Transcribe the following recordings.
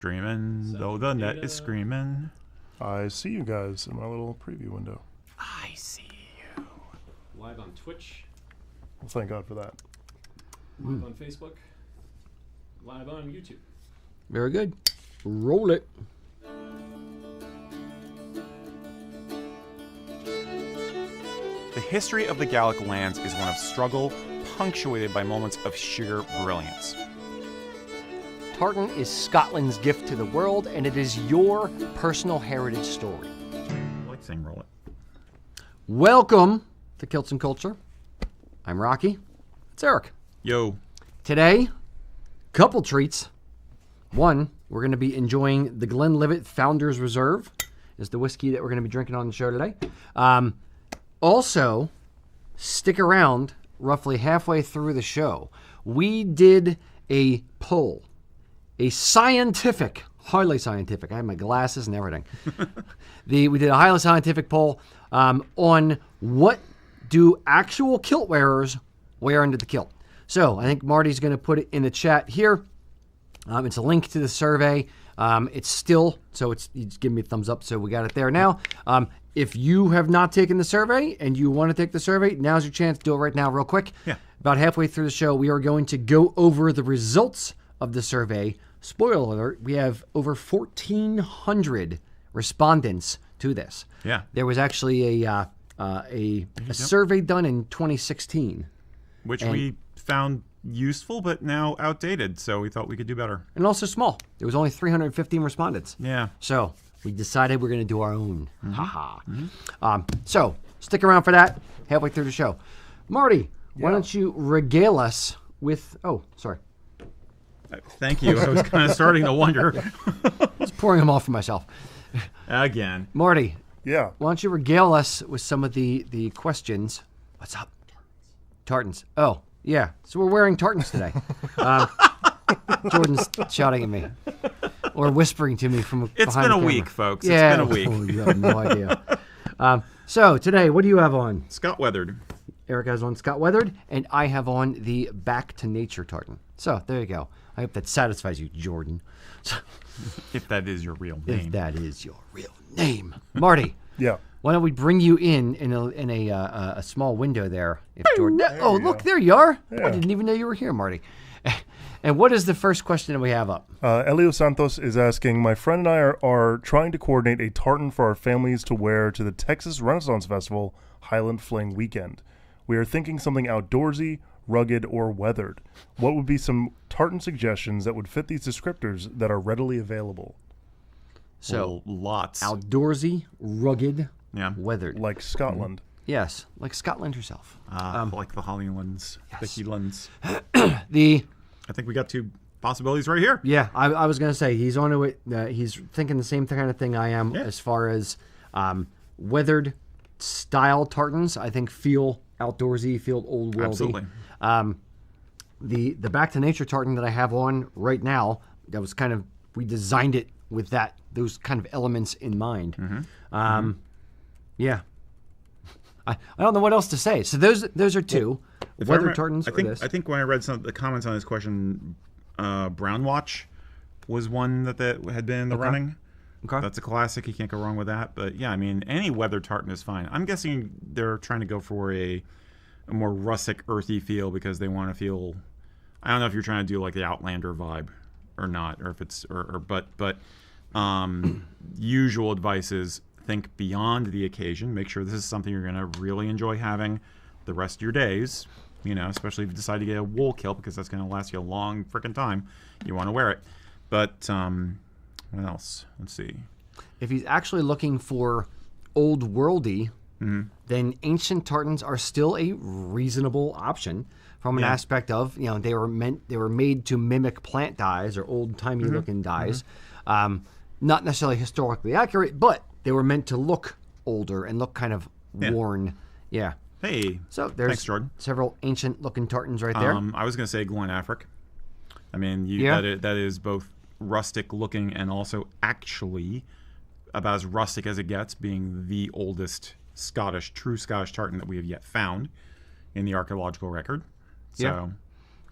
Streaming, though the net is screaming. I see you guys in my little preview window. I see you. Live on Twitch. Well, thank God for that. Live on Facebook. Live on YouTube. Very good. Roll it. The history of the Gallic lands is one of struggle, punctuated by moments of sheer brilliance. Tartan is Scotland's gift to the world, and it is your personal heritage story. I like saying roll it. Welcome to Kilts and Culture. I'm Rocky. It's Eric. Yo. Today, couple treats. One, we're going to be enjoying the Glenlivet Founders Reserve, is the whiskey that we're going to be drinking on the show today. Also, stick around roughly halfway through the show. We did a poll, a scientific, highly scientific, I have my glasses and everything. We did a highly scientific poll on what do actual kilt wearers wear under the kilt. So I think Marty's going to put it in the chat here. It's a link to the survey. It's still, so he's giving me a thumbs up, so we got it there now. If you have not taken the survey and you want to take the survey, now's your chance. Do it right now real quick. Yeah. About halfway through the show, we are going to go over the results of the survey. Spoiler alert, we have over 1,400 respondents to this. Yeah. There was actually a survey done in 2016. Which we found useful, but now outdated, so we thought we could do better. And also small. There was only 315 respondents. Yeah. So we decided we're going to do our own. Haha. So stick around for that halfway through the show. Marty, why don't you regale us with... Oh, sorry. Thank you. I was kind of starting to wonder. I was pouring them off for myself. Again. Marty. Yeah. Why don't you regale us with some of the questions. What's up? Tartans. Oh, yeah. So we're wearing tartans today. Jordan's shouting at me. Or whispering to me from It's behind been the a camera. week, folks. Yeah. It's been a week. Oh, you have no idea. So today, what do you have on? Scott weathered. Eric has on Scott Weathered, and I have on the Back to Nature tartan. So there you go. I hope that satisfies you, Jordan. If that is your real name. If that is your real name. Marty. Yeah. Why don't we bring you in a small window there? If Jordan. Look, there you are. Yeah. I didn't even know you were here, Marty. And what is the first question that we have up? Elio Santos is asking, my friend and I are trying to coordinate a tartan for our families to wear to the Texas Renaissance Festival Highland Fling weekend. We are thinking something outdoorsy, rugged, or weathered. What would be some tartan suggestions that would fit these descriptors that are readily available? So, lots. Outdoorsy, rugged, Yeah. weathered. Like Scotland. Yes, like Scotland herself. Like the Hollylands, the Helands. I think we got two possibilities right here. Yeah, I was going to say, he's on to it. He's thinking the same kind of thing I am as far as weathered style tartans. I think feel outdoorsy, feel old worldy. Absolutely. The Back to Nature tartan that I have on right now, that was kind of, we designed it with those kind of elements in mind. Yeah. I don't know what else to say. So those are two. Weathered tartans or this. I think when I read some of the comments on this question, Brown Watch was one that had been in the running. Okay. That's a classic. You can't go wrong with that. But yeah, I mean, any weathered tartan is fine. I'm guessing they're trying to go for a more rustic, earthy feel because they want to feel. I don't know if you're trying to do like the Outlander vibe or not, or if it's but usual advice is think beyond the occasion. Make sure this is something you're going to really enjoy having the rest of your days. You know, especially if you decide to get a wool kilt because that's going to last you a long freaking time. You want to wear it. But what else? Let's see. If he's actually looking for old worldy, then ancient tartans are still a reasonable option from an aspect of, they were made to mimic plant dyes or old timey looking dyes. Not necessarily historically accurate, but they were meant to look older and look kind of worn. Yeah. Hey. So there's thanks, Jordan. Several ancient looking tartans right there. I was going to say Glen Afric. I mean, that is both rustic looking and also actually about as rustic as it gets, being the oldest true Scottish tartan that we have yet found in the archaeological record. So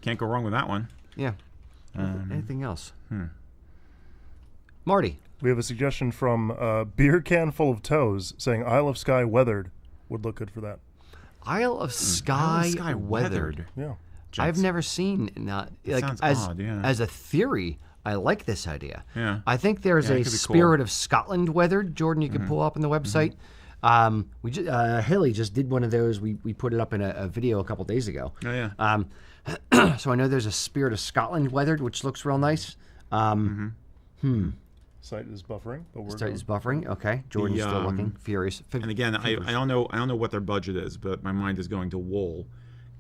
can't go wrong with that one. Yeah. Anything else? Marty. We have a suggestion from Beer Can Full of Toes saying Isle of Skye weathered would look good for that. Isle of Skye, weathered. Yeah. I've never seen sounds odd, yeah. as a theory. I like this idea. Yeah. I think there's Yeah, it a could be Spirit cool. of Scotland weathered. Jordan, you can pull up on the website. Haley just did one of those. We put it up in a video a couple days ago. Oh, yeah. So I know there's a Spirit of Scotland weathered, which looks real nice. Site is buffering, but we're Site is buffering. Okay, Jordan's still looking furious. And again, I don't know what their budget is, but my mind is going to wool.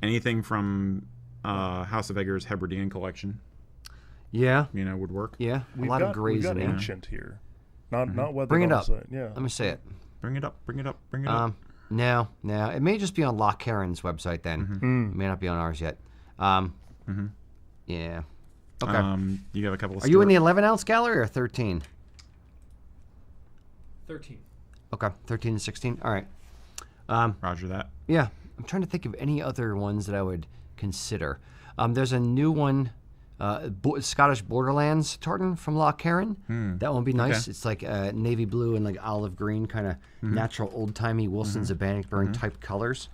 Anything from House of Eggers Edwardian collection, Yeah, would work. yeah. We've a lot got, of grays we've got in there. ancient here. Not weathered Bring it on up. the site. Yeah. Let me say it. Bring it up. Bring it up. Bring it up. No. It may just be on Loch Karen's website then. It may not be on ours yet. Yeah. Okay. You have a couple of. Are you in the 11-ounce gallery or 13? 13. Okay, 13 and 16. All right. Roger that. Yeah, I'm trying to think of any other ones that I would consider. There's a new one, Scottish Borderlands tartan from Loch Karen. That one would be nice. Okay. It's like navy blue and like olive green, kind of natural old-timey Wilson Bannockburn type colors.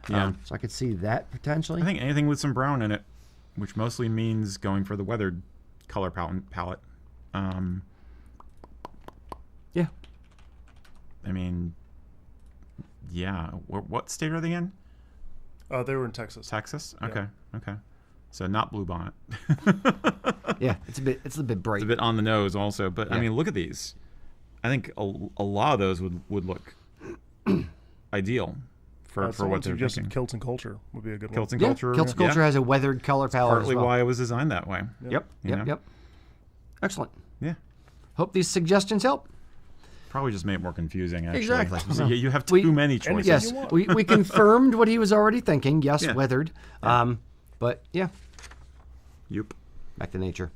Yeah. So I could see that potentially. I think anything with some brown in it, which mostly means going for the weathered color palette. Yeah. I mean, yeah. What state are they in? They were in Texas. Texas. Okay. Okay. So not blue bonnet. Yeah, it's a bit bright. It's a bit on the nose also, but I Yeah. mean, look at these. I think a lot of those would look ideal for Someone what they're suggested thinking. Kilts and Culture would be a good Kilts one. and Yeah, culture. Kilts Culture has a weathered color palette Partly as well. why it was designed that way. Yep. You know? Yep. Excellent. Yeah. Hope these suggestions help. Probably just made it more confusing. Actually. Exactly. So you have We- too many choices. Yes, you want. we confirmed what he was already thinking. Yes, Yeah. weathered. But yeah, Yep. back to nature.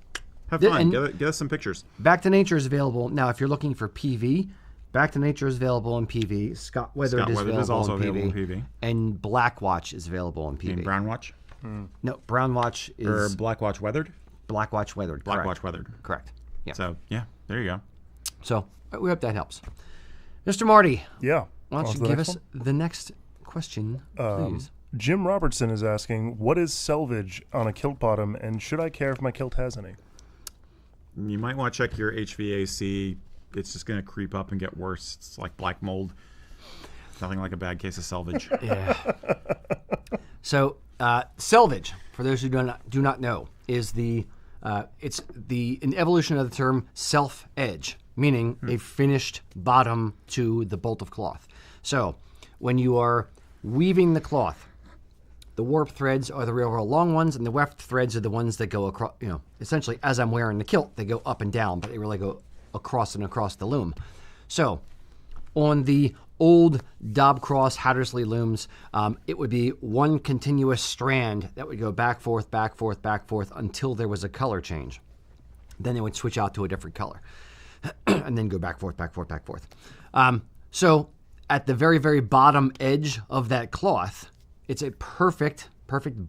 Have Yeah, fun. and- Get us some pictures. Back to Nature is available now. If you're looking for PV, Back to Nature is available in PV. Scott Weathered is available also in available in PV. PV. And Black Watch is available in PV. And Brown Watch No, Brown Watch or is Black Watch weathered. Black Watch Weathered. Black correct. Watch weathered. Correct. Yeah. So yeah, there you go. So we hope that helps. Mr. Marty, Yeah. why On don't to you the give next us one. the next question, please? Jim Robertson is asking, what is selvage on a kilt bottom, and should I care if my kilt has any? You might want to check your HVAC. It's just going to creep up and get worse. It's like black mold. Nothing like a bad case of selvage. Yeah. So, Selvedge, for those who do not know, is it's an evolution of the term self-edge, meaning a finished bottom to the bolt of cloth. So, when you are weaving the cloth, the warp threads are the real long ones, and the weft threads are the ones that go across, essentially as I'm wearing the kilt, they go up and down, but they really go across and across the loom. So, on the old Dobcross Hattersley looms, it would be one continuous strand that would go back, forth, back, forth, back, forth until there was a color change. Then they would switch out to a different color and then go back, forth, back, forth, back, forth. So at the very, very bottom edge of that cloth, it's a perfect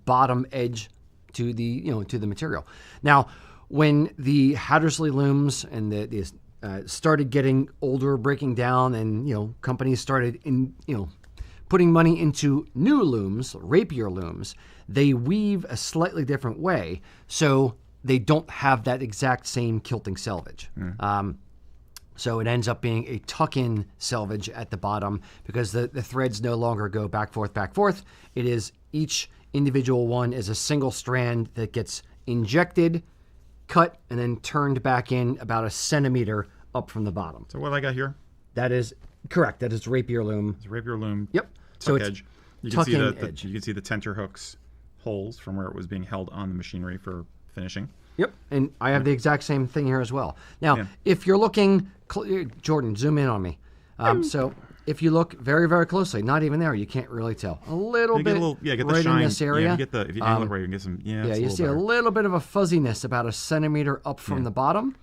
bottom edge to the, to the material. Now, when the Hattersley looms and the started getting older, breaking down, and companies started putting money into new looms, rapier looms, they weave a slightly different way, so they don't have that exact same kilting selvage. So it ends up being a tuck-in selvage at the bottom because the threads no longer go back, forth, back, forth. It is each individual one is a single strand that gets injected, cut, and then turned back in about a centimeter up from the bottom. So what I got here? That is correct. That is rapier loom. It's rapier loom. Yep. So it's edge. You can tuck-in see edge. you can see the tenter hooks holes from where it was being held on the machinery for finishing. Yep, and I have the exact same thing here as well. Now, Yeah. if you're looking, Jordan, zoom in on me. So if you look very, very closely, not even there, you can't really tell. A little You bit get a little, get the right shine. in this area. Yeah, if you angle it right, you can get some. Yeah, Yeah, it's you a see little a better. little bit of a fuzziness about a centimeter up from the bottom.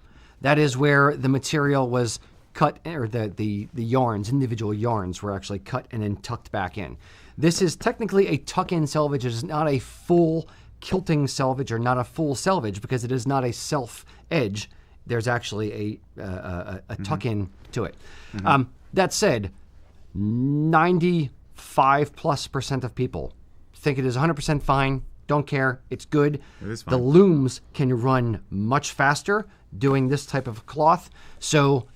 That is where the material was cut, or the yarns, individual yarns were actually cut and then tucked back in. This is technically a tuck-in selvage. It is not a full kilting selvage or not a full selvage because it is not a self-edge. there's actually a tuck-in to it. That said, 95+% of people think it is 100% fine, don't care, it's good. It is fine. The looms can run much faster doing this type of cloth, so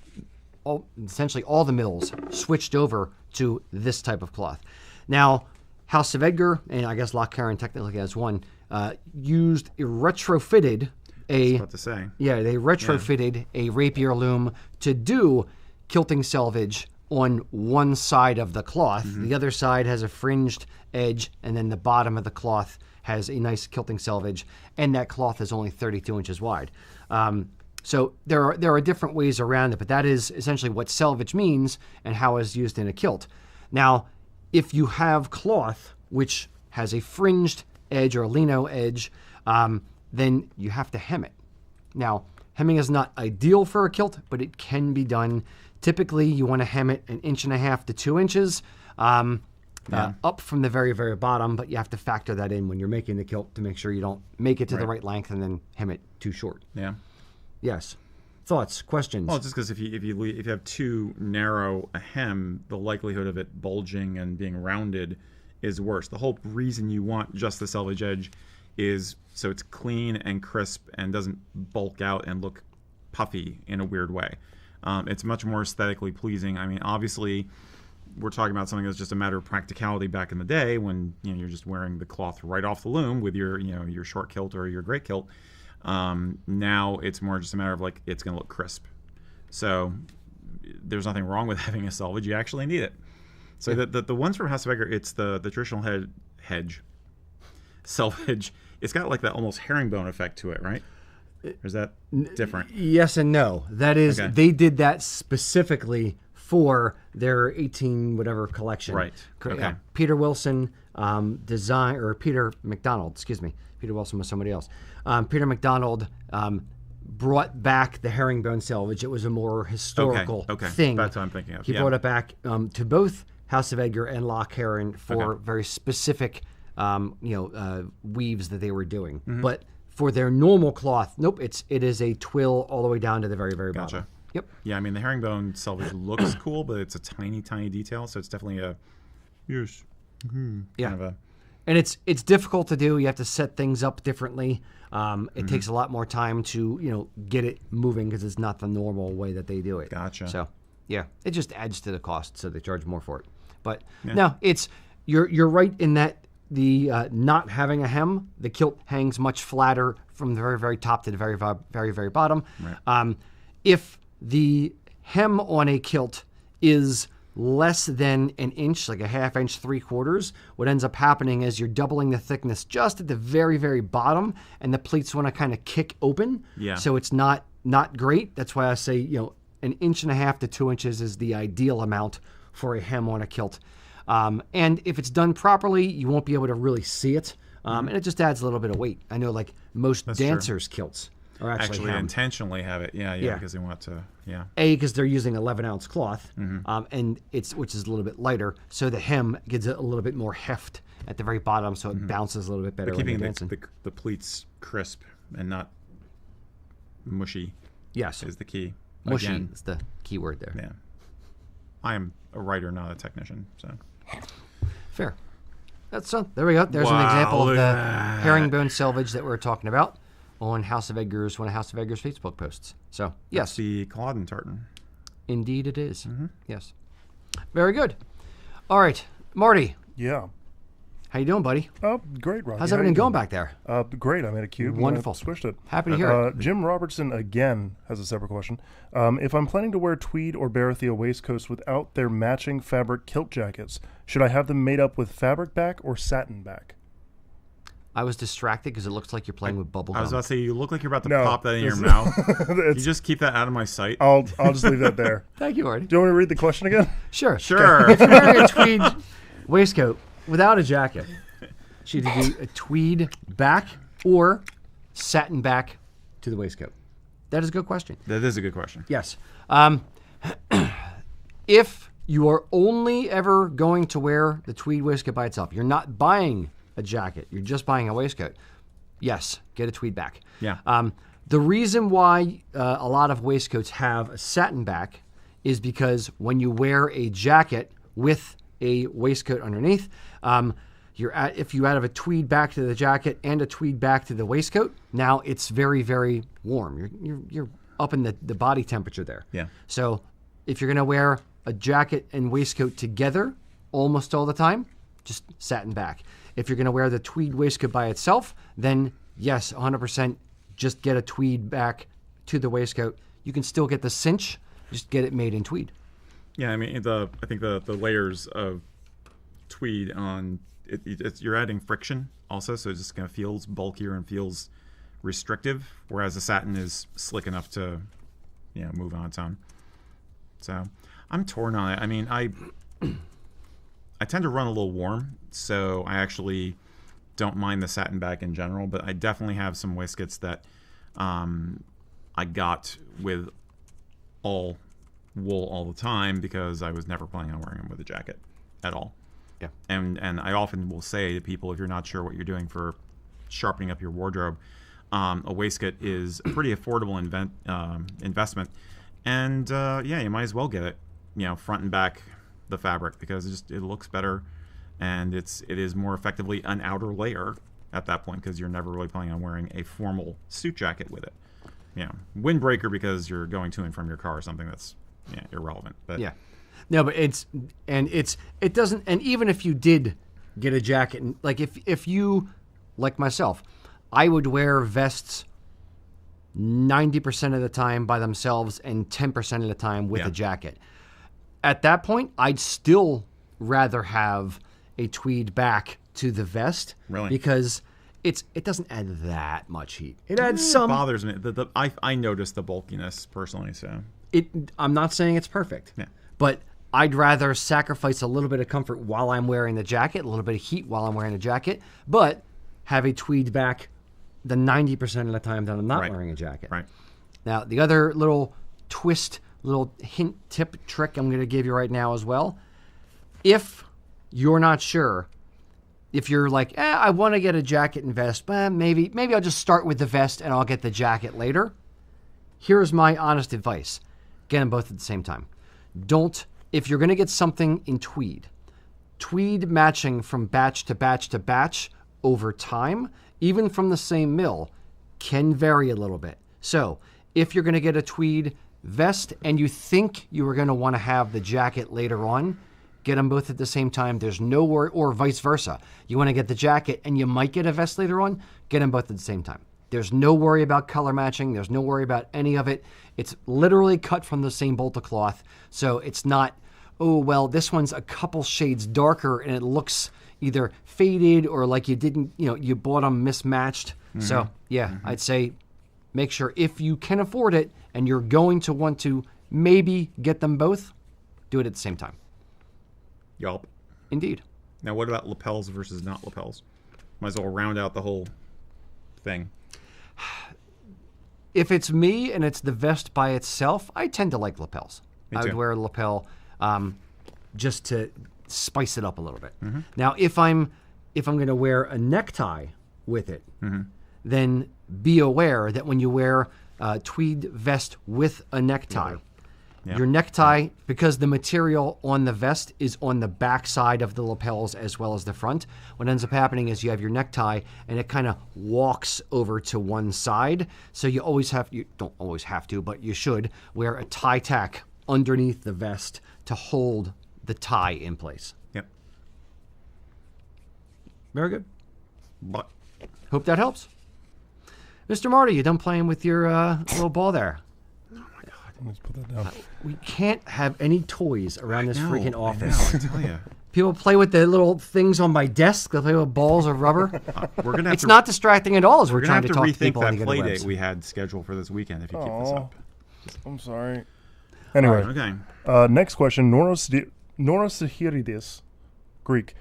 essentially all the mills switched over to this type of cloth. Now, House of Edgar, and I guess Loch-Carron technically has one, retrofitted I was about to say. Yeah, they retrofitted a rapier loom to do kilting selvage on one side of the cloth. The other side has a fringed edge, and then the bottom of the cloth has a nice kilting selvage, and that cloth is only 32 inches wide. So there are different ways around it, but that is essentially what selvage means and how it's used in a kilt. Now, if you have cloth which has a fringed edge or a lino edge, then you have to hem it. Now, hemming is not ideal for a kilt, but it can be done. Typically, you want to hem it 1.5 to 2 inches up from the very, very bottom, but you have to factor that in when you're making the kilt to make sure you don't make it to the right length and then hem it too short. Yeah. Yes. Thoughts, questions? Well, just because if you have too narrow a hem, the likelihood of it bulging and being rounded is worse. The whole reason you want just the selvage edge is so it's clean and crisp and doesn't bulk out and look puffy in a weird way. It's much more aesthetically pleasing. I mean, obviously, we're talking about something that's just a matter of practicality back in the day when you're just wearing the cloth right off the loom with your your short kilt or your great kilt. Now it's more just a matter of like it's going to look crisp. So there's nothing wrong with having a selvage. You actually need it. So the ones from House of Edgar, it's the traditional selvage. It's got like that almost herringbone effect to it, right? Or is that different? Yes and no. That is, they did that specifically for their 18 whatever collection. Right. Okay. Peter Wilson design, or Peter McDonald, excuse me. Peter Wilson was somebody else. Peter McDonald brought back the herringbone selvage. It was a more historical thing. That's what I'm thinking of. He brought it back to both House of Edgar and Loch-Carron for very specific weaves that they were doing. But for their normal cloth, nope, it is a twill all the way down to the very, very bottom. Yep. Yeah, I mean the herringbone selvage looks cool, but it's a tiny, tiny detail, so it's definitely a kind of a. And it's difficult to do. You have to set things up differently. It takes a lot more time to get it moving because it's not the normal way that they do it. Gotcha. So yeah, it just adds to the cost, so they charge more for it. But no, it's you're right in that the not having a hem, the kilt hangs much flatter from the very, very top to the very, very, very bottom. Right. If the hem on a kilt is less than an inch, like a 1/2 inch, 3/4, what ends up happening is you're doubling the thickness just at the very, very bottom, and the pleats want to kind of kick open. Yeah. So it's not great. That's why I say 1.5 to 2 inches is the ideal amount for a hem on a kilt. And if it's done properly, you won't be able to really see it, and it just adds a little bit of weight. I know, like most dancers' kilts are actually hemmed. Intentionally have it, because they want to, because they're using 11-ounce cloth, and which is a little bit lighter, so the hem gives it a little bit more heft at the very bottom, so it bounces a little bit better. But keeping when the pleats crisp and not mushy, is the key. Mushy Again, is the key word there. Yeah, I am a writer, not a technician, so. Fair. There we go. There's an example of the herringbone selvage that we're talking about on one of House of Edgar's Facebook posts. So, yes. That's the Culloden tartan. Indeed it is. Yes. Very good. All right. Marty. Yeah. How you doing, buddy? Great, Rocky. How's everything going back there? Great. I made a cube. Wonderful. And I squished it. Happy to hear it. Jim Robertson again has a separate question. If I'm planning to wear tweed or Barathea waistcoats without their matching fabric kilt jackets, should I have them made up with fabric back or satin back? I was distracted because it looks like you're playing with bubble gum. I was about to say, you look like you're about to pop that in your mouth. You just keep that out of my sight. I'll just leave that there. Thank you, Marty. Do you want me to read the question again? Sure. Sure. If you're wearing a tweed waistcoat without a jacket, should you do a tweed back or satin back to the waistcoat? That is a good question. That is a good question. Yes. If you are only ever going to wear the tweed waistcoat by itself, you're not buying a jacket, you're just buying a waistcoat, yes, get a tweed back. Yeah. The reason why a lot of waistcoats have a satin back is because when you wear a jacket with a waistcoat underneath, if you add a tweed back to the jacket and a tweed back to the waistcoat, now it's very, very warm. You're up in the body temperature there. Yeah. So if you're going to wear a jacket and waistcoat together almost all the time, just satin back. If you're going to wear the tweed waistcoat by itself, then yes, 100%, just get a tweed back to the waistcoat. You can still get the cinch, just get it made in tweed. Yeah, I mean, I think the layers of tweed on you're adding friction also, so it just kind of feels bulkier and feels restrictive, whereas the satin is slick enough to, move on its own. So I'm torn on it. I mean, I tend to run a little warm, so I actually don't mind the satin back in general, but I definitely have some waistcoats that I got with all wool all the time because I was never planning on wearing them with a jacket at all. Yeah. And I often will say to people, if you're not sure what you're doing for sharpening up your wardrobe, a waistcoat is a pretty affordable investment. And you might as well get it, front and back the fabric, because it looks better, and it is more effectively an outer layer at that point, because you're never really planning on wearing a formal suit jacket with it. Windbreaker because you're going to and from your car or something that's irrelevant. But yeah. No, but it doesn't, and even if you did get a jacket, like if you, like myself, I would wear vests 90% of the time by themselves and 10% of the time with a jacket. At that point, I'd still rather have a tweed back to the vest. Really? Because it doesn't add that much heat. It adds some. It bothers me. I notice the bulkiness personally, so. I'm not saying it's perfect. Yeah. But I'd rather sacrifice a little bit of comfort while I'm wearing the jacket, a little bit of heat while I'm wearing the jacket, but have a tweed back the 90% of the time that I'm not wearing a jacket. Right. Now, the other little twist, little hint, tip, trick I'm going to give you right now as well. If you're not sure, if you're like, I want to get a jacket and vest, but maybe I'll just start with the vest and I'll get the jacket later. Here's my honest advice. Get them both at the same time. If you're going to get something in tweed matching from batch to batch to batch over time, even from the same mill, can vary a little bit. So if you're going to get a tweed vest and you think you are going to want to have the jacket later on, get them both at the same time. There's no worry, or vice versa. You want to get the jacket and you might get a vest later on, get them both at the same time. There's no worry about color matching. There's no worry about any of it. It's literally cut from the same bolt of cloth. So it's not, this one's a couple shades darker and it looks either faded or like you didn't, you bought them mismatched. Mm-hmm. So I'd say make sure if you can afford it and you're going to want to maybe get them both, do it at the same time. Yup. Indeed. Now, what about lapels versus not lapels? Might as well round out the whole thing. If it's me and it's the vest by itself, I tend to like lapels. I would wear a lapel just to spice it up a little bit. Mm-hmm. Now, if I'm going to wear a necktie with it, then be aware that when you wear a tweed vest with a necktie, your necktie, because the material on the vest is on the back side of the lapels as well as the front, what ends up happening is you have your necktie and it kind of walks over to one side. So you don't always have to, but you should wear a tie tack underneath the vest to hold the tie in place. Yep. Very good. But hope that helps. Mr. Marty, you done playing with your little ball there? Let's put that down. We can't have any toys around this freaking office. I tell you. People play with the little things on my desk. They play with balls of rubber. We're gonna. It's not distracting at all as we're trying to talk to rethink people. that play date we had scheduled for this weekend. If you keep this up. I'm sorry. Anyway. Okay. Next question. Norosihiridis, Greek,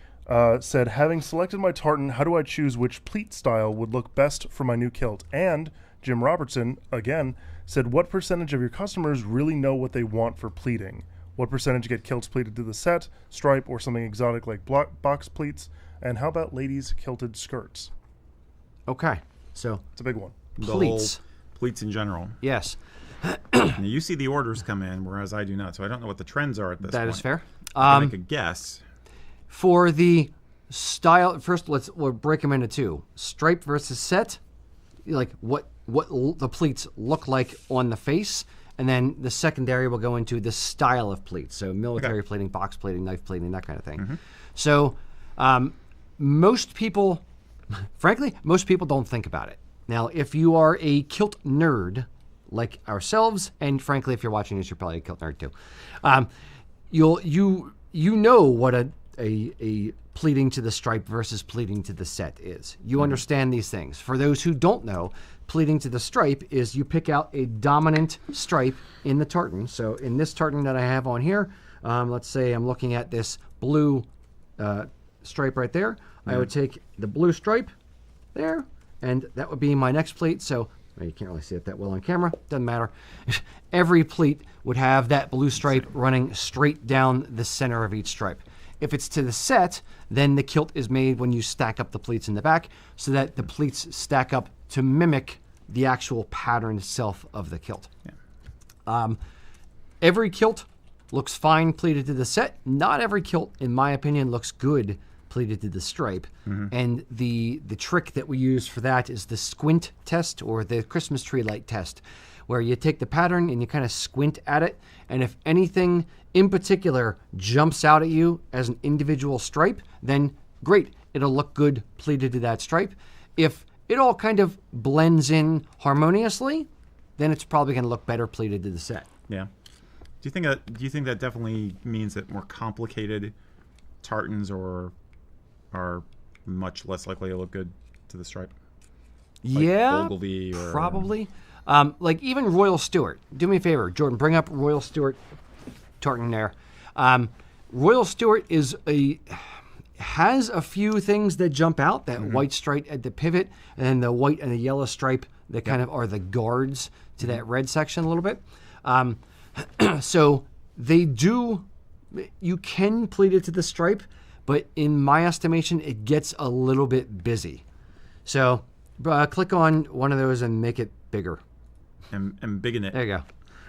said, having selected my tartan, how do I choose which pleat style would look best for my new kilt? And Jim Robertson, again, said, what percentage of your customers really know what they want for pleating? What percentage get kilts pleated to the set, stripe, or something exotic like box pleats? And how about ladies' kilted skirts? Okay, so it's a big one. Pleats. pleats in general. Yes. Now, you see the orders come in, whereas I do not, so I don't know what the trends are at this point. That is fair. I can make a guess. For the style, first we'll break them into two: stripe versus set. Like what the pleats look like on the face, and then the secondary will go into the style of pleats. So military pleating, box pleating, knife pleating, that kind of thing. Mm-hmm. So most people, frankly, don't think about it. Now, if you are a kilt nerd like ourselves, and frankly, if you're watching this, you're probably a kilt nerd too. You know what a pleating to the stripe versus pleating to the set is. You understand these things. For those who don't know, pleating to the stripe is you pick out a dominant stripe in the tartan. So in this tartan that I have on here, let's say I'm looking at this blue stripe right there. I would take the blue stripe there, and that would be my next pleat. So well, you can't really see it that well on camera. Doesn't matter. Every pleat would have that blue stripe running straight down the center of each stripe. If it's to the set, then the kilt is made when you stack up the pleats in the back so that the pleats stack up to mimic the actual pattern itself of the kilt. Yeah. Every kilt looks fine pleated to the set. Not every kilt, in my opinion, looks good pleated to the stripe. And the trick that we use for that is the squint test, or the Christmas tree light test, where you take the pattern and you kind of squint at it, and if anything in particular jumps out at you as an individual stripe, then great, it'll look good pleated to that stripe. If it all kind of blends in harmoniously, then it's probably going to look better pleated to the set. Yeah. Do you think that definitely means that more complicated tartans are much less likely to look good to the stripe? Like Yeah, Ogilvy or probably. Like even Royal Stewart. Do me a favor, Jordan, bring up Royal Stewart tartan there. Royal Stewart has a few things that jump out. That white stripe at the pivot, and then the white and the yellow stripe that kind of are the guards to that red section a little bit. So they do. You can pleat it to the stripe, but in my estimation, it gets a little bit busy. So click on one of those and make it bigger. And big in it. There you go.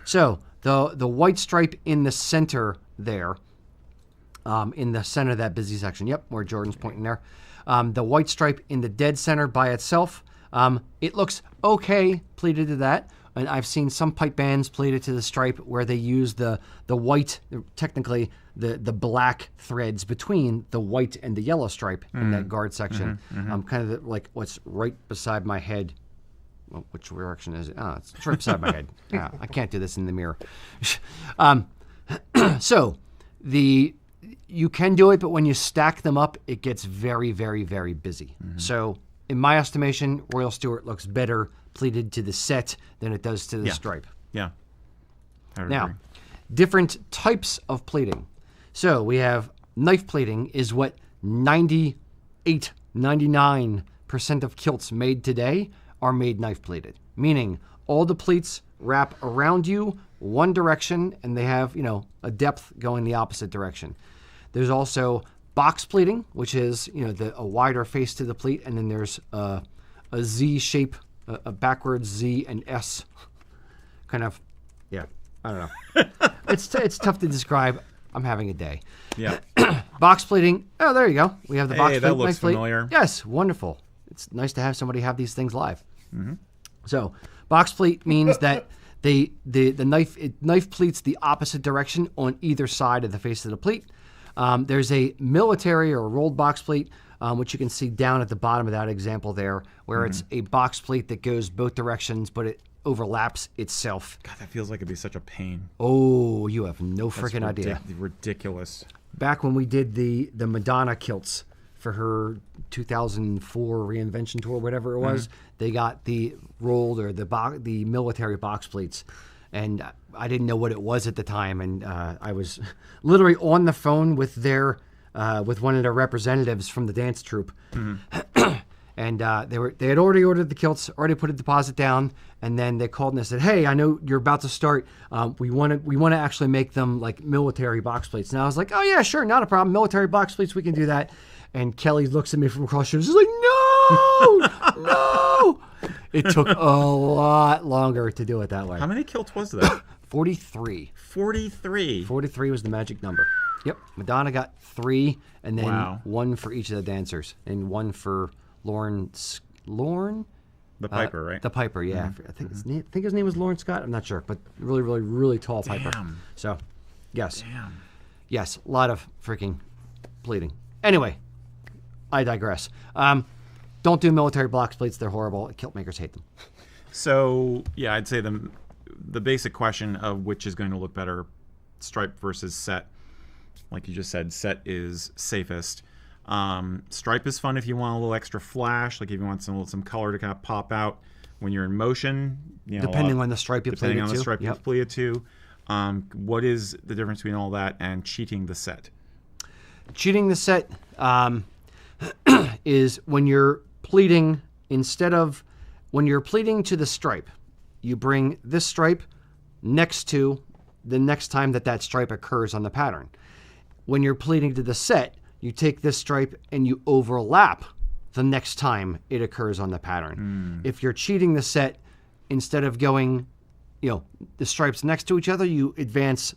So the white stripe in the center there, in the center of that busy section. Yep, where Jordan's pointing there. The white stripe in the dead center by itself. It looks okay pleated to that. And I've seen some pipe bands pleated to the stripe where they use the white, technically the black threads between the white and the yellow stripe in that guard section. Kind of like what's right beside my head. Well, which direction is it? Oh, it's right beside my head. Yeah, I can't do this in the mirror. So you can do it, but when you stack them up, it gets very, very, very busy. So in my estimation, Royal Stewart looks better pleated to the set than it does to the stripe. Yeah. Now, different types of pleating. So we have knife pleating is what 98, 99% of kilts made today are made knife pleated, meaning all the pleats wrap around you one direction and they have, a depth going the opposite direction. There's also box pleating, which is, a wider face to the pleat, and then there's a Z shape, a backwards Z and S kind of, I don't know. It's tough to describe. I'm having a day. Yeah. Box pleating. Oh, there you go. We have the box pleat. That looks knife pleat. familiar. Yes, wonderful. It's nice to have somebody have these things live. So box pleat means that the knife pleats the opposite direction on either side of the face of the pleat. There's a military or rolled box pleat, which you can see down at the bottom of that example there, where it's a box pleat that goes both directions, but it overlaps itself. God, that feels like it'd be such a pain. Oh, you have no freaking idea. Ridiculous. Back when we did the Madonna kilts for her 2004 reinvention tour, whatever it was, they got the rolled or the military box pleats, and I didn't know what it was at the time, and I was literally on the phone with with one of their representatives from the dance troupe, and they had already ordered the kilts, already put a deposit down, and then they called and they said, "Hey, I know you're about to start. We want to actually make them like military box pleats." And I was like, "Oh yeah, sure, not a problem. Military box pleats, we can do that." And Kelly looks at me from across the room. She's like, "No, no!" It took a lot longer to do it that way. How many kilts was there? 43. 43. 43 was the magic number. Yep. Madonna got 3, and then Wow. 1 for each of the dancers, and 1 for Lauren. The Piper, right? The Piper, yeah. I think his name was Lauren Scott. I'm not sure, but really, really, really tall Piper. Damn. So, yes. Damn. Yes, a lot of freaking bleeding. Anyway, I digress. Don't do military blocks pleats. They're horrible. Kilt makers hate them. So, yeah, I'd say the basic question of which is going to look better, stripe versus set. Like you just said, set is safest. Stripe is fun if you want a little extra flash, like if you want some color to kind of pop out when you're in motion. You know, Depending on the stripe you pleated to. Depending on the stripe Yep. you've pleated to. What is the difference between all that and cheating the set? Cheating the set is when you're pleating, when you're pleating to the stripe, you bring this stripe next to the next time that stripe occurs on the pattern. When you're pleating to the set, you take this stripe and you overlap the next time it occurs on the pattern. If you're cheating the set, instead of going, the stripes next to each other, you advance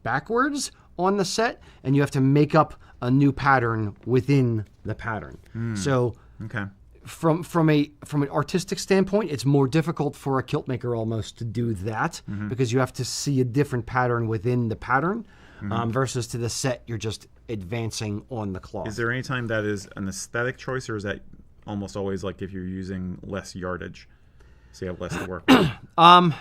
backwards on the set, and you have to make up a new pattern within the pattern. So, Okay. from an artistic standpoint, it's more difficult for a kilt maker almost to do that because you have to see a different pattern within the pattern. Versus to the set, you're just advancing on the cloth. Is there any time that is an aesthetic choice, or is that almost always like if you're using less yardage, so you have less to work with?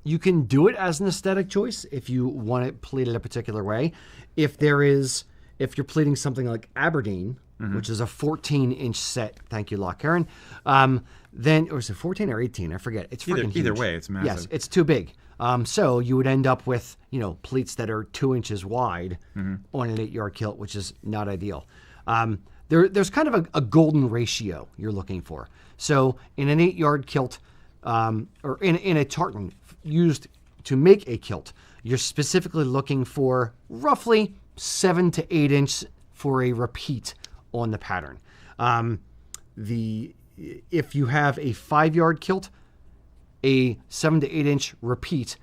You can do it as an aesthetic choice if you want it pleated a particular way. If you're pleating something like Aberdeen, which is a 14-inch set, thank you, Lock Karen, then, or is it 14 or 18? I forget. It's freaking Either huge. way, it's massive. Yes, it's too big. So you would end up with, pleats that are 2 inches wide on an 8-yard kilt, which is not ideal. There's kind of a golden ratio you're looking for. So in an 8-yard kilt, or in a tartan used to make a kilt, you're specifically looking for roughly 7 to 8 inch for a repeat on the pattern. If you have a 5-yard kilt, a 7 to 8 inch repeat,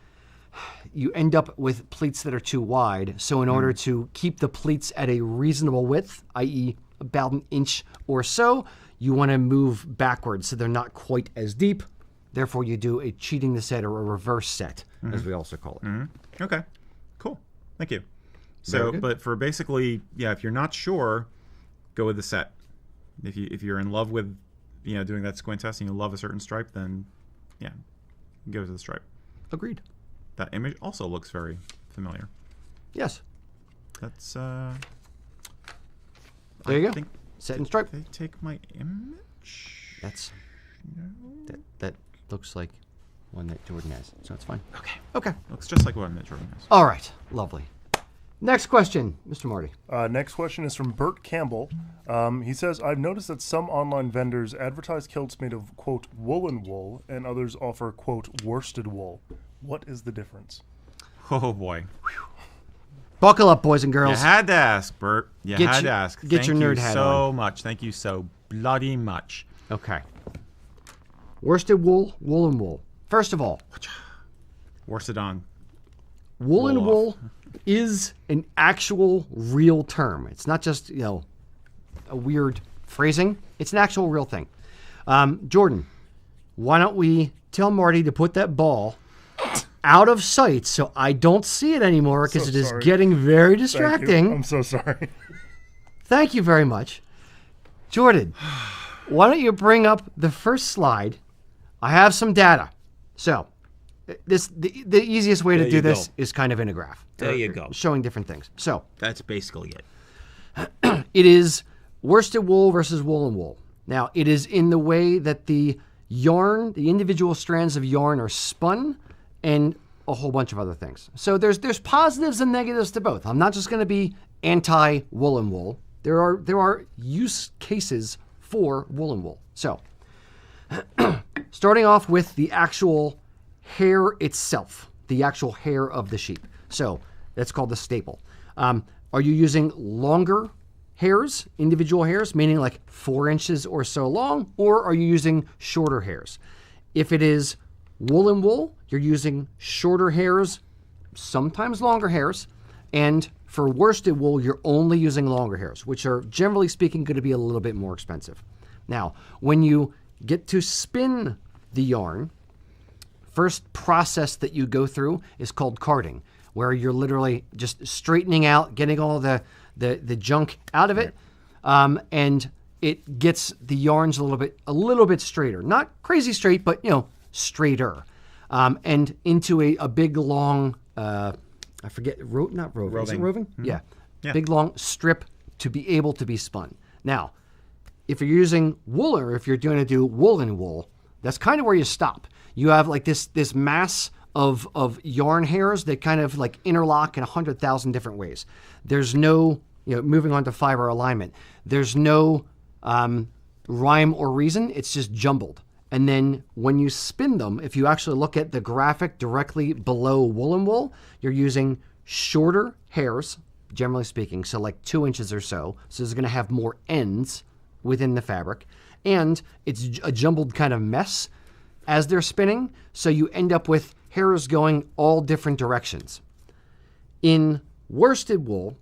you end up with pleats that are too wide. So in order to keep the pleats at a reasonable width, i.e. about an inch or so, you want to move backwards so they're not quite as deep. Therefore, you do a cheating the set or a reverse set, as we also call it. Okay, cool. Thank you. So, but for basically, if you're not sure, go with the set. If you're in love with, doing that squint test and you love a certain stripe, then go to the stripe. Agreed. That image also looks very familiar. Yes. That's There you go. think- Set and stripe. They take my image. That looks like one that Jordan has, so it's fine. Okay. Looks just like what Mitchell has. All right. Lovely. Next question, Mr. Marty. Next question is from Bert Campbell. He says, I've noticed that some online vendors advertise kilts made of, quote, woolen wool, and others offer, quote, worsted wool. What is the difference? Oh boy. Buckle up, boys and girls. You had to ask, Bert. You had to ask. Get your nerd hat so much. Thank you so bloody much. Okay. Worsted wool, woolen wool. First of all, Worsted on. woolen Wool wool is an actual real term. It's not just, a weird phrasing. It's an actual real thing. Jordan, why don't we tell Marty to put that ball out of sight so I don't see it anymore because So it is sorry. getting very Thank you. distracting. I'm so sorry. Thank you very much. Jordan, why don't you bring up the first slide? I have some data. So, the easiest way to There do you this go. is kind of in a graph. There you go. Showing different things. So, That's basically it. it is worsted wool versus woolen wool. Now, it is in the way that the yarn, the individual strands of yarn are spun and a whole bunch of other things. So there's positives and negatives to both. I'm not just going to be anti-woolen wool. There are use cases for woolen wool. So, starting off with the actual hair itself, the actual hair of the sheep. So that's called the staple. Are you using longer hairs, individual hairs, meaning like 4 inches or so long, or are you using shorter hairs? If it is woolen wool, you're using shorter hairs, sometimes longer hairs. And for worsted wool, you're only using longer hairs, which are generally speaking going to be a little bit more expensive. Now, when you get to spin the yarn, first process that you go through is called carding, where you're literally just straightening out, getting all the junk out of it, and it gets the yarns a little bit straighter. Not crazy straight, but straighter, and into a big long, I forget, not roving. Is it roving? Mm-hmm. Yeah, big long strip to be able to be spun. Now, if you're using wool, or if you're going to do woolen wool, that's kind of where you stop. You have like this mass of yarn hairs that kind of like interlock in 100,000 different ways. There's no, moving on to fiber alignment, there's no rhyme or reason. It's just jumbled. And then when you spin them, if you actually look at the graphic directly below woolen wool, you're using shorter hairs, generally speaking, so like 2 inches or so. So it's going to have more ends within the fabric. And it's a jumbled kind of mess as they're spinning. So you end up with hairs going all different directions. In worsted wool,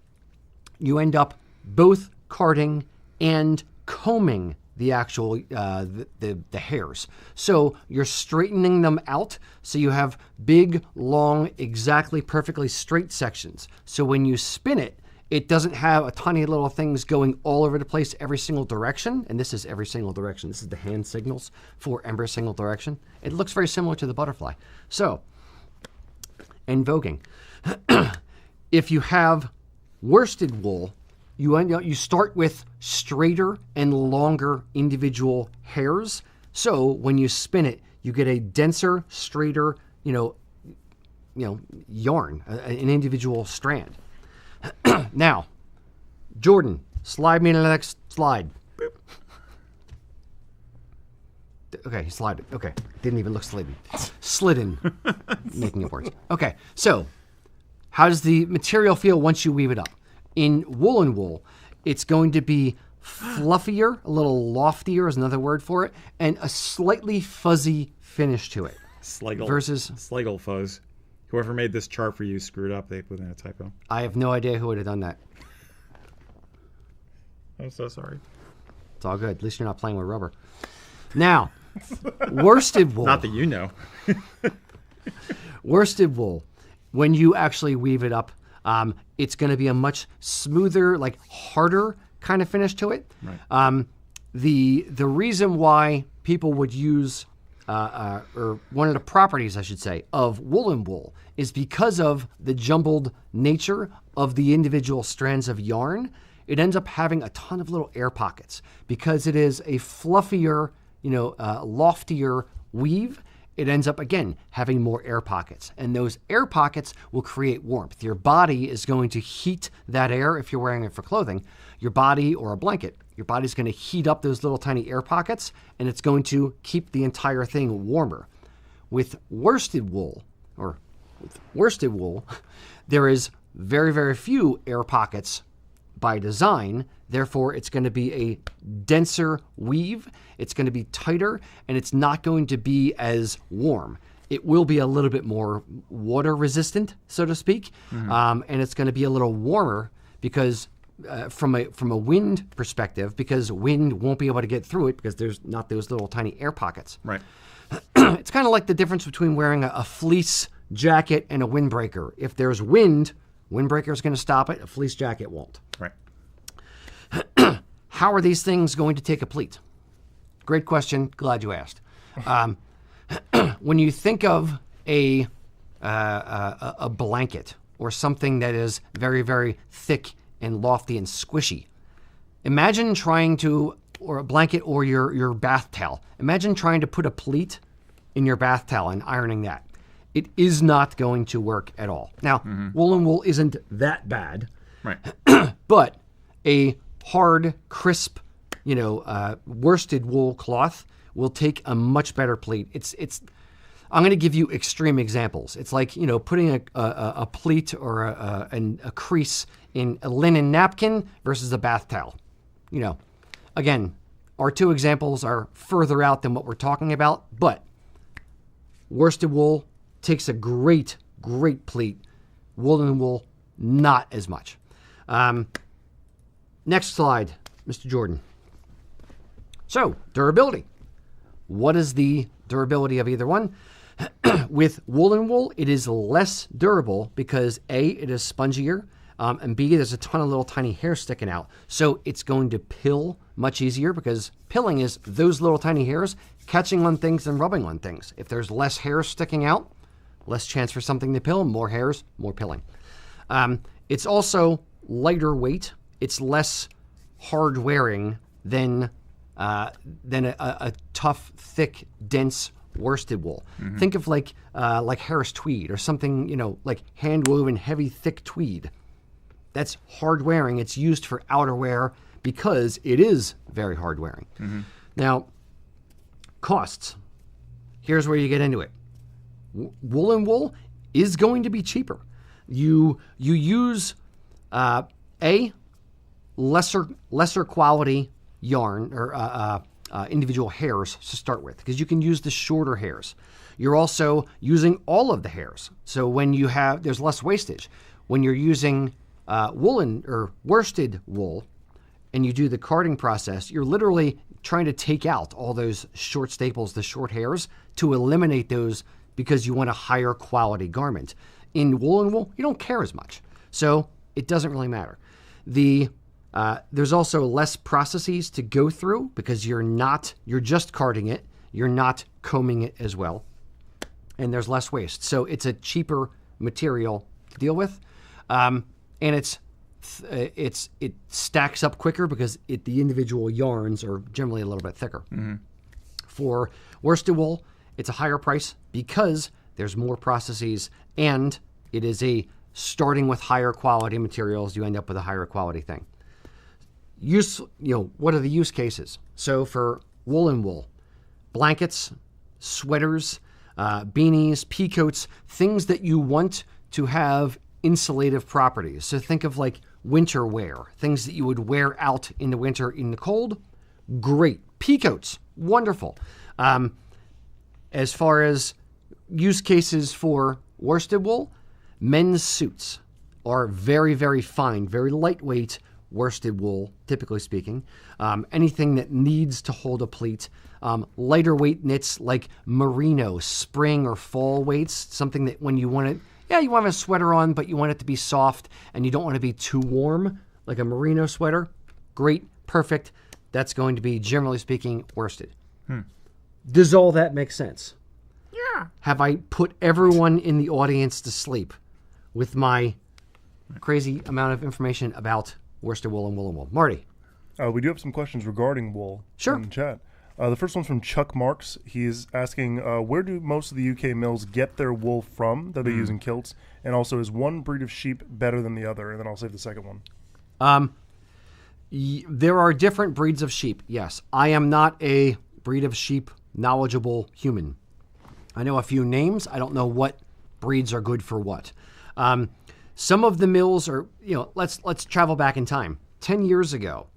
you end up both carding and combing the actual the hairs. So you're straightening them out so you have big, long, exactly perfectly straight sections. So when you spin it, it doesn't have a tiny little things going all over the place every single direction. And this is every single direction. This is the hand signals for every single direction. It looks very similar to the butterfly. So, and voguing. If you have worsted wool, you start with straighter and longer individual hairs. So when you spin it, you get a denser, straighter, yarn, an individual strand. Now, Jordan, slide me to the next slide. Boop. Okay, slide it. Okay, didn't even look slidden. Slidden, making it worse. Okay, so how does the material feel once you weave it up? In woolen wool, it's going to be fluffier, a little loftier is another word for it, and a slightly fuzzy finish to it. Schlegel fuzz. Whoever made this chart for you screwed up. They put in a typo. I have no idea who would have done that. I'm so sorry. It's all good. At least you're not playing with rubber. Now, worsted wool. Not that you know. Worsted wool, when you actually weave it up, it's going to be a much smoother, like harder kind of finish to it. Right. The reason why people would use, or one of the properties, I should say, of woolen wool is because of the jumbled nature of the individual strands of yarn. It ends up having a ton of little air pockets because it is a fluffier, loftier weave. It ends up, again, having more air pockets. And those air pockets will create warmth. Your body is going to heat that air if you're wearing it for clothing. Your body or a blanket, your body's going to heat up those little tiny air pockets, and it's going to keep the entire thing warmer. With worsted wool, there is very, very few air pockets by design. Therefore, it's going to be a denser weave. It's going to be tighter, and it's not going to be as warm. It will be a little bit more water resistant, so to speak, and it's going to be a little warmer because from a wind perspective, because wind won't be able to get through it because there's not those little tiny air pockets. Right. It's kind of like the difference between wearing a fleece jacket and a windbreaker. If there's wind, windbreaker is going to stop it. A fleece jacket won't. Right. How are these things going to take a pleat? Great question. Glad you asked. When you think of a blanket or something that is very, very thick and lofty and squishy, imagine trying to, or a blanket or your bath towel, imagine trying to put a pleat in your bath towel and ironing that. It is not going to work at all. Now, woolen wool isn't that bad, Right. but a hard, crisp, worsted wool cloth will take a much better pleat. I'm going to give you extreme examples. It's like, putting a pleat or a crease in a linen napkin versus a bath towel. Again, our two examples are further out than what we're talking about, but Worsted wool takes a great pleat. Woolen wool, not as much. Next slide, Mr. Jordan. So, durability. What is the durability of either one? With woolen wool, it is less durable because A, it is spongier, and B, there's a ton of little tiny hairs sticking out. So it's going to pill much easier because pilling is those little tiny hairs catching on things and rubbing on things. If there's less hairs sticking out, less chance for something to pill, more hairs, more pilling. It's also lighter weight. It's less hard wearing than a tough, thick, dense worsted wool. Think of like Harris tweed or something, like hand woven, heavy, thick tweed. That's hard wearing. It's used for outerwear because it is very hard wearing. Now, costs. Here's where you get into it. Woolen wool is going to be cheaper. You use a lesser quality yarn or individual hairs to start with, because you can use the shorter hairs. You're also using all of the hairs. So when there's less wastage. When you're using woolen or worsted wool and you do the carding process, you're literally trying to take out all those short staples, the short hairs, to eliminate those because you want a higher quality garment. In woolen wool, you don't care as much. So it doesn't really matter. There's also less processes to go through because you're just carding it. You're not combing it as well. And there's less waste. So it's a cheaper material to deal with. And it stacks up quicker because the individual yarns are generally a little bit thicker. For worsted wool, it's a higher price because there's more processes and it is starting with higher quality materials, you end up with a higher quality thing. What are the use cases? So for woolen wool, blankets, sweaters, beanies, pea coats, things that you want to have insulative properties. So think of like winter wear, things that you would wear out in the winter in the cold. Great. Pea coats, wonderful. As far as use cases for worsted wool, men's suits are very, very fine, very lightweight worsted wool, typically speaking. Anything that needs to hold a pleat. Lighter weight knits like merino, spring or fall weights, something that when you want it, you want to have a sweater on, but you want it to be soft and you don't want to be too warm, like a merino sweater. Great, perfect. That's going to be, generally speaking, worsted. Does all that make sense? Yeah. Have I put everyone in the audience to sleep with my crazy amount of information about worsted wool and woolen wool? Marty? We do have some questions regarding wool in the chat. The first one's from Chuck Marks. He's asking, where do most of the UK mills get their wool from that they use in kilts? And also, is one breed of sheep better than the other? And then I'll save the second one. There are different breeds of sheep, yes. I am not a breed of sheep knowledgeable human. I know a few names. I don't know what breeds are good for what. Some of the mills are, let's travel back in time. 10 years ago,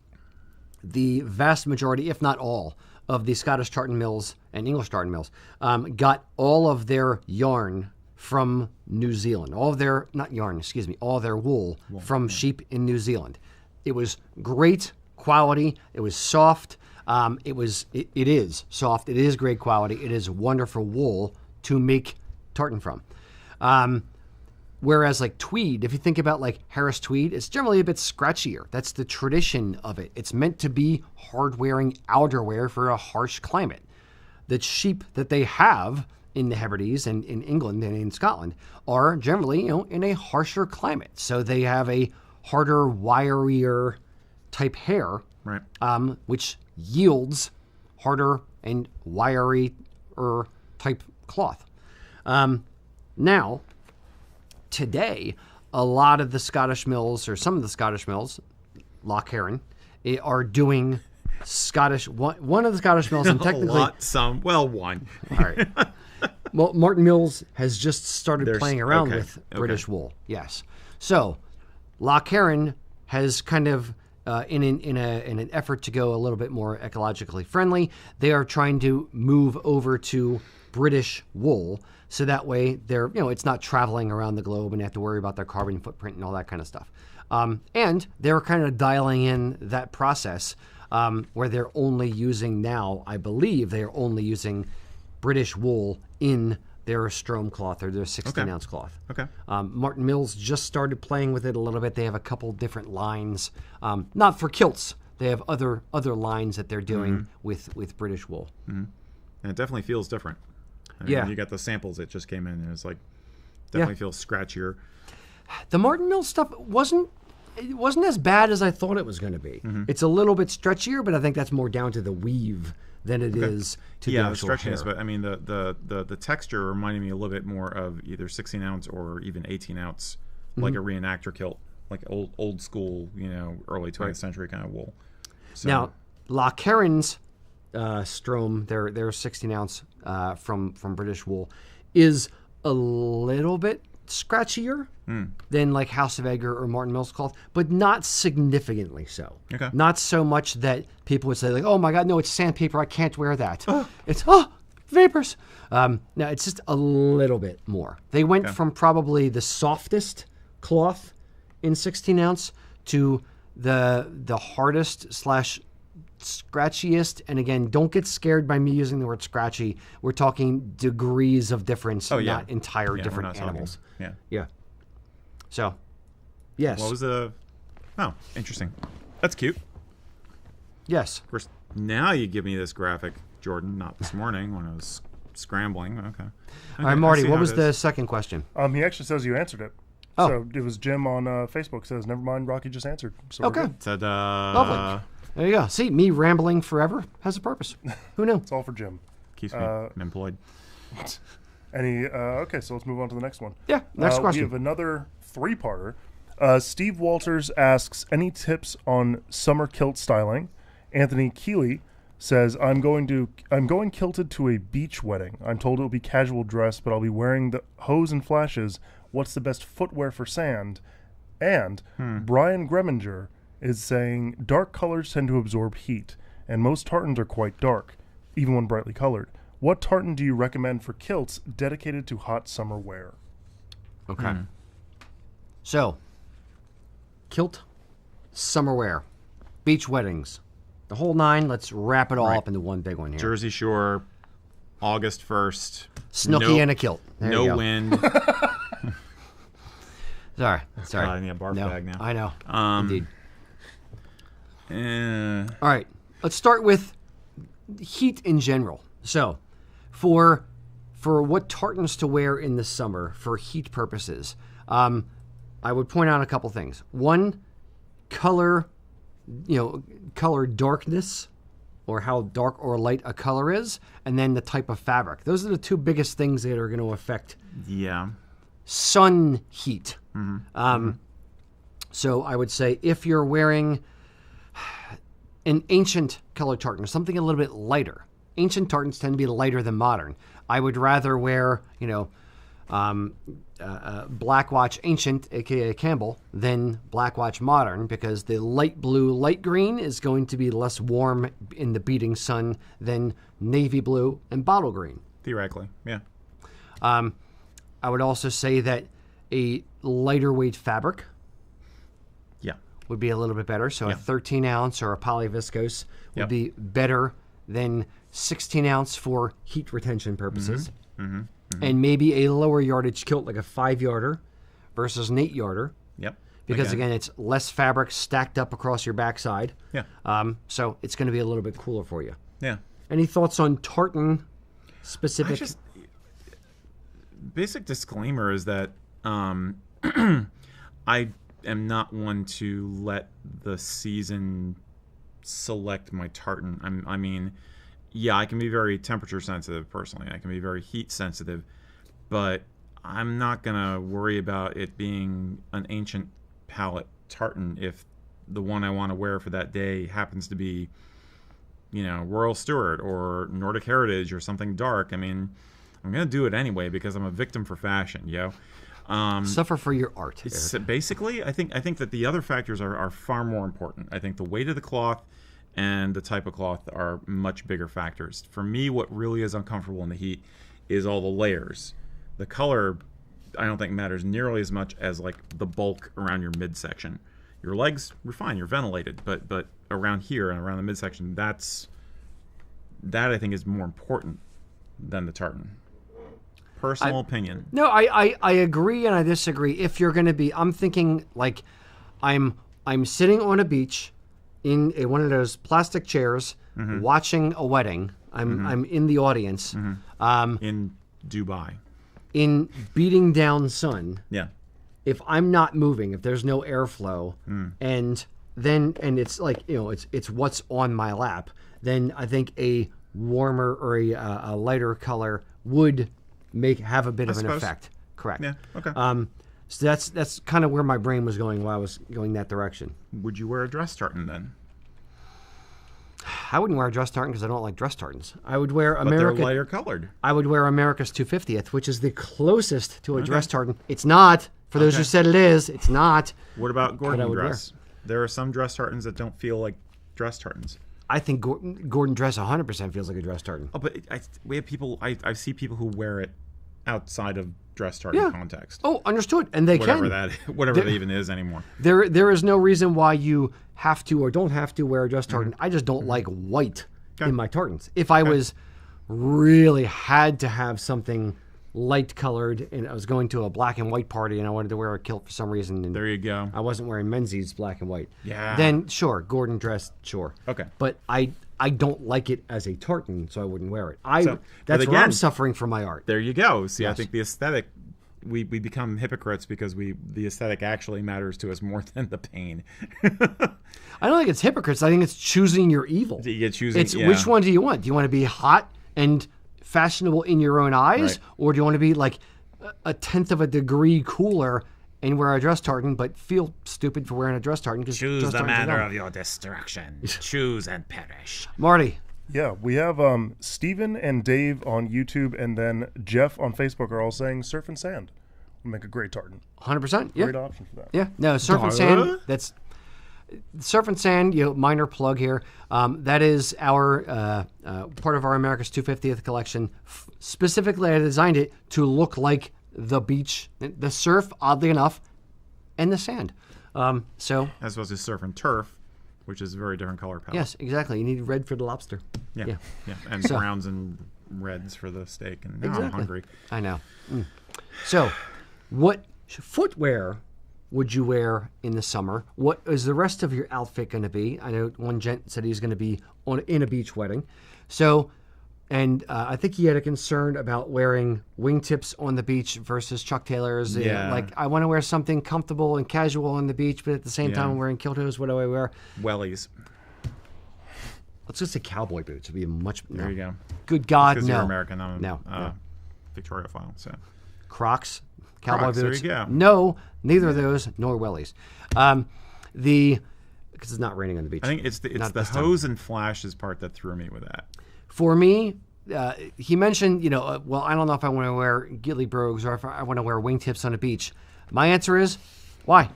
the vast majority, if not all, of the Scottish tartan mills and English tartan mills got all of their yarn from New Zealand. All their wool from sheep in New Zealand. It was great quality. It was soft. It is soft. It is great quality. It is wonderful wool to make tartan from. Whereas like tweed, if you think about like Harris tweed, it's generally a bit scratchier. That's the tradition of it. It's meant to be hard-wearing outerwear for a harsh climate. The sheep that they have in the Hebrides and in England and in Scotland are generally, in a harsher climate. So they have a harder, wirier type hair, right? Which yields harder and wirier type cloth. Now, today, a lot of the Scottish mills, or some of the Scottish mills, Loch Heron, are doing Scottish. One of the Scottish mills, and technically, one. All right. Well, Martin Mills has just started playing around with British wool. Yes. So, Loch Heron has kind of, in an effort to go a little bit more ecologically friendly, they are trying to move over to British wool, so that way they're, it's not traveling around the globe and they have to worry about their carbon footprint and all that kind of stuff. And they're kind of dialing in that process where they're only using now, I believe they're only using British wool in their Strom cloth or their 16-ounce cloth. Okay. Martin Mills just started playing with it a little bit. They have a couple different lines, not for kilts. They have other lines that they're doing with British wool. Mm-hmm. And it definitely feels different. I mean, you got the samples that just came in, and it's like definitely feels scratchier. The Martin Mills stuff wasn't as bad as I thought it was going to be. It's a little bit stretchier, but I think that's more down to the weave than it is to the actual stretchiness. hair. But I mean, the texture reminded me a little bit more of either 16-ounce or even 18-ounce, like a reenactor kilt, like old school, early 20th century kind of wool. So, now, La Caren's Strom, their 16-ounce from British wool, is a little bit scratchier than like House of Edgar or Martin Mills cloth, but not significantly so. Okay. Not so much that people would say like, "Oh my God, no, it's sandpaper. I can't wear that." It's vapors. No, it's just a little bit more. They went from probably the softest cloth in 16-ounce to the hardest / scratchiest. And again, don't get scared by me using the word scratchy. We're talking degrees of difference, not entire different animals. Yeah. So, yes. What was the... Oh, interesting. That's cute. Yes. Of course, now you give me this graphic, Jordan, not this morning when I was scrambling. Okay. All right, Marty, what was the second question? He actually says you answered it. Oh. So it was Jim on Facebook says, never mind, Rocky just answered. So we're good. Ta-da. Lovely. There you go. See, me rambling forever has a purpose. Who knew? It's all for Jim. Keeps me employed. Okay, so let's move on to the next one. Yeah, next question. We have another three-parter. Steve Walters asks, any tips on summer kilt styling? Anthony Keeley says, I'm going kilted to a beach wedding. I'm told it'll be casual dress, but I'll be wearing the hose and flashes. What's the best footwear for sand? And Brian Greminger is saying, dark colors tend to absorb heat, and most tartans are quite dark, even when brightly colored. What tartan do you recommend for kilts dedicated to hot summer wear? Okay. So, kilt, summer wear, beach weddings, the whole nine. Let's wrap it all up into one big one here. Jersey Shore, August 1st. Snooki and a kilt. There you No go. wind. Sorry. I need a barf bag now. I know. Indeed. All right. Let's start with heat in general. So, for what tartans to wear in the summer for heat purposes, I would point out a couple things. One, color darkness, or how dark or light a color is, and then the type of fabric. Those are the two biggest things that are going to affect sun heat. So I would say if you're wearing an ancient color tartan, something a little bit lighter. Ancient tartans tend to be lighter than modern. I would rather wear, Black Watch Ancient, aka Campbell, than Black Watch Modern, because the light blue, light green is going to be less warm in the beating sun than navy blue and bottle green. Theoretically, yeah. I would also say that a lighter weight fabric would be a little bit better. So a 13-ounce or a polyviscose would be better than 16-ounce for heat retention purposes. And maybe a lower yardage kilt, like a 5-yarder versus an 8-yarder. Yep. Because again, it's less fabric stacked up across your backside. Yeah. So it's going to be a little bit cooler for you. Yeah. Any thoughts on tartan specific? Basic disclaimer is that I am not one to let the season select my tartan. I mean, I can be very temperature sensitive personally. I can be very heat sensitive, but I'm not gonna worry about it being an ancient palette tartan if the one I want to wear for that day happens to be, Royal Stuart or Nordic Heritage or something dark. I mean, I'm gonna do it anyway because I'm a victim for fashion, Suffer for your art. Basically, I think that the other factors are far more important. I think the weight of the cloth and the type of cloth are much bigger factors. For me, what really is uncomfortable in the heat is all the layers. The color, I don't think matters nearly as much as like the bulk around your midsection. Your legs, you're fine, you're ventilated, but around here and around the midsection, that I think is more important than the tartan. Personal opinion. No, I agree and I disagree. If you're going to be, I'm thinking like I'm sitting on a beach in one of those plastic chairs watching a wedding. I'm in the audience. In Dubai. In beating down sun. Yeah. If I'm not moving, if there's no airflow, and it's like, you know, it's what's on my lap, then I think a warmer or a lighter color would have a bit of an effect. Correct. Yeah. Okay. So that's kind of where my brain was going while I was going that direction. Would you wear a dress tartan then? I wouldn't wear a dress tartan because I don't like dress tartans. I would wear But they're lighter colored. I would wear America's 250th, which is the closest to a dress tartan. It's not. For those who said it is, it's not. What about Gordon dress? There are some dress tartans that don't feel like dress tartans. I think Gordon dress 100% feels like a dress tartan. Oh, but we have people. I see people who wear it outside of dress tartan context. Oh, understood. And they Whatever can. Whatever that even is anymore. There is no reason why you have to or don't have to wear a dress tartan. I just don't like white in my tartans. If I was really had to have something light colored and I was going to a black and white party and I wanted to wear a kilt for some reason and There you go. I wasn't wearing Menzies black and white. Yeah. Then sure, Gordon dress, sure. Okay. But I don't like it as a tartan, so I wouldn't wear it. But That's where again, I'm suffering from my art. There you go. See, I Yes. think the aesthetic, we become hypocrites because the aesthetic actually matters to us more than the pain. I don't think it's hypocrites. I think it's choosing your evil. You choosing. It's which one do you want? Do you want to be hot and fashionable in your own eyes, Right. or do you want to be like a tenth of a degree cooler and wear a dress tartan, but feel stupid for wearing a dress tartan? Choose the manner of your destruction. Choose and perish. Marty. Yeah, we have Steven and Dave on YouTube, and then Jeff on Facebook are all saying surf and sand would make a great tartan. 100%. Yeah. Great option for that. Yeah. No, surf and sand. That's surf and sand. You know, minor plug here. That is our part of our America's 250th collection. Specifically, I designed it to look like the beach, the surf, oddly enough, and the sand. So as opposed to surf and turf, which is a very different color palette. yes, exactly. You need red for the lobster. Yeah. And So- browns and reds for the steak. And now I'm Exactly. hungry. I know. So, what footwear would you wear in the summer? What is the rest of your outfit going to be? I know one gent said he's going to be in a beach wedding. So, and I think he had a concern about wearing wingtips on the beach versus Chuck Taylors. Yeah. Like, I want to wear something comfortable and casual on the beach, but at the same time, I'm wearing kiltos. What do I wear? Wellies. Let's just say cowboy boots. Would be much. There you go. Good God, Because no. you're American. I'm No. Victoria file. So Crocs, cowboy Crocs, there boots. you go. No, neither of those, nor wellies. Because it's not raining on the beach. I think it's the Not this time. hose and flashes part that threw me with that. For me, he mentioned, well, I don't know if I want to wear ghillie brogues or if I want to wear wingtips on the beach. My answer is, why?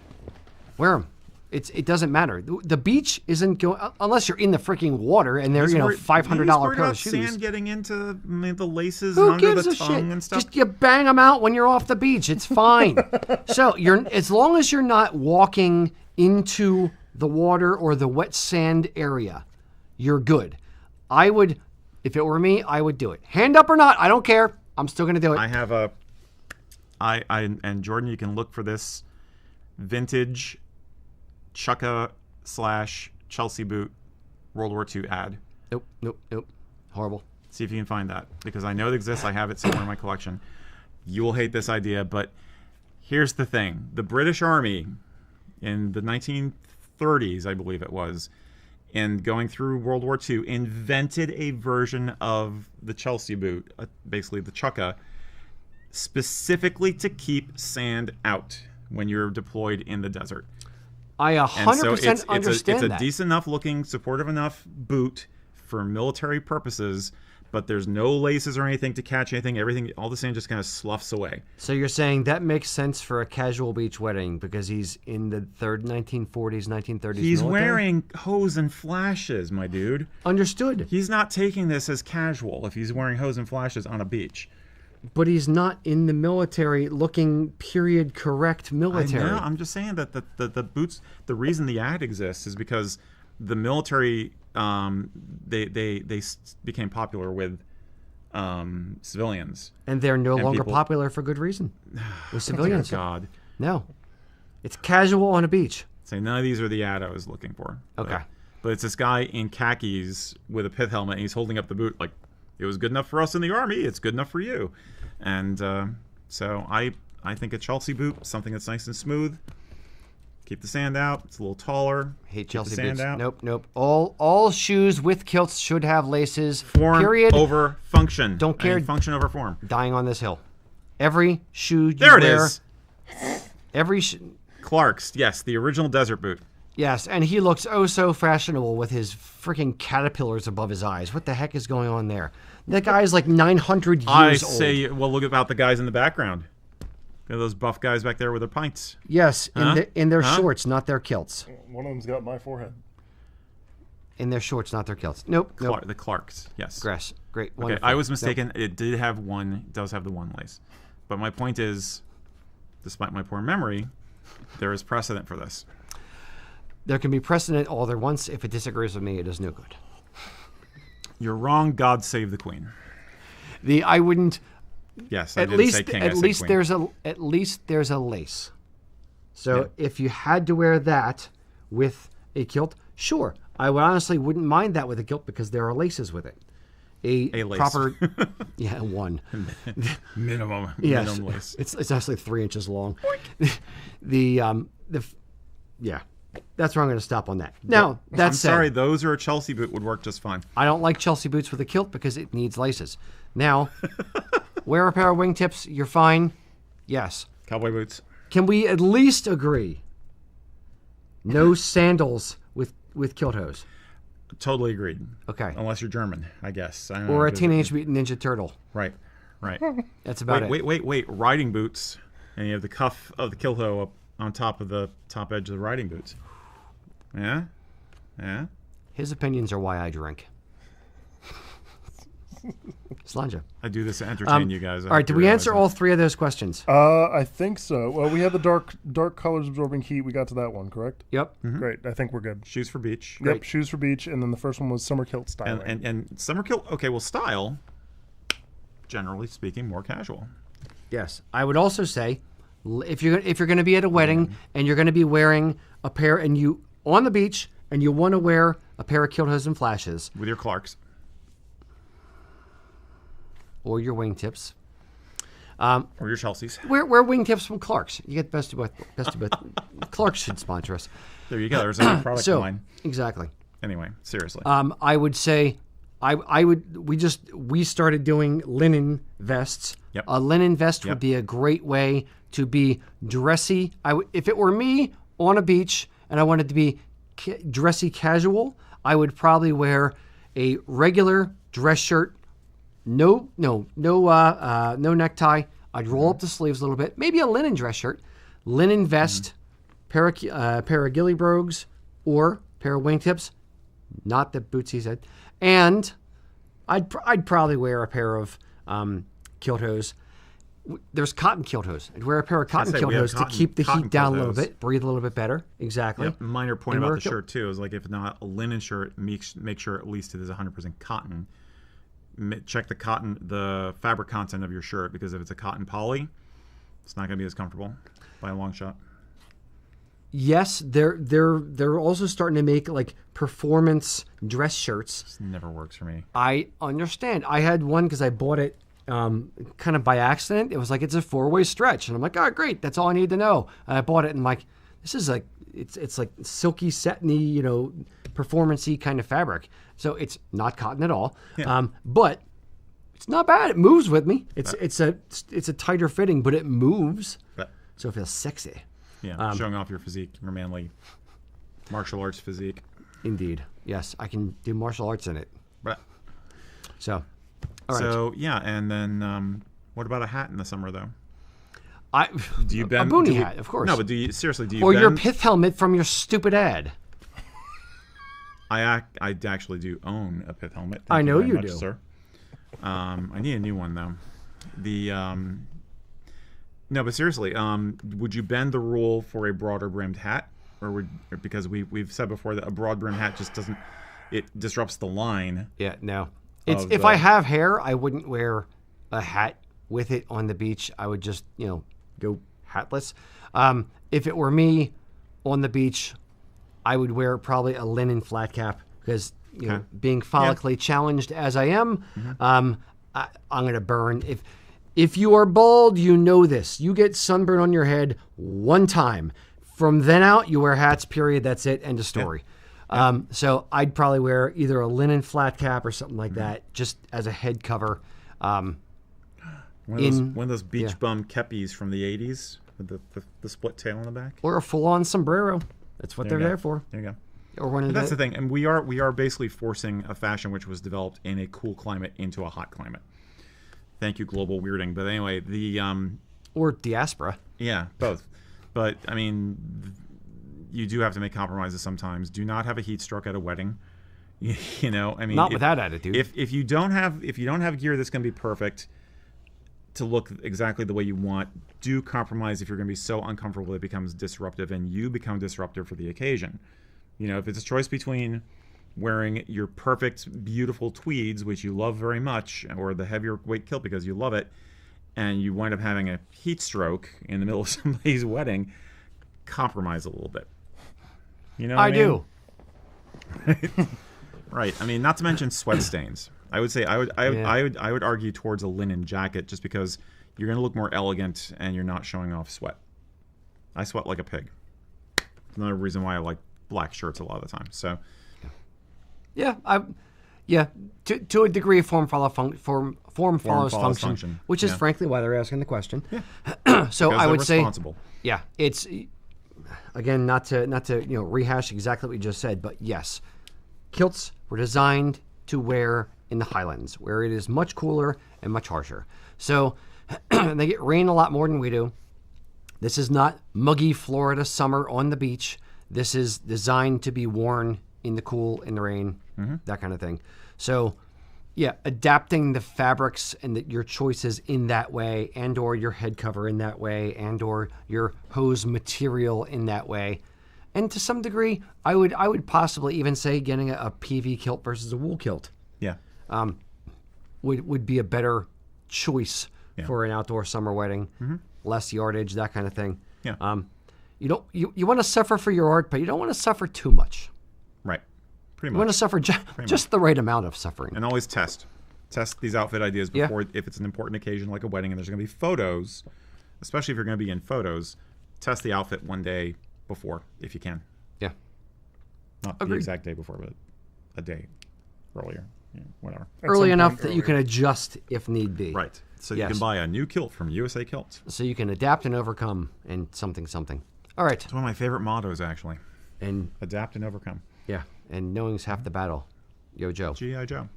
Wear them. It doesn't matter. The beach isn't going unless you're in the freaking water and they're $500 pair of shoes. Sand getting into the laces Who and under gives the a tongue shit? and stuff. Just you bang them out when you're off the beach. It's fine. So as long as you're not walking into the water or the wet sand area, you're good. I would, if it were me, I would do it. Hand up or not, I don't care. I'm still going to do it. I have and Jordan, you can look for this vintage Chukka / Chelsea boot World War II ad. Nope. Horrible. See if you can find that, because I know it exists. I have it somewhere in my collection. You will hate this idea, but here's the thing. The British Army in the 1930s, I believe it was, and going through World War II, invented a version of the Chelsea boot, basically the Chukka, specifically to keep sand out when you're deployed in the desert. I 100% understand it's a that. decent enough looking, supportive enough boot for military purposes, but there's no laces or anything to catch anything. Everything, all the sand just kind of sloughs away. So you're saying that makes sense for a casual beach wedding because he's in the 1940s, 1930s He's military? wearing hose and flashes, my dude. Understood. He's not taking this as casual if he's wearing hose and flashes on a beach. But he's not in the military looking period correct military. I know. I'm just saying that the boots. The reason the ad exists is because the military they became popular with civilians, And they're no longer people- popular for good reason with civilians. God, No. It's casual on a beach. say none of these are the ad I was looking for. Okay. But it's this guy in khakis with a pith helmet, and he's holding up the boot like, it was good enough for us in the army. It's good enough for you. And so I think a Chelsea boot, something that's nice and smooth. Keep the sand out. It's a little taller. Hate Keep Chelsea the sand boots. out. Nope. All shoes with kilts should have laces. Form period. over function. Don't care. I mean, function over form. Dying on this hill. Every shoe you There it wear. is. Every Clark's. Yes, the original desert boot. Yes, and he looks oh so fashionable with his freaking caterpillars above his eyes. What the heck is going on there? That guy is like 900 I years old. say, well, look about the guys in the background. Look at those buff guys back there with their pints. Yes, Huh? in their Huh? shorts, not their kilts. One of them's got my forehead. In their shorts, not their kilts. Nope. The Clarks. Yes. Grass. Great. Okay, Wonderful. I was Nope. mistaken. It did have one. It does have the one lace. But my point is, despite my poor memory, there is precedent for this. There can be precedent all there once. If it disagrees with me, it is no good. You're wrong. God save the Queen. I wouldn't. Yes, I At didn't least, say king. I at said least queen. there's a lace. So Yeah. if you had to wear that with a kilt, sure, I would honestly wouldn't mind that with a kilt because there are laces with it. A lace. proper, yeah, one. minimum Yes, minimum lace. it's actually 3 inches long. Yeah, that's where I'm going to stop on that. Now, I'm that's sorry. Those or a Chelsea boot would work just fine. I don't like Chelsea boots with a kilt because it needs laces. Now, wear a pair of wingtips, you're fine. Yes. Cowboy boots. Can we at least agree? No sandals with kilt hose. Totally agreed. Okay. Unless you're German, I guess. I don't know Or a if it's- Teenage Mutant Ninja Turtle. Right. Right. That's about it. Wait. Riding boots, and you have the cuff of the kilt toe up on top of the top edge of the riding boots. Yeah. Yeah. His opinions are why I drink. Slanja. I do this to entertain you guys. All right, did we answer all three of those questions? I think so. Well, we have the dark colors absorbing heat. We got to that one, correct? Yep. Great. I think we're good. Shoes for beach. Yep. Shoes for beach, and then the first one was summer kilt style. And summer kilt. Okay, well, style. Generally speaking, more casual. Yes. I would also say, if you're going to be at a wedding and you're going to be wearing a pair and you on the beach and you want to wear a pair of kilt hose and flashes With your Clarks. or your wingtips, Or your Chelseas. wear wingtips from Clark's. You get the best of both. Clark's should sponsor us. There you go. There's a new product So line. exactly. Anyway, seriously. I would say, we started doing linen vests. Yep. A linen vest Yep. would be a great way to be dressy. If it were me on a beach and I wanted to be dressy casual, I would probably wear a regular dress shirt. No necktie. I'd roll up the sleeves a little bit. Maybe a linen dress shirt, linen vest, pair of ghillie brogues, or pair of wingtips. Not the boots he said. And I'd probably wear a pair of kilt hose. There's cotton kilt hose. I'd wear a pair of cotton say kilt we have hose to keep the cotton heat down a kilt little hose. bit, breathe a little bit better. Exactly. Yep. Minor point And about wear the a kilt. shirt too is like if not a linen shirt, make sure at least it is 100% cotton. Check the fabric content of your shirt, because if it's a cotton poly, it's not going to be as comfortable by a long shot. Yes, they're also starting to make like performance dress shirts. This never works for me. I understand. I had one because I bought it kind of by accident. It was like it's a 4-way stretch, and I'm like, oh great, that's all I need to know. And I bought it, and I'm like, this is like it's like silky, satiny, performancey kind of fabric. So it's not cotton at all, Yeah. but it's not bad. It moves with me. It's a tighter fitting, but it moves, But, so it feels sexy. yeah, showing off your physique, your manly martial arts physique. Indeed, yes, I can do martial arts in it. But, So, all right. so yeah, and then what about a hat in the summer though? Do you a bend? boonie do you- hat, of course. No, but do you seriously? Do you or bend? your pith helmet from your stupid ad. I actually do own a pith helmet. I Thank know very you much, do. sir. I need a new one though. No, but seriously, would you bend the rule for a broader brimmed hat, because we've said before that a broad brimmed hat just doesn't, it disrupts the line. Yeah, no. If I have hair, I wouldn't wear a hat with it on the beach. I would just go hatless. If it were me on the beach, I would wear probably a linen flat cap because being follically challenged as I am, I'm going to burn. If you are bald, you know this. You get sunburn on your head one time. From then out, you wear hats, period. That's it. End of story. Yeah. So I'd probably wear either a linen flat cap or something like that, just as a head cover. One of those beach bum kepis from the 80s with the split tail in the back. Or a full-on sombrero. That's what they're there for. There you go. Or one of that's the thing. And we are basically forcing a fashion which was developed in a cool climate into a hot climate. Thank you, global weirding. But anyway, or diaspora. Yeah, both. But I mean, you do have to make compromises sometimes. Do not have a heat stroke at a wedding. I mean, not with that attitude. If you don't have gear that's going to be perfect to look exactly the way you want, do compromise if you're going to be so uncomfortable it becomes disruptive and you become disruptive for the occasion. If it's a choice between wearing your perfect, beautiful tweeds, which you love very much, or the heavier weight kilt because you love it, and you wind up having a heat stroke in the middle of somebody's wedding, compromise a little bit. I do. Right. I mean, not to mention sweat stains. I would say I would argue towards a linen jacket just because you're going to look more elegant and you're not showing off sweat. I sweat like a pig. Another reason why I like black shirts a lot of the time. So. To a degree, form follows function, which is frankly why they're asking the question. Yeah. So because I would say, yeah, it's again not to rehash exactly what you just said, but yes, kilts were designed to wear in the Highlands, where it is much cooler and much harsher. So they get rain a lot more than we do. This is not muggy Florida summer on the beach. This is designed to be worn in the cool, in the rain, that kind of thing. So, yeah, adapting the fabrics and your choices in that way, and or your head cover in that way, and or your hose material in that way. And to some degree, I would possibly even say getting a PV kilt versus a wool kilt. Yeah. Would be a better choice for an outdoor summer wedding. Less yardage, that kind of thing. Yeah. You want to suffer for your art, but you don't want to suffer too much. Right. Pretty much. You want to suffer just the right amount of suffering. And always test these outfit ideas before, if it's an important occasion like a wedding and there's going to be photos, especially if you're going to be in photos, test the outfit one day before if you can. Yeah. Not the exact day before, but a day earlier. Whatever. Early enough that you can adjust if need be. Right. So you can buy a new kilt from USA Kilts. So you can adapt and overcome and something. All right. It's one of my favorite mottos, actually. And adapt and overcome. Yeah. And knowing's half the battle. Yo, Joe. G.I. Joe.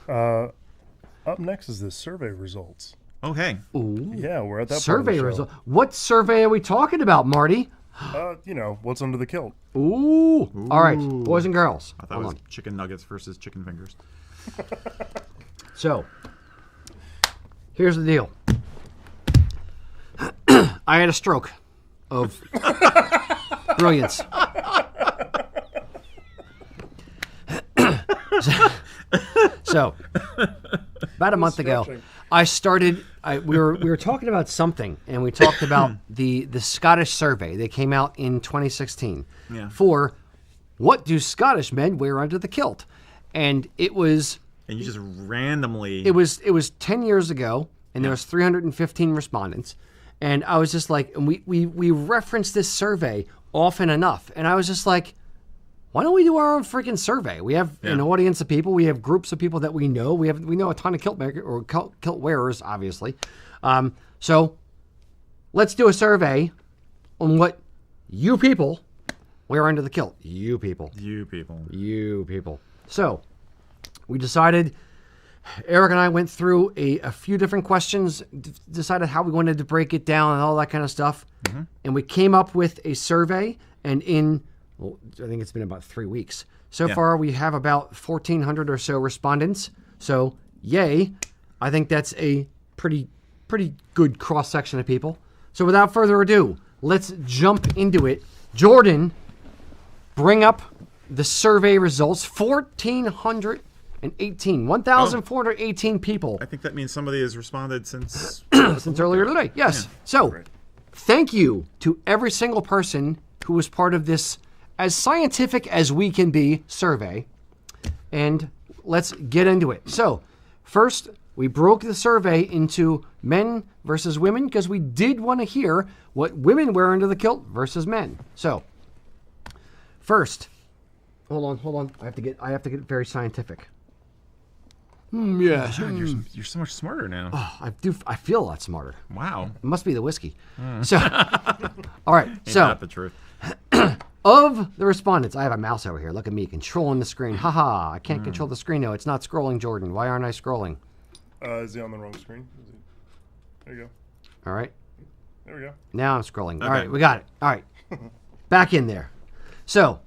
Up next is the survey results. Okay. Ooh. Yeah, we're at that survey part of the show. What survey are we talking about, Marty? What's under the kilt. Ooh. All right, boys and girls. I thought it was chicken nuggets versus chicken fingers. So, here's the deal. I had a stroke of brilliance. So, about a month ago, I started. We were talking about something, and we talked about the Scottish survey. They came out in 2016 for what do Scottish men wear under the kilt, and it was. And you just randomly. It was 10 years ago, and there was 315 respondents, and I was just like, and we referenced this survey often enough, and I was just like, why don't we do our own freaking survey? We have an audience of people. We have groups of people that we know. We know a ton of kilt wearers, obviously. So let's do a survey on what you people wear under the kilt. You people. So we decided. Eric and I went through a few different questions, decided how we wanted to break it down and all that kind of stuff, and we came up with a survey. And I think it's been about 3 weeks. So far, we have about 1,400 or so respondents. So, yay. I think that's a pretty good cross-section of people. So without further ado, let's jump into it. Jordan, bring up the survey results. 1,418 people. I think that means somebody has responded since since earlier today. Yes. Yeah. So, thank you to every single person who was part of this as scientific as we can be survey. And let's get into it. So, first, we broke the survey into men versus women because we did want to hear what women wear under the kilt versus men. So, first, hold on. I have to get very scientific. Yes. God, you're so much smarter now. I feel a lot smarter. Wow. It must be the whiskey. So, all right. Ain't So, that the truth? of the respondents, I have a mouse over here. Look at me controlling the screen. Haha, I can't control the screen. No, it's not scrolling, Jordan. Why aren't I scrolling? Is he on the wrong screen? There you go. All right. There we go. Now I'm scrolling. All Okay. right, we got it. All right. Back in there. So,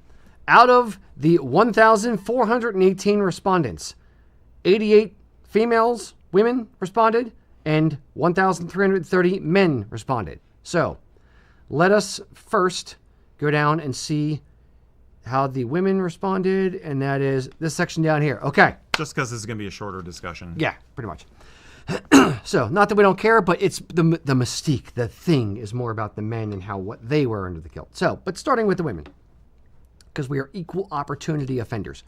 out of the 1,418 respondents, 88 females, women responded, and 1,330 men responded. So, let us first go down and see how the women responded, and that is this section down here. Okay. Just because this is going to be a shorter discussion. Yeah, pretty much. So, not that we don't care, but it's the mystique, the thing is more about the men and what they wear under the kilt. So, but starting with the women, because we are equal opportunity offenders.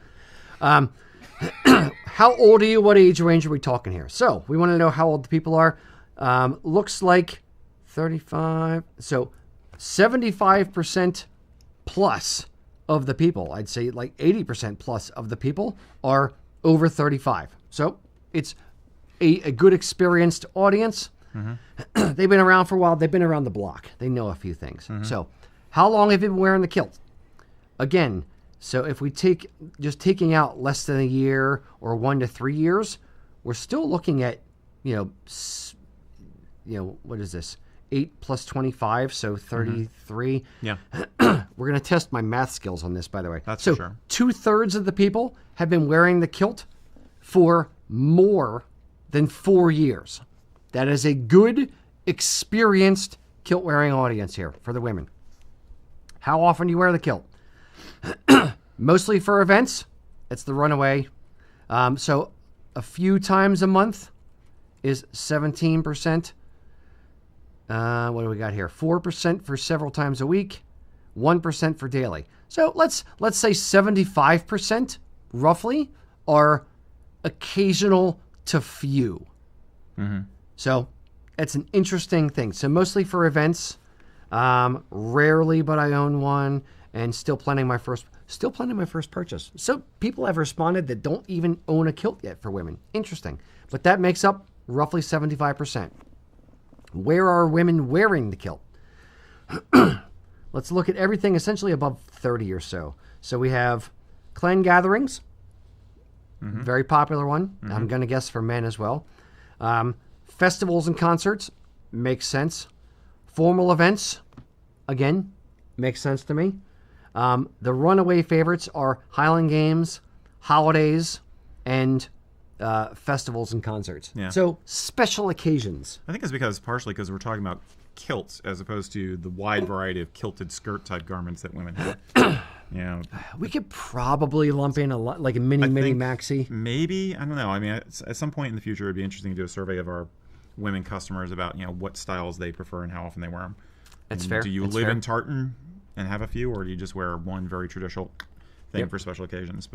How old are you? What age range are we talking here? So, we want to know how old the people are. Looks like 35. So, 75% plus of the people, I'd say like 80% plus of the people are over 35. So, it's a good experienced audience. They've been around for a while. They've been around the block. They know a few things. So, how long have you been wearing the kilt? Again, so if we taking out less than a year or 1 to 3 years, we're still looking at, what is this? 8 plus 25, so 33. Yeah. We're going to test my math skills on this, by the way. That's so for sure. 2/3 of the people have been wearing the kilt for more than 4 years. That is a good, experienced kilt wearing audience here for the women. How often do you wear the kilt? Mostly for events. It's the runaway. So a few times a month is 17%. What do we got here? 4% for several times a week, 1% for daily. So let's say 75% roughly are occasional to few. So it's an interesting thing. So mostly for events, rarely, but I own one, and still planning my first purchase. So people have responded that don't even own a kilt yet for women. Interesting, but that makes up roughly 75%. Where are women wearing the kilt? Let's look at everything essentially above 30 or so. So we have clan gatherings, very popular one. I'm going to guess for men as well. Festivals and concerts, makes sense. Formal events, again, makes sense to me. The runaway favorites are Highland Games, holidays, and festivals and concerts. Yeah. So special occasions. I think it's partially because we're talking about kilts as opposed to the wide variety of kilted skirt type garments that women have. We could probably lump in a lot, like a mini maxi. Maybe, I don't know. I mean, at some point in the future, it'd be interesting to do a survey of our women customers about what styles they prefer and how often they wear them. That's fair. Do you live in tartan and have a few, or do you just wear one very traditional thing for special occasions?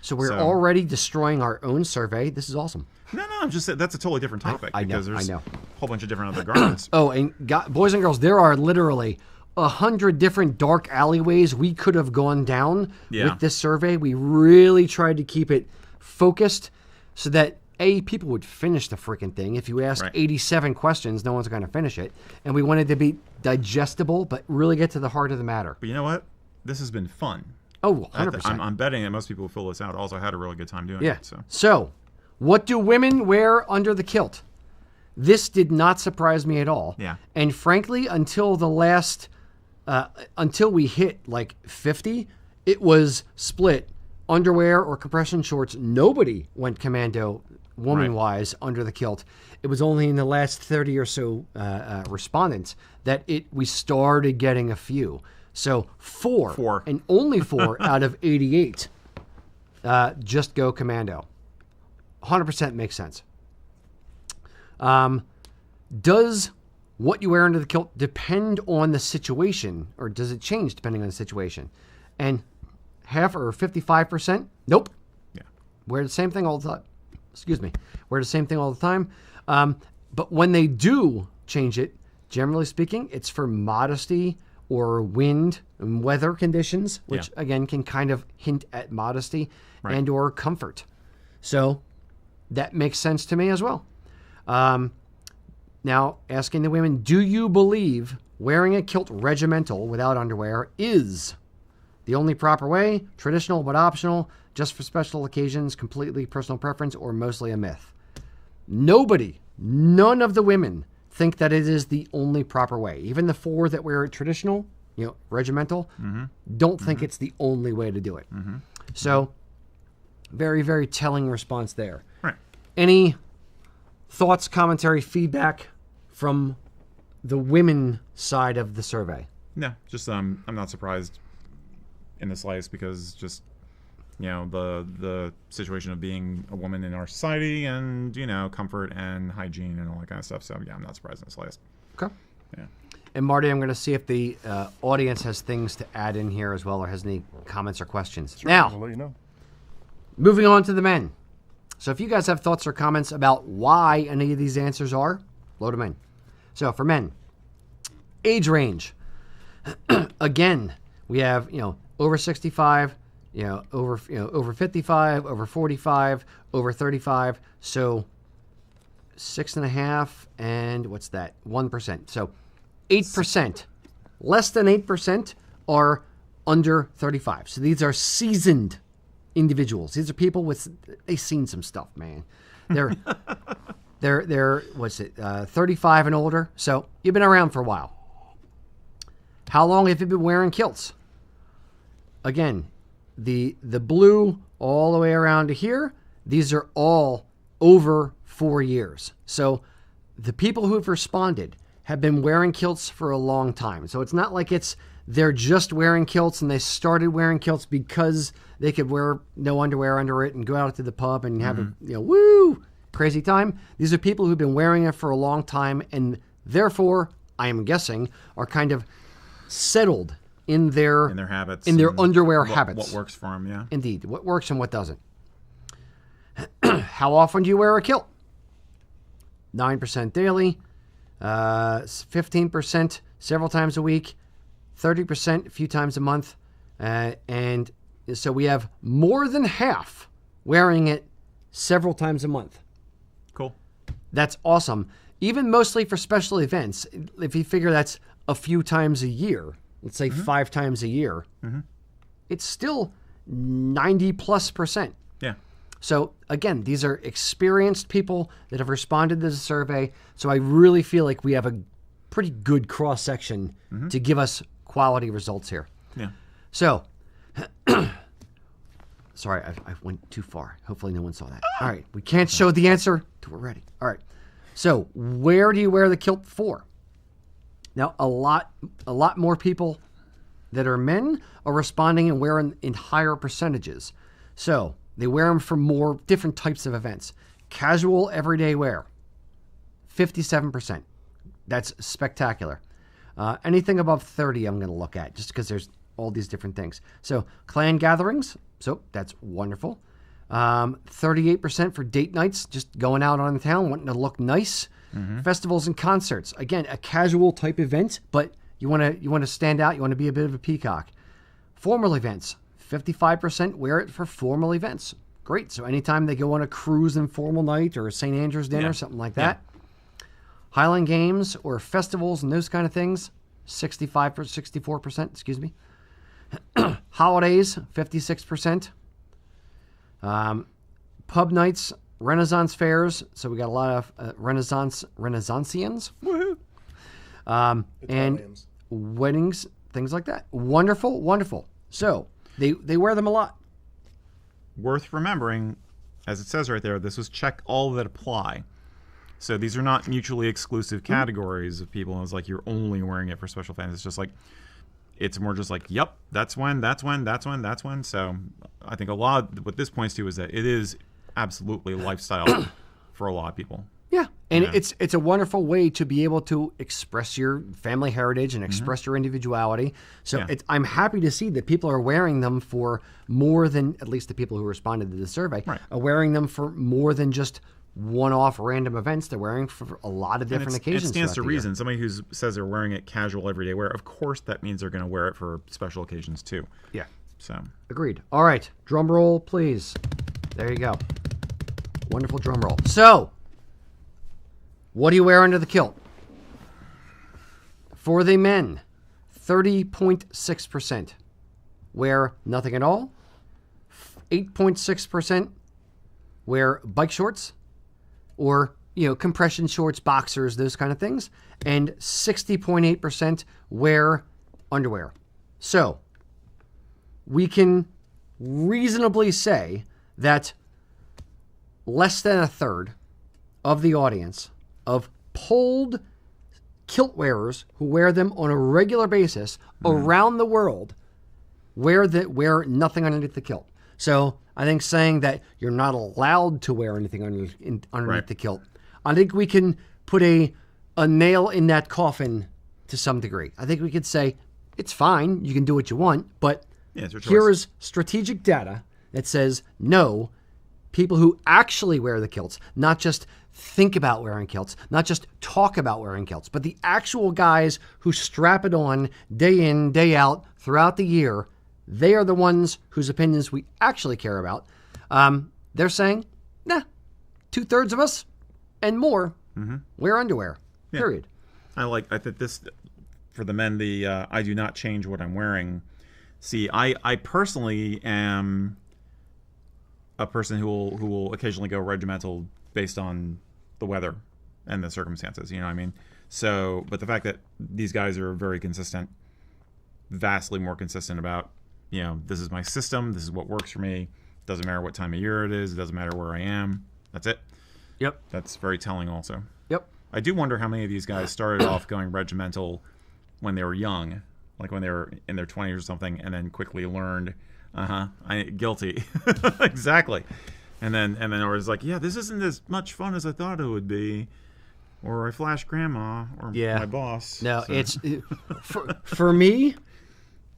So we're already destroying our own survey. This is awesome. No, I'm just saying that's a totally different topic. I know. There's a whole bunch of different other garments. Oh, and boys and girls, there are literally 100 different dark alleyways we could have gone down with this survey. We really tried to keep it focused so that people would finish the freaking thing. If you ask 87 questions, no one's going to finish it. And we wanted to be digestible, but really get to the heart of the matter. But you know what? This has been fun. Oh, 100%. I'm betting that most people will fill this out. Also, had a really good time doing it. So, what do women wear under the kilt? This did not surprise me at all. Yeah. And frankly, until the last, until we hit like 50, it was split. Underwear or compression shorts. Nobody went commando woman-wise, under the kilt. It was only in the last 30 or so respondents that we started getting a few. So four. And only 4 out of 88 just go commando. 100% makes sense. Does what you wear under the kilt depend on the situation, or does it change depending on the situation? And half or 55%, nope. Yeah. Wear the same thing all the time. Excuse me. Wear the same thing all the time. But when they do change it, generally speaking, it's for modesty or wind and weather conditions, which again can kind of hint at modesty and or comfort. So that makes sense to me as well. Now, asking the women, do you believe wearing a kilt regimental without underwear is the only proper way, traditional but optional, just for special occasions, completely personal preference, or mostly a myth? None of the women think that it is the only proper way. Even the 4 that wear it traditional, regimental, don't think it's the only way to do it. So, very, very telling response there. Right. Any thoughts, commentary, feedback from the women side of the survey? No, just I'm not surprised in the slightest, because just the situation of being a woman in our society, and comfort and hygiene and all that kind of stuff. So yeah, I'm not surprised in the slightest. Okay. Yeah. And Marty, I'm going to see if the audience has things to add in here as well, or has any comments or questions. Sure, now, I'll let you know. Moving on to the men. So if you guys have thoughts or comments about why any of these answers are, load them in. So for men, age range. Again, we have, over 65, over 55, over 45, over 35. So 6.5, and what's that? 1%. So 8%, less than 8% are under 35. So these are seasoned individuals. These are people they've seen some stuff, man. They're what's it? 35 and older. So you've been around for a while. How long have you been wearing kilts? Again, the blue all the way around to here, these are all over 4 years. So the people who have responded have been wearing kilts for a long time. So it's not like they're just wearing kilts and they started wearing kilts because they could wear no underwear under it and go out to the pub and have a crazy time. These are people who've been wearing it for a long time, and therefore, I am guessing, are kind of settled in their habits, in their underwear habits. What works for them, yeah. Indeed, what works and what doesn't. How often do you wear a kilt? 9% daily, 15% several times a week, 30% a few times a month, and so we have more than half wearing it several times a month. Cool. That's awesome. Even mostly for special events. If you figure that's a few times a year, let's say 5 times a year, it's still 90+%. Yeah. So again, these are experienced people that have responded to the survey. So I really feel like we have a pretty good cross section to give us quality results here. Yeah. So, sorry, I went too far. Hopefully no one saw that. All right, we can't show the answer till we're ready. All right. So where do you wear the kilt for? Now, a lot more people that are men are responding and wearing in higher percentages. So they wear them for more different types of events. Casual, everyday wear, 57%. That's spectacular. Anything above 30, I'm going to look at, just because there's all these different things. So clan gatherings, so that's wonderful. 38% for date nights, just going out on the town, wanting to look nice. Festivals and concerts, again, a casual type event, but you want to stand out. You want to be a bit of a peacock. Formal events, 55% wear it for formal events. Great. So anytime they go on a cruise and formal night or a St. Andrew's dinner, something like that. Highland Games or festivals and those kind of things, 64%, excuse me. Holidays, 56%. Pub nights, Renaissance fairs. So we got a lot of Renaissancians. Woohoo! And weddings, things like that. Wonderful, wonderful. So they wear them a lot. Worth remembering, as it says right there, this was check all that apply. So these are not mutually exclusive categories of people. It's like you're only wearing it for special events. It's just like, it's more just like, yep, that's when. So I think a lot of what this points to is that it is absolutely a lifestyle for a lot of people. Yeah, and it's a wonderful way to be able to express your family heritage and express your individuality. So I'm happy to see that people are wearing them for more than, at least the people who responded to the survey, are wearing them for more than just one-off random events. They're wearing for a lot of different occasions. It stands to reason. Somebody who says they're wearing it casual everyday wear, of course that means they're going to wear it for special occasions too. Yeah. So agreed. All right, drum roll, please. There you go. Wonderful drum roll. So, what do you wear under the kilt? For the men, 30.6% wear nothing at all. 8.6% wear bike shorts or, compression shorts, boxers, those kind of things. And 60.8% wear underwear. So, we can reasonably say that less than a third of the audience of polled kilt wearers who wear them on a regular basis around the world wear nothing underneath the kilt. So I think saying that you're not allowed to wear anything underneath the kilt, I think we can put a nail in that coffin to some degree. I think we could say it's fine, you can do what you want, but here is strategic data that says no, people who actually wear the kilts, not just think about wearing kilts, not just talk about wearing kilts, but the actual guys who strap it on day in, day out throughout the year, they are the ones whose opinions we actually care about. They're saying, nah, 2/3 of us and more wear underwear, period. I think this, for the men, I do not change what I'm wearing. See, I personally am a person who will occasionally go regimental based on the weather and the circumstances, you know what I mean? So, but the fact that these guys are very consistent, vastly more consistent about, this is my system, this is what works for me, doesn't matter what time of year it is, it doesn't matter where I am, that's it. Yep. That's very telling also. Yep. I do wonder how many of these guys started off going regimental when they were young, like when they were in their 20s or something, and then quickly learned, guilty. Exactly. And then it was like, yeah, this isn't as much fun as I thought it would be. Or I flashed grandma or my boss. No, so. It's for me,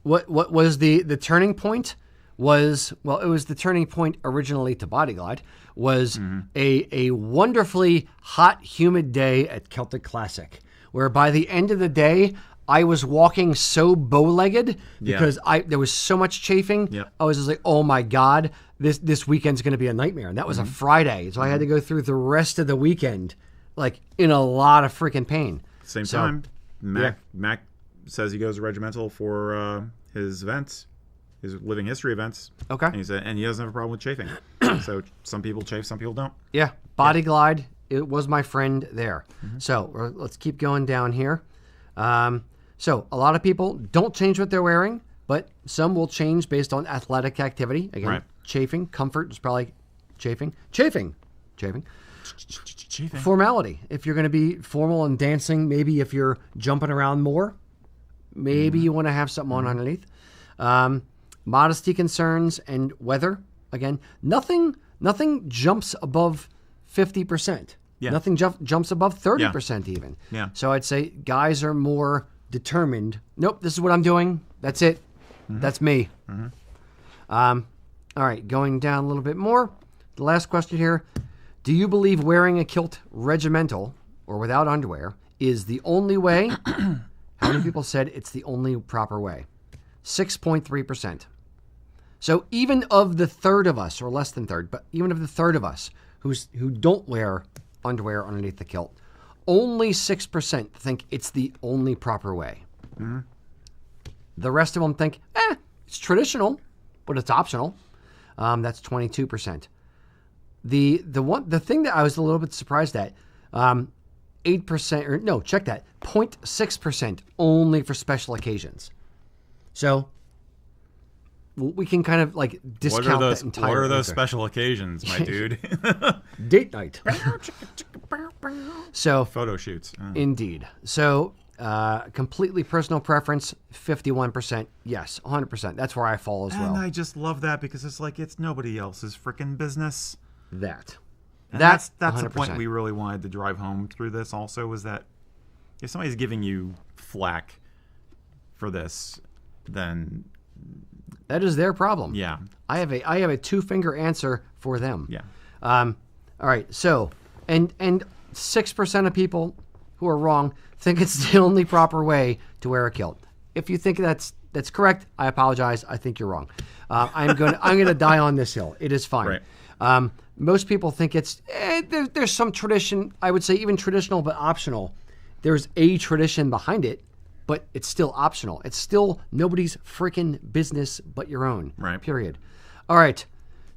what was the turning point was, it was the turning point originally to Bodyglide, was a wonderfully hot, humid day at Celtic Classic, where by the end of the day, I was walking so bow-legged because there was so much chafing. Yep. I was just like, oh my God, this weekend's going to be a nightmare. And that was a Friday. So I had to go through the rest of the weekend like in a lot of freaking pain. Same time, Mac says he goes regimental for his events, his living history events. Okay. And he doesn't have a problem with chafing. So some people chafe, some people don't. Yeah. Bodyglide, it was my friend there. So let's keep going down here. So a lot of people don't change what they're wearing, but some will change based on athletic activity. Again, chafing, comfort is probably chafing. Formality. If you're going to be formal and dancing, maybe if you're jumping around more, maybe you want to have something on underneath. Modesty concerns and weather. Again, nothing jumps above 50%. Yeah. Nothing jumps above 30% even. Yeah. So I'd say guys are more determined. Nope, this is what I'm doing. That's it. That's me. All right, going down a little bit more. The last question here. Do you believe wearing a kilt regimental or without underwear is the only way? How many people said it's the only proper way? 6.3%. So even of the third of us, or less than third, but even of the third of us who don't wear underwear underneath the kilt, only 6% think it's the only proper way. The rest of them think, it's traditional, but it's optional. That's 22%. The thing that I was a little bit surprised at, 8%, or no, check that, 0.6% only for special occasions. So we can kind of like discount that entire. What are those answer. special occasions, my dude? Date night. So Photo shoots. indeed. So completely personal preference. 51%. Yes, 100%. That's where I fall as well. And I just love that because it's like it's nobody else's freaking business. That. And that's the 100%. point we really wanted to drive home through this. Also, was that if somebody's giving you flack for this, then That is their problem. yeah, I have a 2-finger answer for them. yeah. All right. So, and 6% of people who are wrong think it's the only proper way to wear a kilt. If you think that's correct, I apologize. I think you're wrong. I'm gonna die on this hill. It is fine. Right. Most people think it's there's some tradition. I would say even traditional, but optional. There's a tradition behind it, but it's still optional. It's still nobody's freaking business but your own. Right. Period. All right.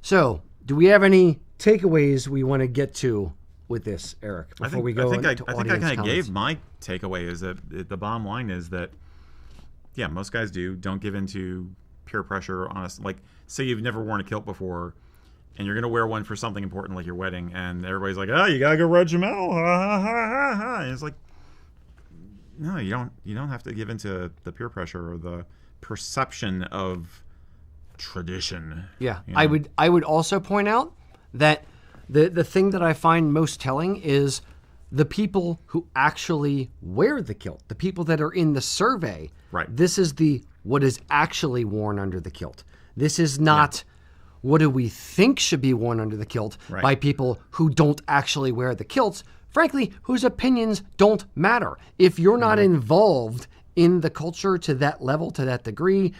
So, do we have any takeaways we want to get to with this, Eric? Before we go I think into I audience kind of comments? gave my takeaway is that the bottom line is that yeah, most guys don't give into peer pressure on us. Like, say you've never worn a kilt before, and you're gonna wear one for something important like your wedding, and everybody's like, "Oh, you gotta go regiment." And it's like, no, you don't have to give into the peer pressure or the perception of tradition. Yeah, you know? I would also point out that the thing that I find most telling is the people who actually wear the kilt, the people that are in the survey. Right. This is what is actually worn under the kilt. This is not what do we think should be worn under the kilt Right. by people who don't actually wear the kilts, frankly, whose opinions don't matter. If you're not involved in the culture to that level, to that degree,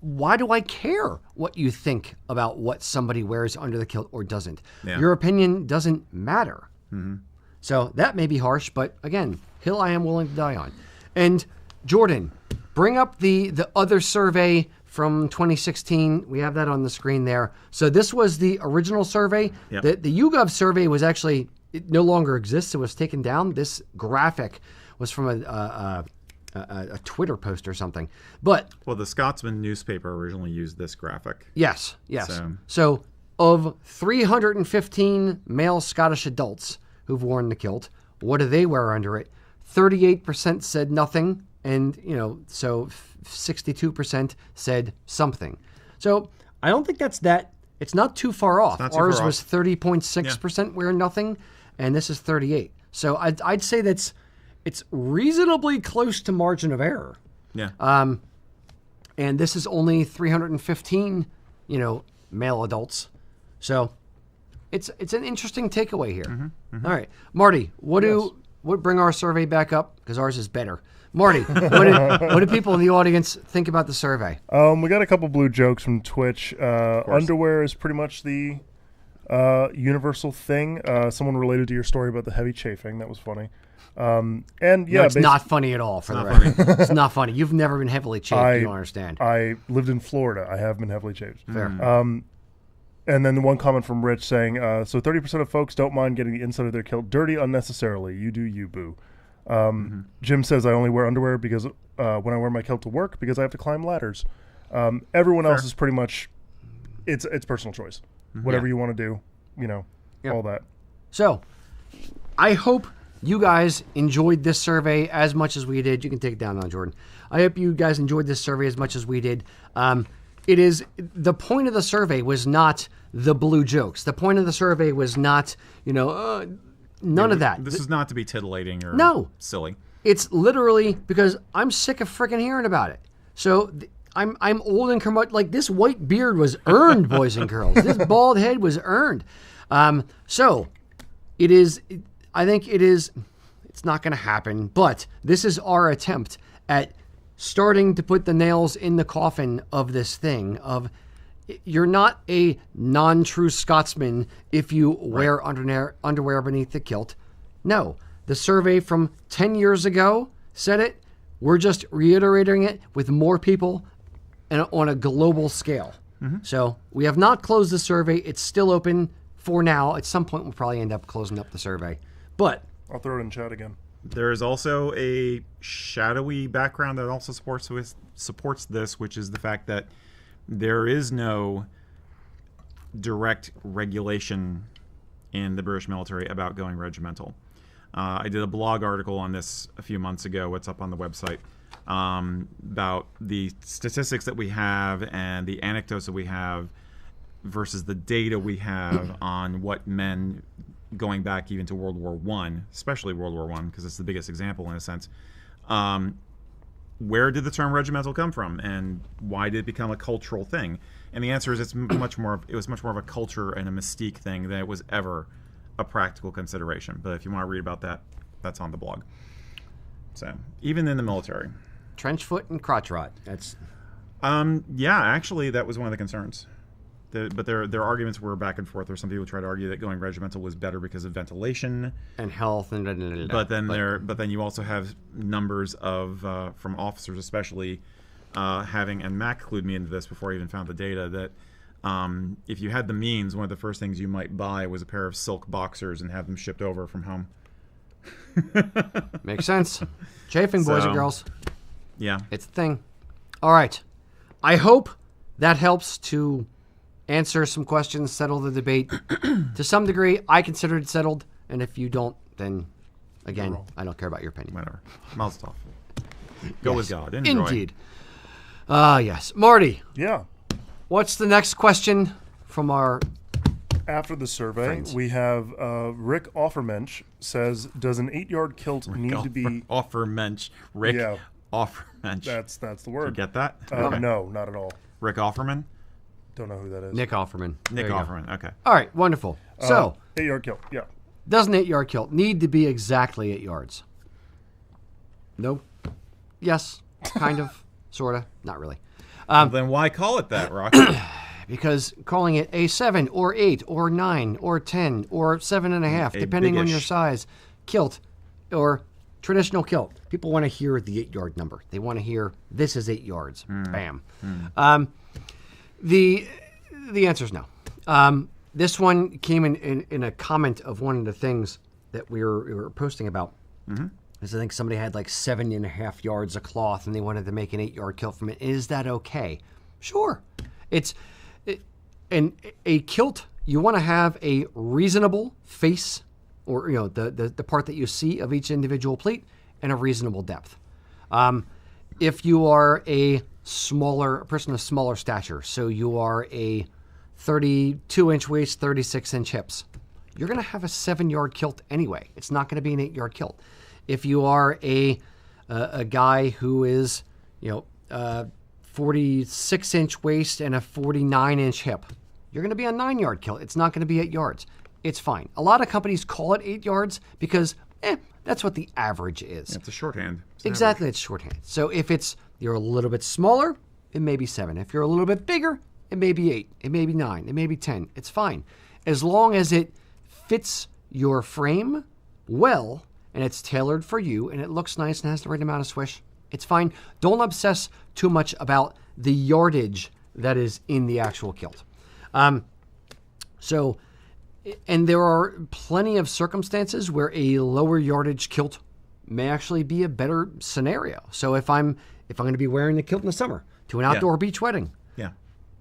why do I care what you think about what somebody wears under the kilt or doesn't? Yeah. Your opinion doesn't matter. So that may be harsh, but again, hill I am willing to die on. And Jordan, bring up the other survey from 2016. We have that on the screen there. So this was the original survey. Yep. The YouGov survey was actually, it no longer exists. It was taken down. This graphic was from a Twitter post or something. But Well, the Scotsman newspaper originally used this graphic. yes. So- So of 315 male Scottish adults who've worn the kilt, what do they wear under it? 38% said nothing, and so 62% said something. So I don't think it's not too far off. not too Ours far was 30.6% wear nothing, and this is 38. So I'd say it's reasonably close to margin of error. Yeah. And this is only 315, male adults. So it's an interesting takeaway here. All right, Marty, what bring our survey back up because ours is better. Marty, what do people in the audience think about the survey? We got a couple blue jokes from Twitch. Underwear is pretty much the universal thing. Someone related to your story about the heavy chafing. That was funny. And yeah, No, it's not funny at all. For the not record, it's not funny. You've never been heavily chafed. You don't understand. I lived in Florida. I have been heavily chafed. Fair. And then one comment from Rich saying, so 30% of folks don't mind getting the inside of their kilt dirty unnecessarily. You do you, boo. Jim says, I only wear underwear because when I wear my kilt to work because I have to climb ladders. Everyone else is pretty much, it's personal choice. Whatever you want to do, all that. So, I hope you guys enjoyed this survey as much as we did. You can take it down now, Jordan. I hope you guys enjoyed this survey as much as we did. It is the point of the survey was not the blue jokes. The point of the survey was not, none of that. This is not to be titillating or No. silly. It's literally because I'm sick of freaking hearing about it. So I'm old and like this white beard was earned, boys and girls. This bald head was earned. So it is. I think it is. It's not going to happen. But this is our attempt at starting to put the nails in the coffin of this thing. Of you're not a non-true Scotsman if you wear underwear beneath the kilt. No. The survey from 10 years ago said it. We're just reiterating it with more people and on a global scale. So we have not closed the survey. It's still open for now. At some point, we'll probably end up closing up the survey. But I'll throw it in chat again. There is also a shadowy background that also supports this, which is the fact that there is no direct regulation in the British military about going regimental. I did a blog article on this a few months ago. It's up on the website, about the statistics that we have and the anecdotes that we have versus the data we have on what men, going back even to World War I, especially World War I, because it's the biggest example in a sense. Where did the term regimental come from, and why did it become a cultural thing? And the answer is it was much more of a culture and a mystique thing than it was ever a practical consideration. But if you want to read about that, that's on the blog. So even in the military, Trench foot and crotch rot. That's yeah, actually that was one of the concerns. But their arguments were back and forth. There's some people try to argue that going regimental was better because of ventilation and health and but then you also have numbers of from officers especially having, and Mac clued me into this before I even found the data, that if you had the means, one of the first things you might buy was a pair of silk boxers and have them shipped over from home. Makes sense. Chafing, boys and girls. Yeah, it's a thing. All right. I hope that helps to answer some questions, settle the debate. To some degree, I consider it settled. And if you don't, then, again, I don't care about your opinion. Whatever. Mouth off. Go with God. Enjoy. Indeed. Yes. Marty. Yeah. What's the next question from our... After the survey, friends? We have Rick Offermensch says, does an 8-yard kilt need to be... Offermensch. Rick Offermensch. That's the word. You get that? Okay. No, not at all. Rick Offerman? Don't know who that is. Nick Offerman. Nick Offerman, okay. All right, wonderful. So, 8-yard kilt, yeah. Does an 8-yard kilt need to be exactly 8 yards? No. Yes. Kind of. Sort of. Not really. Then why call it that, Rock? Because calling it a 7 or 8 or 9 or 10 or 7.5, depending on your size, kilt or traditional kilt, people want to hear the 8-yard number. They want to hear this is 8 yards. Bam. The answer is no. This one came in a comment of one of the things that we were posting about. Because I think somebody had like 7.5 yards of cloth and they wanted to make an 8-yard kilt from it. Is that okay? Sure. And a kilt, you want to have a reasonable face, or the part that you see of each individual pleat, and a reasonable depth. If you are a person of smaller stature, so you are a 32-inch waist, 36-inch hips, you're going to have a 7-yard kilt anyway. It's not going to be an 8-yard kilt. If you are a guy who is 46-inch waist and a 49-inch hip, you're going to be a 9-yard kilt. It's not going to be 8 yards. It's fine. A lot of companies call it 8 yards because that's what the average is. It's a shorthand. Exactly, it's shorthand. So if you're a little bit smaller, it may be 7. If you're a little bit bigger, it may be 8. It may be 9. It may be 10. It's fine. As long as it fits your frame well and it's tailored for you and it looks nice and has the right amount of swish, it's fine. Don't obsess too much about the yardage that is in the actual kilt. And there are plenty of circumstances where a lower yardage kilt may actually be a better scenario. So if I'm going to be wearing the kilt in the summer to an outdoor beach wedding,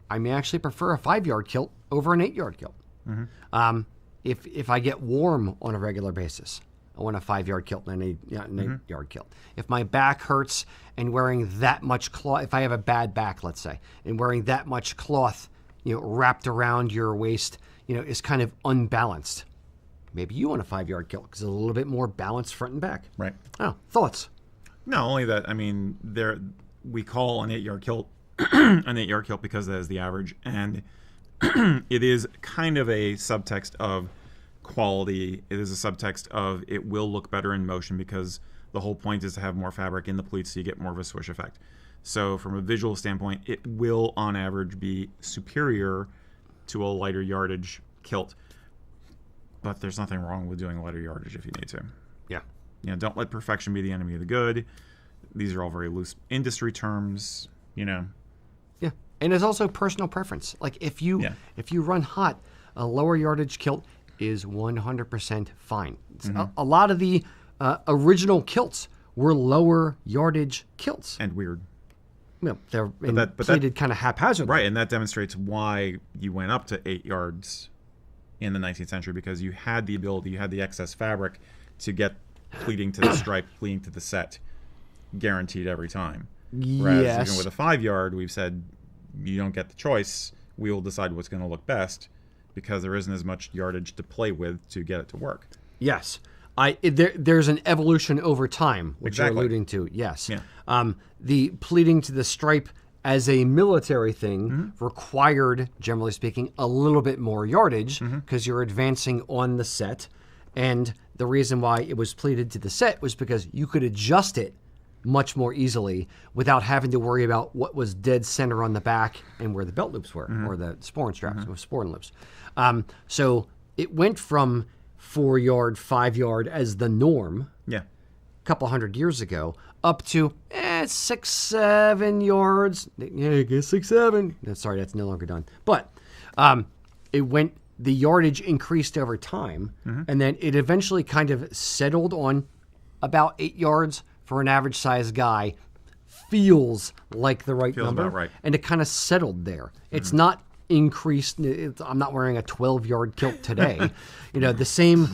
I may actually prefer a 5-yard kilt over an 8-yard kilt. If I get warm on a regular basis, I want a 5-yard kilt and an 8-yard kilt. If my back hurts and wearing that much cloth, if I have a bad back, let's say, and wearing that much cloth, wrapped around your waist, is kind of unbalanced, maybe you want a 5-yard kilt because it's a little bit more balanced front and back. Right. Oh, thoughts? Not only that, I mean, we call an 8-yard kilt an 8-yard kilt because that is the average, and it is kind of a subtext of quality. It is a subtext of it will look better in motion because the whole point is to have more fabric in the pleats so you get more of a swish effect. So from a visual standpoint, it will on average be superior to a lighter yardage kilt. But there's nothing wrong with doing lighter yardage if you need to. Yeah. Don't let perfection be the enemy of the good. These are all very loose industry terms, Yeah. And it's also personal preference. Like if you run hot, a lower yardage kilt is 100% fine. A lot of the original kilts were lower yardage kilts. And weird. Well, they're but pleated kind of haphazardly. Right, and that demonstrates why you went up to 8 yards in the 19th century, because you had the ability, you had the excess fabric to get pleating to the stripe, pleating to the set, guaranteed every time. Whereas Yes. even with a 5 yard, we've said you don't get the choice. We will decide what's going to look best, because there isn't as much yardage to play with to get it to work. Yes. There's an evolution over time, which Exactly. you're alluding to. Yes. Yeah. The pleating to the stripe as a military thing required, generally speaking, a little bit more yardage because you're advancing on the set. And the reason why it was pleated to the set was because you could adjust it much more easily without having to worry about what was dead center on the back and where the belt loops were, or the sporran straps, or sporran loops. So it went from 4 yard, 5 yard as the norm Yeah. a couple hundred years ago up to 6, 7 yards. Yeah, I guess 6, 7. No, sorry, that's no longer done. But the yardage increased over time, and then it eventually kind of settled on about 8 yards for an average sized guy. Feels like the right Feels number. about right. And it kind of settled there. It's not increased. I'm not wearing a 12-yard kilt today. The same.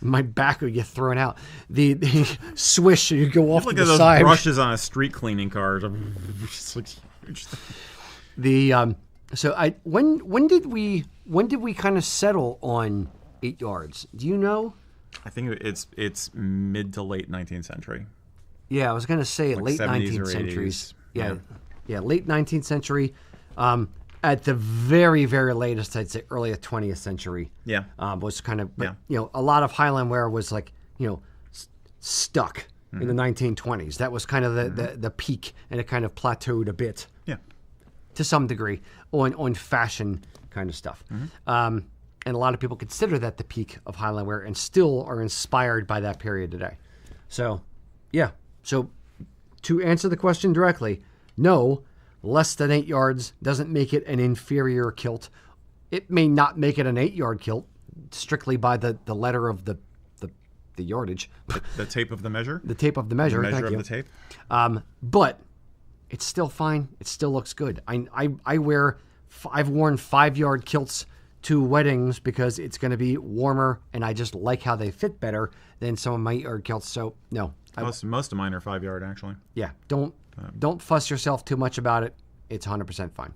My back would get thrown out. The swish, you go off Look to at the those side. brushes on a street cleaning car. It's like huge. When did we kind of settle on 8 yards? Do you know? I think it's mid to late 19th century. Yeah, I was going to say Like late 70s 19th or century. 80s. Yeah, late 19th century. At the very, very latest, I'd say early 20th century. Yeah. Was kind of, but, Yeah. a lot of Highland wear was like, stuck in the 1920s. That was kind of the peak, and it kind of plateaued a bit Yeah. to some degree on fashion kind of stuff. And a lot of people consider that the peak of Highland wear and still are inspired by that period today. So, yeah. So, to answer the question directly, no, less than 8 yards doesn't make it an inferior kilt. It may not make it an 8-yard kilt strictly by the letter of the yardage, The tape of the measure. the tape of the measure. The measure thank of you. the tape. But it's still fine. It still looks good. I've worn 5-yard kilts to weddings because it's going to be warmer, and I just like how they fit better than some of my 8-yard kilts. So no, Most of mine are 5 yard actually. yeah, don't fuss yourself too much about it. It's 100% fine.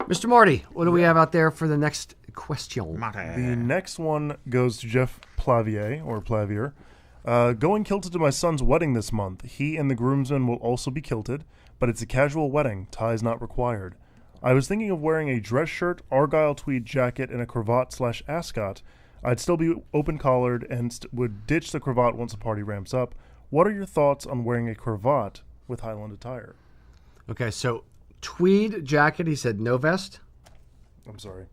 Mr. Marty, what do we have out there for the next question? The next one goes to Jeff Plavier, or Plavier. Going kilted to my son's wedding this month. He and the groomsmen will also be kilted, but it's a casual wedding, ties not required. I was thinking of wearing a dress shirt, argyle tweed jacket, and a cravat/ascot. I'd still be open-collared and would ditch the cravat once the party ramps up. What are your thoughts on wearing a cravat with Highland attire? Okay, so tweed jacket, he said no vest. I'm sorry.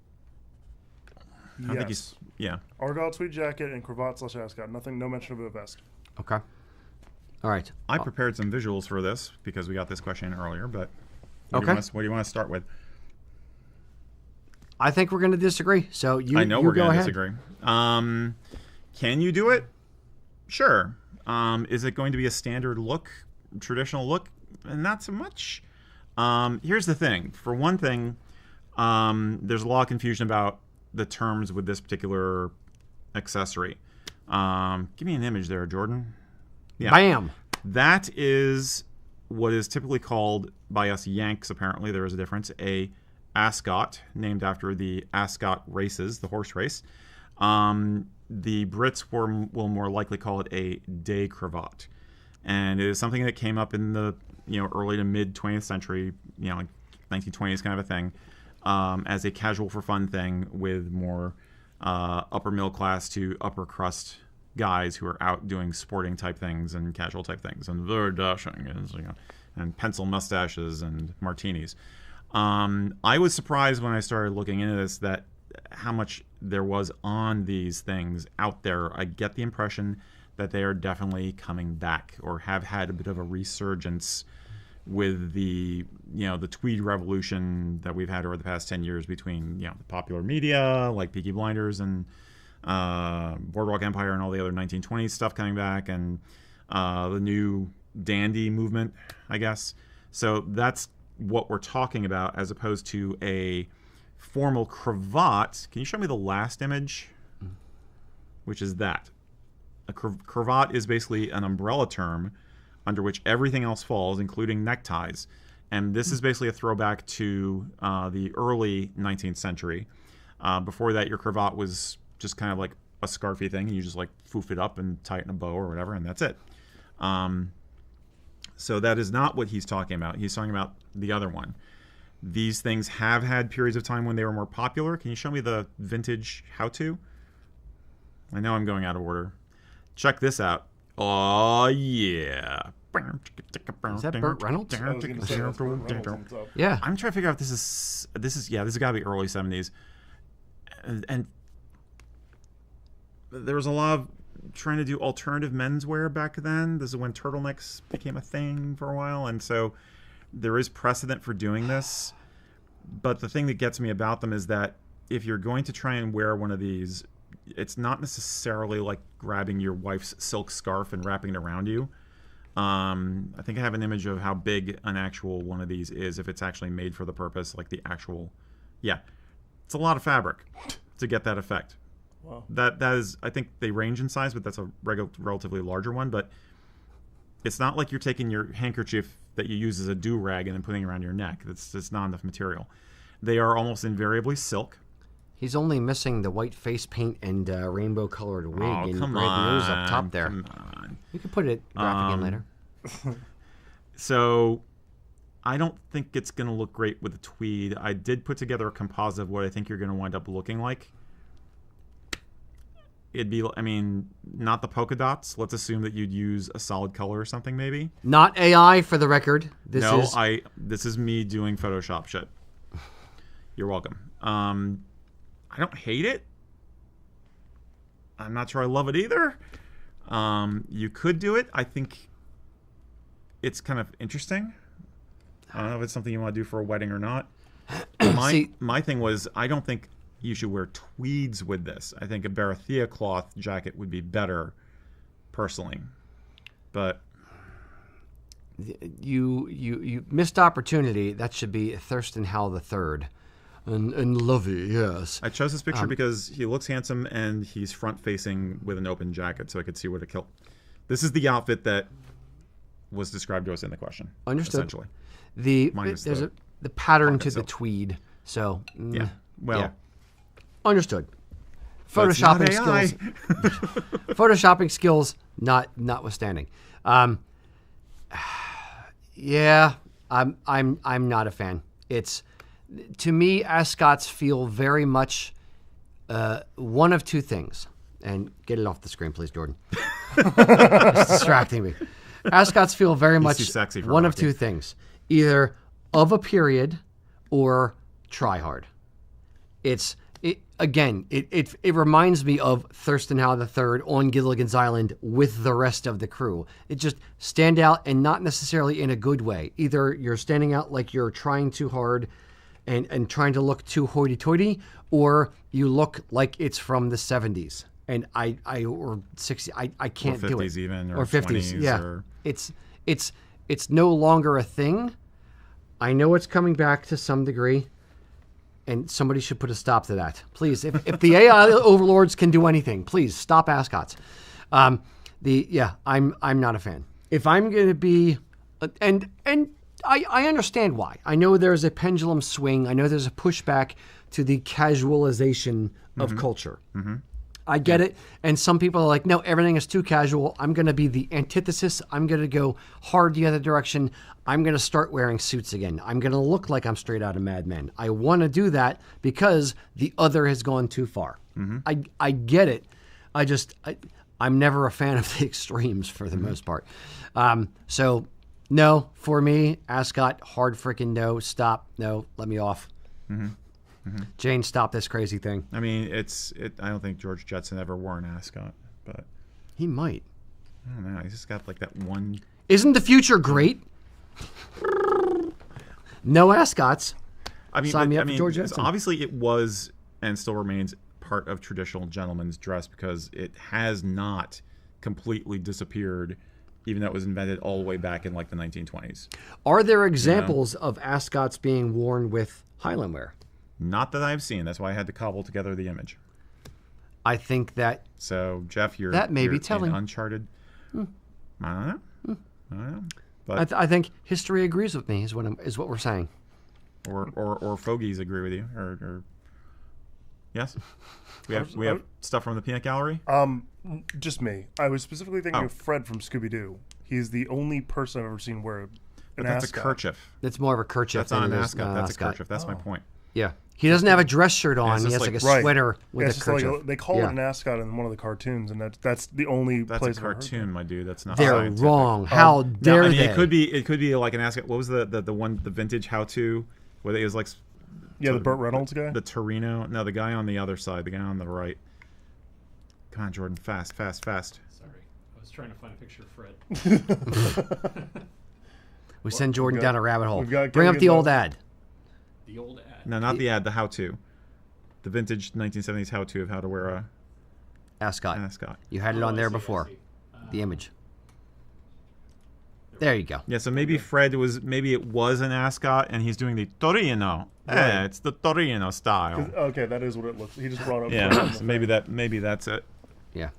I don't think he's. Yeah. Argyle tweed jacket and cravat/ascot. Nothing, no mention of a vest. Okay. All right. I prepared some visuals for this because we got this question earlier, but what Okay. do you want to start with? I think we're going to disagree. So I know we're go going to ahead. disagree. Can you do it? Sure. Is it going to be a standard look, traditional look? Not so much. Here's the thing. For one thing, there's a lot of confusion about the terms with this particular accessory. Give me an image there, Jordan. Yeah. Bam. That is what is typically called by us Yanks, apparently there is a difference, a ascot, named after the Ascot races, the horse race. The Brits will more likely call it a day cravat. And it is something that came up in the early to mid 20th century, like 1920s kind of a thing, as a casual for fun thing with more upper middle class to upper crust guys who are out doing sporting type things and casual type things and very dashing and pencil mustaches and martinis. I was surprised when I started looking into this that how much there was on these things out there. I get the impression that they are definitely coming back or have had a bit of a resurgence with the the tweed revolution that we've had over the past 10 years between the popular media like Peaky Blinders and Boardwalk Empire and all the other 1920s stuff coming back, and the new dandy movement, I guess. So that's what we're talking about, as opposed to a formal cravat. Can you show me the last image? Which is that. A cravat is basically an umbrella term under which everything else falls, including neckties. And this is basically a throwback to the early 19th century. Before that, your cravat was just kind of like a scarfy thing, and you just like foof it up and tie it in a bow or whatever, and that's it. So that is not what he's talking about. He's talking about the other one. These things have had periods of time when they were more popular. Can you show me the vintage how-to? I know I'm going out of order. Check this out. Oh, yeah. Is that Burt Reynolds? I was gonna say, that's Burt Reynolds on top. Yeah. I'm trying to figure out if this has got to be early 70s. And there was a lot of trying to do alternative menswear back then. This is when turtlenecks became a thing for a while, and so there is precedent for doing this. But the thing that gets me about them is that if you're going to try and wear one of these, it's not necessarily like grabbing your wife's silk scarf and wrapping it around you. I think I have an image of how big an actual one of these is, if it's actually made for the purpose, like the actual, yeah. It's a lot of fabric to get that effect. Wow. That is, I think they range in size, but that's a relatively larger one. But it's not like you're taking your handkerchief that you use as a do-rag and then putting it around your neck. That's not enough material. They are almost invariably silk. He's only missing the white face paint and rainbow-colored wig and red come nose on, up top there. Come on. You can put it graphic in later. So I don't think it's going to look great with the tweed. I did put together a composite of what I think you're going to wind up looking like. It'd be, I mean, not the polka dots. Let's assume that you'd use a solid color or something, maybe. Not AI, for the record. This is me doing Photoshop shit. You're welcome. I don't hate it. I'm not sure I love it either. You could do it. I think it's kind of interesting. I don't know if it's something you want to do for a wedding or not. My thing was, I don't think you should wear tweeds with this. I think a Barathea cloth jacket would be better, personally. But you missed opportunity. That should be Thurston Howell III. And Lovey, yes. I chose this picture because he looks handsome and he's front-facing with an open jacket, so I could see what a kilt. This is the outfit that was described to us in the question. Understood. Essentially. There's the pattern to the tweed. So yeah. Well. Yeah. Understood. But it's not Photoshopping AI. skills. Photoshopping skills notwithstanding. Yeah, I'm not a fan. It's, to me, ascots feel very much one of two things. And get it off the screen, please, Jordan. It's distracting me. Ascots feel very much too sexy for one of hockey. two things. Either of a period or try hard. It reminds me of Thurston Howell III on Gilligan's Island with the rest of the crew. It just stand out, and not necessarily in a good way. Either you're standing out like you're trying too hard and trying to look too hoity-toity, or you look like it's from the 70s. And or 60, I can't do it. Or 50s even, or 50s, 20s, yeah. or... It's no longer a thing. I know it's coming back to some degree. And somebody should put a stop to that. Please, if the AI overlords can do anything, please stop ascots. I'm not a fan. If I'm going to be, and I understand why. I know there's a pendulum swing. I know there's a pushback to the casualization of culture. Mm-hmm. I get it. And some people are like, no, everything is too casual. I'm going to be the antithesis. I'm going to go hard the other direction. I'm going to start wearing suits again. I'm going to look like I'm straight out of Mad Men. I want to do that because the other has gone too far. Mm-hmm. I get it. I'm never a fan of the extremes for the most part. So no, for me, ascot, hard freaking no, stop, no, let me off. Mm-hmm. Mm-hmm. Jane, stop this crazy thing. I mean, I don't think George Jetson ever wore an ascot, but he might. I don't know. He's just got like that one. Isn't the future great? No ascots. I mean, Sign me up for George Jetson. Obviously, it was and still remains heart of traditional gentleman's dress because it has not completely disappeared, even though it was invented all the way back in like the 1920s. Are there examples of ascots being worn with Highland wear? Not that I've seen. That's why I had to cobble together the image. I think that. So, Jeff, that may you're be telling. in uncharted. I don't know. But I think history agrees with me. Is what we're saying. Or fogies agree with you. Or yes, we have stuff from the peanut gallery. Just me. I was specifically thinking of Fred from Scooby Doo. He's the only person I've ever seen wear an That's ascot. a kerchief. It's more of a kerchief. That's not than an it is ascot. That's a kerchief. That's my Oh. point. Yeah. He doesn't have a dress shirt on. He has like a Right. sweater with Yeah, a it's just kerchief. like they call it an ascot in one of the cartoons, and that's the only That's place a I've heard cartoon, my dude. That's not. They're scientific. wrong. How No, dare I mean, they? it could be like an ascot. What was the vintage how-to where it was like Yeah, the Burt Reynolds guy. the Torino? No, the guy on the other side, the guy on the right. Come on, Jordan, fast. Sorry, I was trying to find a picture of Fred. We send Jordan down a rabbit hole. we've got Bring up Kenny the as old well. ad. The old ad. No, not the ad. The how-to. The vintage 1970s how-to of how to wear a Ascot. ascot. You had it on I there see, before. I see. The image. There you go. Yeah, so maybe maybe it was an ascot, and he's doing the Torino. Right. Yeah, it's the Torino style. Okay, that is what it looks. He just brought up. Yeah, so maybe that's it. Yeah.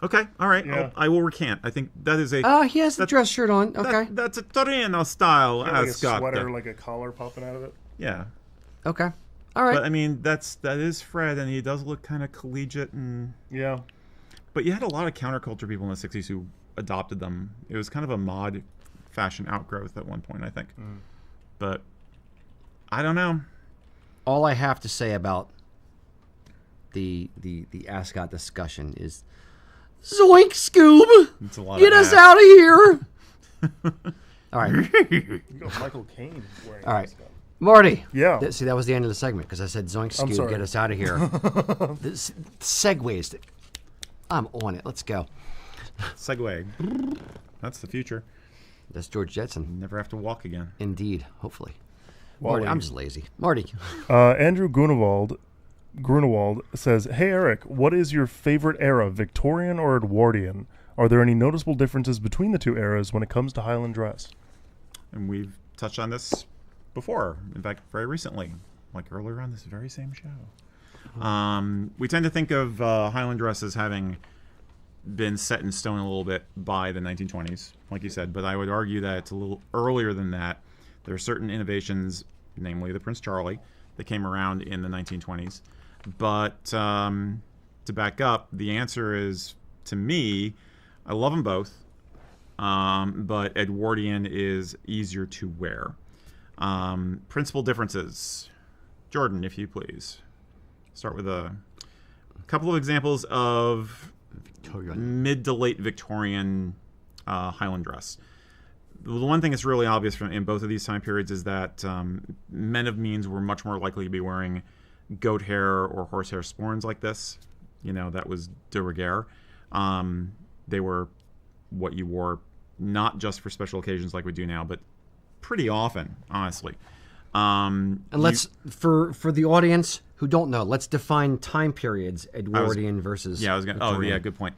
Okay, all right. Yeah. I will recant. I think that is a He has the dress shirt on. Okay. that's a Torino style Like a ascot. sweater, like a collar popping out of it. Yeah, Okay. All right. but I mean that is Fred, and he does look kind of collegiate, and Yeah. but you had a lot of counterculture people in the '60s who adopted them. It was kind of a mod fashion outgrowth at one point, I think. But I don't know. All I have to say about the ascot discussion is zoink, Scoob! It's a lot Get of us ass. out of here! All right. You got Michael Caine wearing All right. ascot. Marty. Yeah. See, that was the end of the segment because I said zoink, I'm Scoob, sorry. get us out of here. This segues. I'm on it. Let's go. Segway. That's the future. That's George Jetson. Never have to walk again. Indeed. Hopefully. Wally. Marty, I'm just lazy. Marty. Andrew Grunewald says, "Hey Eric, what is your favorite era, Victorian or Edwardian? Are there any noticeable differences between the two eras when it comes to Highland dress?" And we've touched on this before. In fact, very recently, like earlier on this very same show. We tend to think of Highland dress as having been set in stone a little bit by the 1920s, like you said, but I would argue that it's a little earlier than that. There are certain innovations, namely the Prince Charlie, that came around in the 1920s. But to back up, the answer is, to me, I love them both, but Edwardian is easier to wear. Principal differences. Jordan, if you please. Start with a couple of examples of mid to late Victorian Highland dress. The one thing that's really obvious in both of these time periods is that men of means were much more likely to be wearing goat hair or horsehair sporns like this. You know, that was de rigueur. They were what you wore not just for special occasions like we do now, but pretty often, honestly. And let's, for the audience who don't know, let's define time periods, Edwardian versus Victorian. Oh, yeah, good point.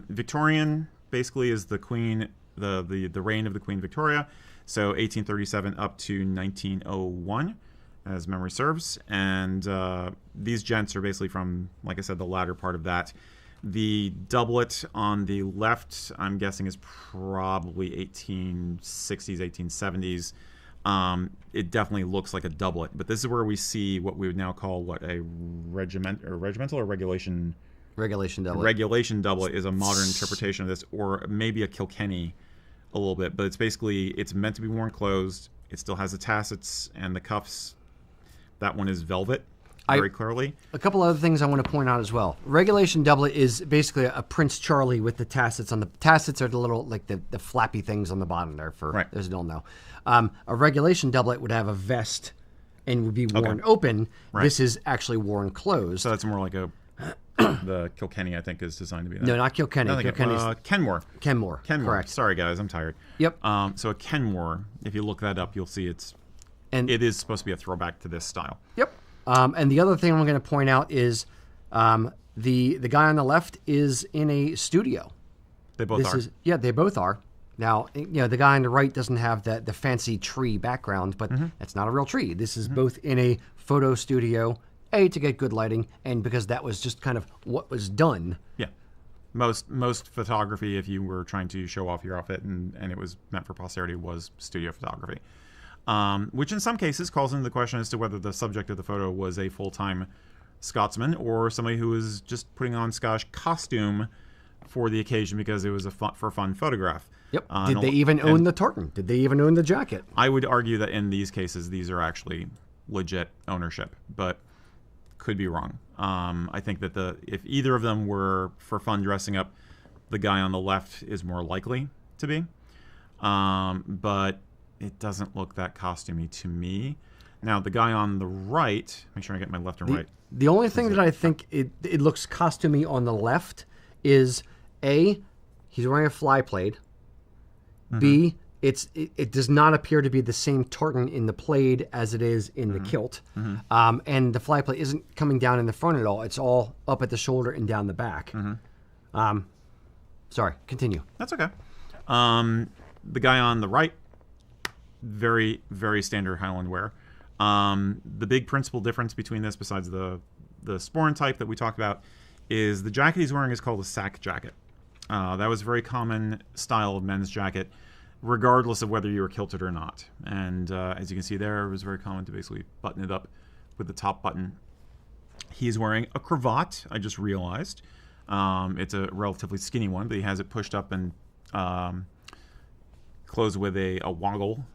Victorian basically is the queen, the reign of the Queen Victoria, so 1837 up to 1901, as memory serves. And these gents are basically from, like I said, the latter part of that. The doublet on the left, I'm guessing, is probably 1860s, 1870s. It definitely looks like a doublet, but this is where we see what we would now call a regimental or regulation. regulation doublet. Regulation doublet is a modern interpretation of this, or maybe a Kilkenny a little bit, but it's meant to be worn closed. It still has the tassets and the cuffs. That one is velvet, very clearly. A couple other things I want to point out as well. Regulation doublet is basically a Prince Charlie with the tassets on the tassets are the little like the flappy things on the bottom there for those who don't know. A regulation doublet would have a vest and would be worn open. Right. This is actually worn closed. So that's more like the Kilkenny, I think, is designed to be that. No, not Kilkenny. Kilkenny's Kenmore. Kenmore. Kenmore. Correct. Sorry, guys, I'm tired. Yep. So a Kenmore, if you look that up, you'll see it is supposed to be a throwback to this style. Yep. And the other thing I'm going to point out is the guy on the left is in a studio. They both are. Yeah, they both are. Now, the guy on the right doesn't have the fancy tree background, but that's not a real tree. This is both in a photo studio, to get good lighting, and because that was just kind of what was done. Yeah. Most photography, if you were trying to show off your outfit and it was meant for posterity, was studio photography. Which in some cases calls into the question as to whether the subject of the photo was a full-time Scotsman or somebody who was just putting on Scottish costume for the occasion because it was a fun photograph. Yep. Did they even own the tartan? Did they even own the jacket? I would argue that in these cases, these are actually legit ownership, but could be wrong. I think that if either of them were for fun dressing up, the guy on the left is more likely to be. But it doesn't look that costumey to me. Now, the guy on the right, make sure I get my left and right. The only thing that I think it looks costumey on the left is A, he's wearing a fly plaid. B, it does not appear to be the same tartan in the plaid as it is in the kilt. And the fly plaid isn't coming down in the front at all. It's all up at the shoulder and down the back. Sorry, continue. That's okay. The guy on the right, very, very standard Highland wear. The big principal difference between this, besides the sporran type that we talked about, is the jacket he's wearing is called a sack jacket. That was a very common style of men's jacket, regardless of whether you were kilted or not. And as you can see there, it was very common to basically button it up with the top button. He's wearing a cravat, I just realized. It's a relatively skinny one, but he has it pushed up and closed with a woggle.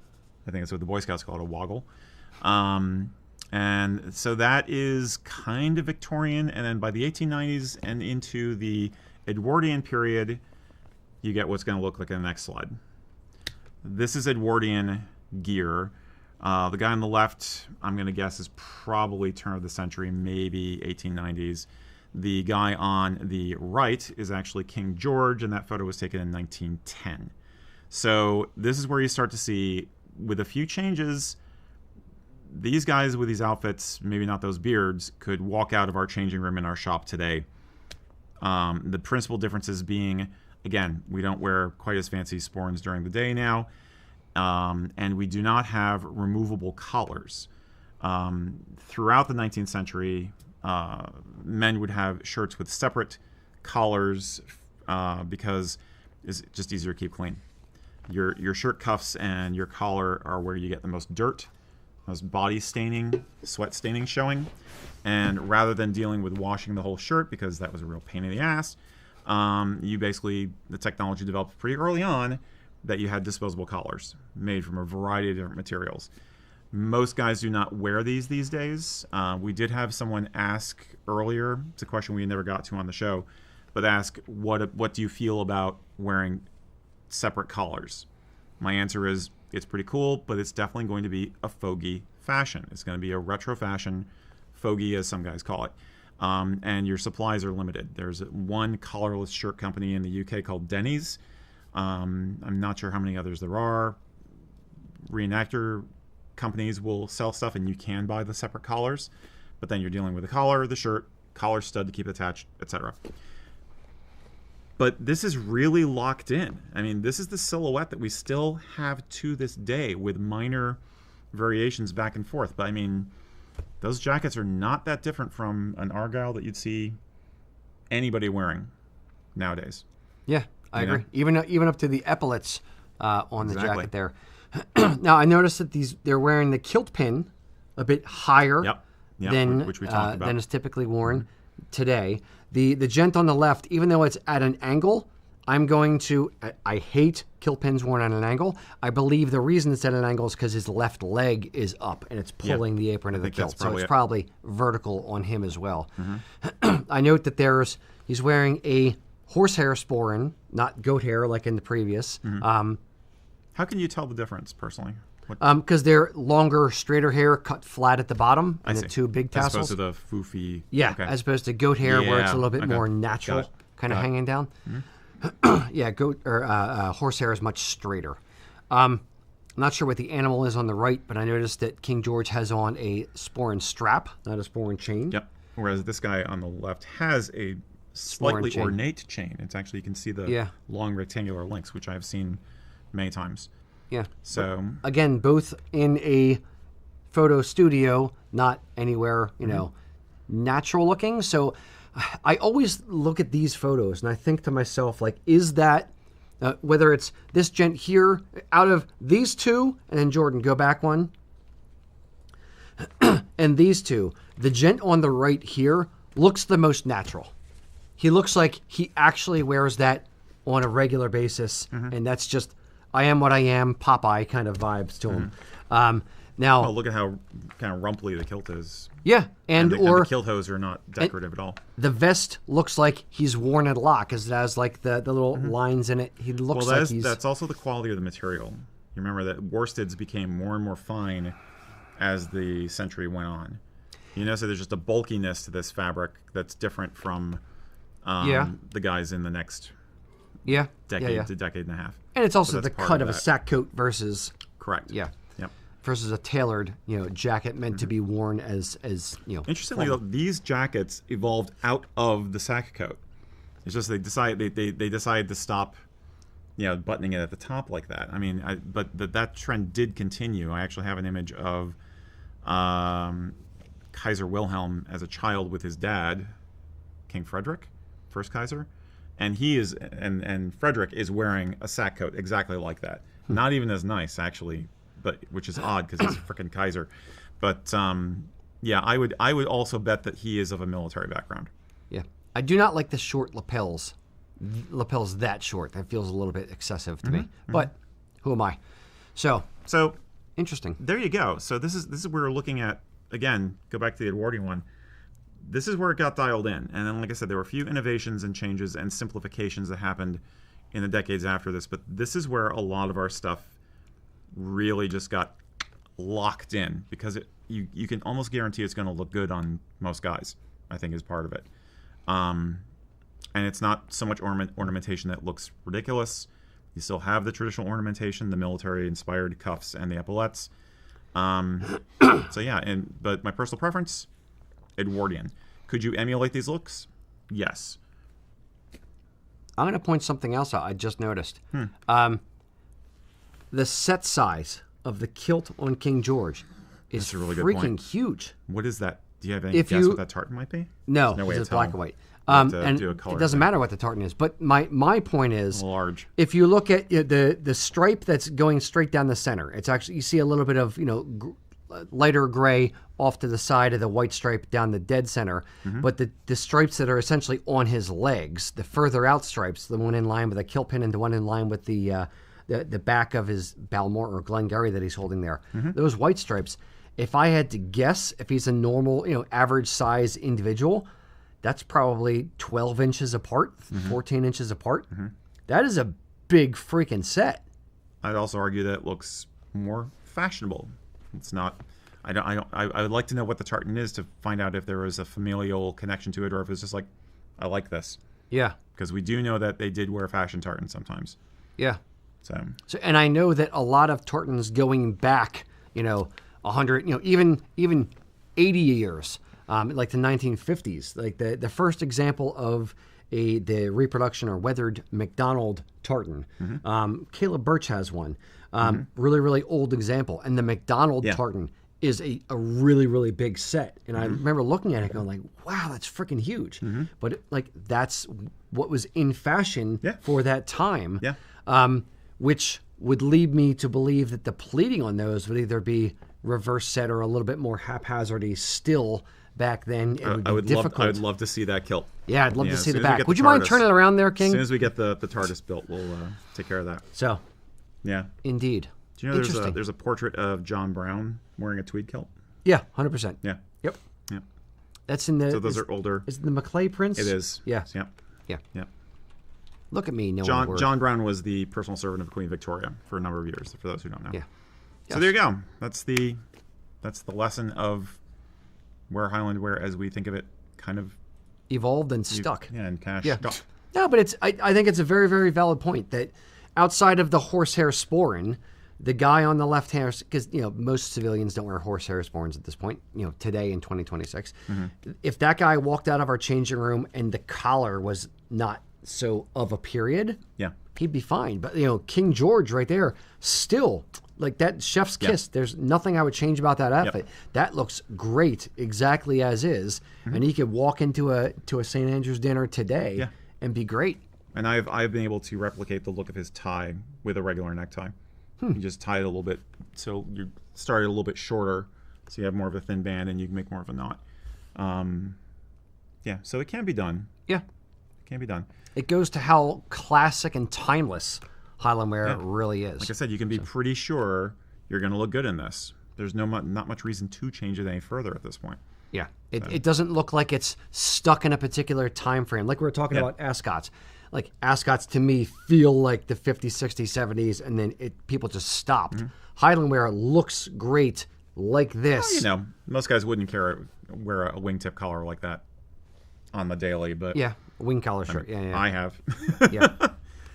I think that's what the Boy Scouts call it, a woggle. And so that is kind of Victorian. And then by the 1890s and into the Edwardian period, you get what's going to look like in the next slide. This is Edwardian gear. The guy on the left, I'm going to guess, is probably turn of the century, maybe 1890s. The guy on the right is actually King George, and that photo was taken in 1910. So this is where you start to see, with a few changes, these guys with these outfits, maybe not those beards, could walk out of our changing room in our shop today. The principal differences being, again, we don't wear quite as fancy sporrans during the day now, and we do not have removable collars. Throughout the 19th century, men would have shirts with separate collars because it's just easier to keep clean. Your shirt cuffs and your collar are where you get the most dirt, most body staining, sweat staining showing. And rather than dealing with washing the whole shirt, because that was a real pain in the ass, the technology developed pretty early on that you had disposable collars made from a variety of different materials. Most guys do not wear these days. We did have someone ask earlier, it's a question we never got to on the show, but ask, what do you feel about wearing separate collars? My answer is, it's pretty cool, but it's definitely going to be a fogey fashion. It's going to be a retro fashion, fogey as some guys call it. And your supplies are limited. There's one collarless shirt company in the UK called Denny's. I'm not sure how many others there are. Reenactor companies will sell stuff and you can buy the separate collars, but then you're dealing with the collar, the shirt, collar stud to keep it attached, etc. But this is really locked in. I mean, this is the silhouette that we still have to this day with minor variations back and forth. But I mean, those jackets are not that different from an Argyle that you'd see anybody wearing nowadays. Yeah, I agree. Even up to the epaulets on the jacket there. Now, I noticed that they're wearing the kilt pin a bit higher than which we talked about. Than is typically worn today. The gent on the left, even though it's at an angle, I hate kilt pins worn at an angle. I believe the reason it's at an angle is because his left leg is up and it's pulling the apron of the kilt. So it's probably vertical on him as well. I note that he's wearing a horsehair sporran, not goat hair like in the previous. How can you tell the difference personally? Because they're longer, straighter hair cut flat at the bottom and the two big tassels. As opposed to the foofy. Yeah, as opposed to goat hair where it's a little bit more natural, kind of hanging down. Yeah, goat or horsehair is much straighter. I'm not sure what the animal is on the right, but I noticed that King George has on a sporran strap, not a sporran chain. Yep. Whereas this guy on the left has a slightly chain. ornate chain. It's actually, you can see the long rectangular links, which I've seen many times. Yeah. So again, both in a photo studio, not anywhere, natural looking. So I always look at these photos and I think to myself, like, is that, whether it's this gent here, out of these two, and then Jordan, go back one, and these two, the gent on the right here looks the most natural. He looks like he actually wears that on a regular basis, and that's just, I am what I am, Popeye kind of vibes to him. Now, look at how kind of rumply the kilt is. Yeah, and the kilt hose are not decorative at all. The vest looks like he's worn it a lot because it has like the little lines in it. He looks like he's... That's also the quality of the material. You remember that worsteds became more and more fine as the century went on. So there's just a bulkiness to this fabric that's different from the guys in the next decade to decade and a half. And it's also the cut of a sack coat versus... Correct. Yeah. Yep. Versus a tailored, jacket meant to be worn as Interestingly, though, these jackets evolved out of the sack coat. It's just they decided to stop, buttoning it at the top like that. I mean, but that trend did continue. I actually have an image of Kaiser Wilhelm as a child with his dad, King Frederick, first Kaiser, and he is and Frederick is wearing a sack coat exactly like that. Not even as nice, actually. But which is odd because he's a freaking Kaiser, but I would also bet that he is of a military background. Yeah, I do not like the short lapels. Lapels that short, that feels a little bit excessive to me. But who am I? So interesting. There you go. So this is where we're looking at again. Go back to the Edwardian one. This is where it got dialed in, and then like I said, there were a few innovations and changes and simplifications that happened in the decades after this. But this is where a lot of our stuff really just got locked in because you can almost guarantee it's going to look good on most guys. I think is part of it, and it's not so much ornamentation that looks ridiculous. You still have the traditional ornamentation, the military-inspired cuffs and the epaulettes. But my personal preference, Edwardian. Could you emulate these looks? Yes. I'm going to point something else out I just noticed. The set size of the kilt on King George is really good freaking point. huge. What is that? Do you have any guess what that tartan might be? No, no way it's to black tell. and white. And it doesn't matter what the tartan is. But my point is, large. If you look at the stripe that's going straight down the center, it's actually, you see a little bit of lighter gray off to the side of the white stripe down the dead center. But the stripes that are essentially on his legs, the further out stripes, the one in line with the kilt pin and the one in line with the back of his Balmore or Glengarry that he's holding there. Those white stripes, if I had to guess, if he's a normal, average size individual, that's probably 12 inches apart, 14 inches apart. That is a big freaking set. I'd also argue that it looks more fashionable. It's not. I would like to know what the tartan is to find out if there was a familial connection to it or if it's just like, I like this. Yeah. Because we do know that they did wear fashion tartans sometimes. Yeah. So and I know that a lot of tartans going back, 100, even 80 years, like the 1950s, like the first example of the reproduction or weathered McDonald tartan. Caleb Birch has one, really, really old example. And the McDonald tartan is a really, really big set. And I remember looking at it going like, wow, that's freaking huge. But that's what was in fashion for that time. Which would lead me to believe that the pleating on those would either be reverse set or a little bit more haphazardy still back then. It would be difficult. I would love to see that kilt. Yeah, I'd love to see the back. Would you mind turning it around there, King? As soon as we get the TARDIS built, we'll take care of that. So, yeah. Indeed. Do you know there's a portrait of John Brown wearing a tweed kilt? Yeah, 100%. Yeah. Yep. Yeah. That's in the... So those are older. Is it the Maclay prints? It is. Yeah. Yeah. Yeah. Yeah. Look at me, John Brown was the personal servant of Queen Victoria for a number of years, for those who don't know. Yeah. So there you go. That's the lesson of where Highland wear as we think of it kind of evolved and stuck. Yeah, and kind of stuck. No, but I think it's a very, very valid point that outside of the horsehair sporran, the guy on the left hand, because most civilians don't wear horsehair sporns at this point, today in 2026. If that guy walked out of our changing room and the collar was not so of a period, he'd be fine. But King George right there, still like that chef's kiss. There's nothing I would change about that outfit. That looks great exactly as is, and he could walk into a St. Andrew's dinner today and be great. And I've been able to replicate the look of his tie with a regular necktie. You just tie it a little bit, so you start it a little bit shorter, so you have more of a thin band, and you can make more of a knot. So it can be done. It can be done. It goes to how classic and timeless Highland wear really is. Like I said, you can be pretty sure you're going to look good in this. There's not much reason to change it any further at this point. Yeah, it doesn't look like it's stuck in a particular time frame. Like we were talking about ascots. Like ascots to me feel like the 50s, 60s, 70s, and then people just stopped. Highland wear looks great like this. Well, most guys wouldn't wear a wingtip collar like that on the daily, but a wing collar shirt. I have.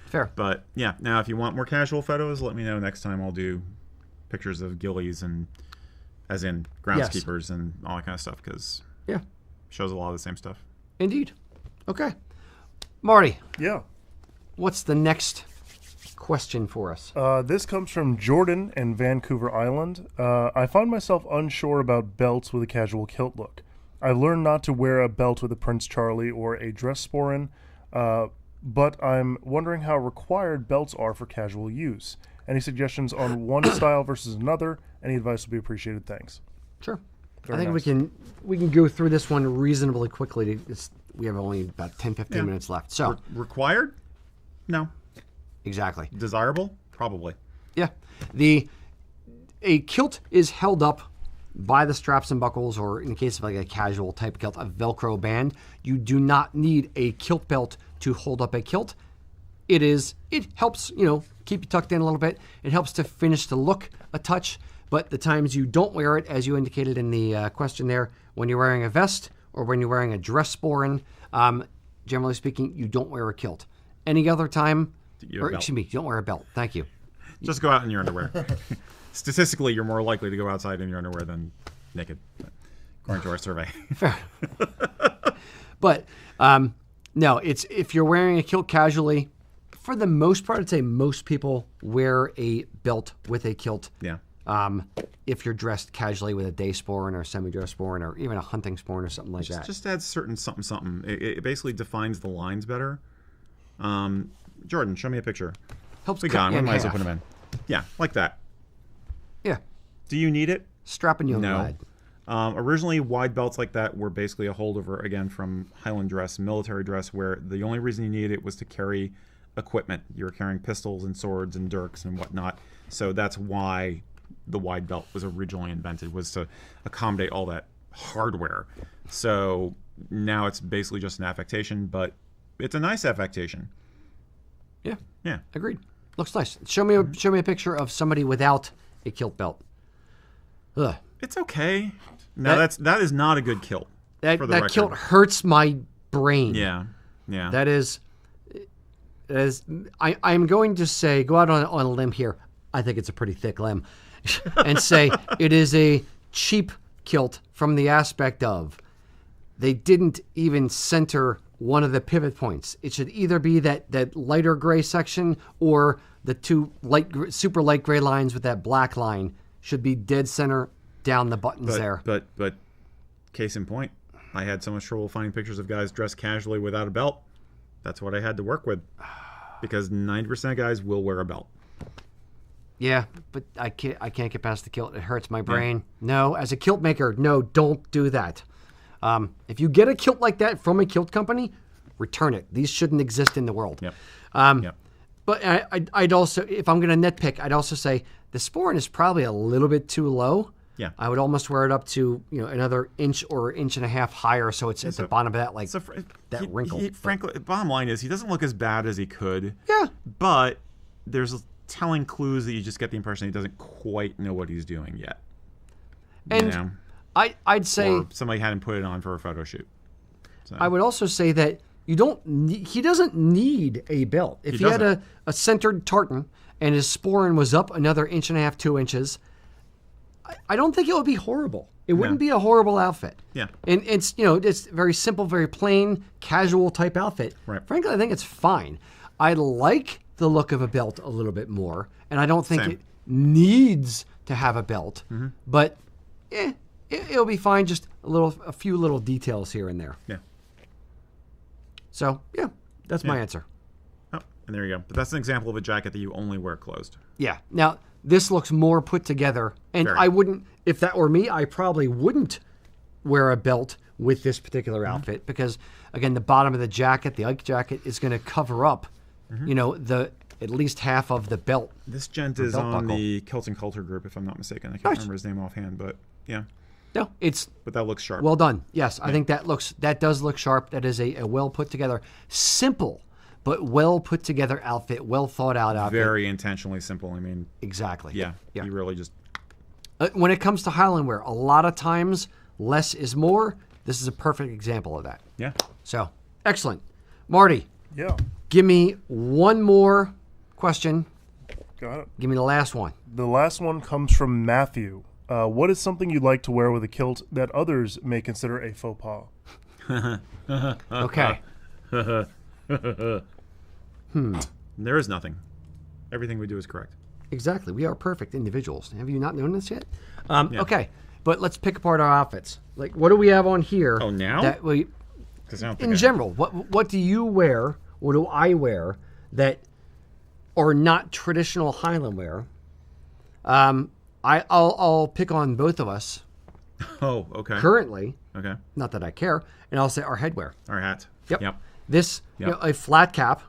Fair. But now if you want more casual photos, let me know. Next time I'll do pictures of ghillies and as in groundskeepers and all that kind of stuff, because shows a lot of the same stuff. Indeed. Okay. Marty. Yeah. What's the next question for us? This comes from Jordan in Vancouver Island. I find myself unsure about belts with a casual kilt look. I've learned not to wear a belt with a Prince Charlie or a dress sporran, but I'm wondering how required belts are for casual use. Any suggestions on one style versus another? Any advice would be appreciated. Thanks. Sure. Very I think nice. we can go through this one reasonably quickly. We have only about 10, 15 minutes left. So Required? No. Exactly. Desirable? Probably. Yeah. A kilt is held up by the straps and buckles, or in the case of like a casual type of kilt, a Velcro band. You do not need a kilt belt to hold up a kilt. It helps, keep you tucked in a little bit. It helps to finish the look a touch. But the times you don't wear it, as you indicated in the question there, when you're wearing a vest or when you're wearing a dress sporran, generally speaking, you don't wear a kilt. Any other time, you don't wear a belt. Thank you. Just go out in your underwear. Statistically, you're more likely to go outside in your underwear than naked, according to our survey. Fair. But no, if you're wearing a kilt casually, for the most part, I'd say most people wear a belt with a kilt. Yeah. If you're dressed casually with a day sporran or semi-dress sporran or even a hunting sporran or something like that. Just adds certain something. It basically defines the lines better. Jordan, show me a picture. Helps we cut got you him. in Might as well half. put him in. Yeah, like that. Yeah. Do you need it? Strapping you No. wide. Originally, wide belts like that were basically a holdover, again, from Highland dress, military dress, where the only reason you needed it was to carry equipment. You were carrying pistols and swords and dirks and whatnot. So that's why the wide belt was originally invented, was to accommodate all that hardware. So now it's basically just an affectation, but it's a nice affectation. Yeah. Yeah. Agreed. Looks nice. Show me a picture of somebody without a kilt belt. Ugh. It's okay. Now that is not a good kilt. That for the record. kilt hurts my brain. Yeah. That is. I'm going to say, go out on a limb here. I think it's a pretty thick limb, and say it is a cheap kilt from the aspect of they didn't even center one of the pivot points. It should either be that lighter gray section or the two super light gray lines with that black line should be dead center down the buttons there. But case in point, I had so much trouble finding pictures of guys dressed casually without a belt. That's what I had to work with, because 90% of guys will wear a belt. Yeah, but I can't get past the kilt. It hurts my brain. No, as a kilt maker, no, don't do that. If you get a kilt like that from a kilt company, return it. These shouldn't exist in the world. Yep. But I'd also, if I'm going to nitpick, I'd also say the sporran is probably a little bit too low. Yeah. I would almost wear it up to another inch or inch and a half higher, so it's at the bottom of that wrinkle. Frankly, bottom line is he doesn't look as bad as he could. Yeah. But there's telling clues that you just get the impression he doesn't quite know what he's doing yet. And I'd say, or somebody hadn't put it on for a photo shoot. So. I would also say that he doesn't need a belt. If he had a centered tartan and his sporran was up another 1.5 to 2 inches, I don't think it would be horrible. It wouldn't be a horrible outfit. Yeah. And it's very simple, very plain, casual type outfit. Right. Frankly, I think it's fine. I like the look of a belt a little bit more, and I don't think Same. it needs to have a belt. But it'll be fine. Just a few little details here and there. Yeah. So yeah, that's my answer. Oh, and there you go. But that's an example of a jacket that you only wear closed. Yeah. Now this looks more put together, and Very. I wouldn't, if that were me, I probably wouldn't wear a belt with this particular outfit because, again, the bottom of the jacket, the Ike jacket, is going to cover up, the at least half of the belt. This gent Or is belt on buckle. the Kilts and Culture group, if I'm not mistaken. I can't Nice. remember his name offhand, but yeah. No, it's But that looks sharp. well done. Yes, I think that does look sharp. That is a well put together, simple but well put together outfit, well thought out outfit. Very intentionally simple. I mean, Exactly. yeah. You really just When it comes to Highland wear, a lot of times less is more. This is a perfect example of that. yeah. So excellent, Marty. Yeah, Give me one more question. got it. Give me the last one. The last one comes from Matthew. What is something you'd like to wear with a kilt that others may consider a faux pas? Okay. There is nothing. Everything we do is correct. Exactly. We are perfect individuals. Have you not known this yet? Okay. But let's pick apart our outfits. Like, what do we have on here? Oh, now? That we, 'Cause I don't think in I- general, what do you wear? What do I wear that are not traditional Highland wear? I'll pick on both of us Oh, okay. currently. Okay. Not that I care, and I'll say our headwear. Our hat. Yep. This Yep. a flat cap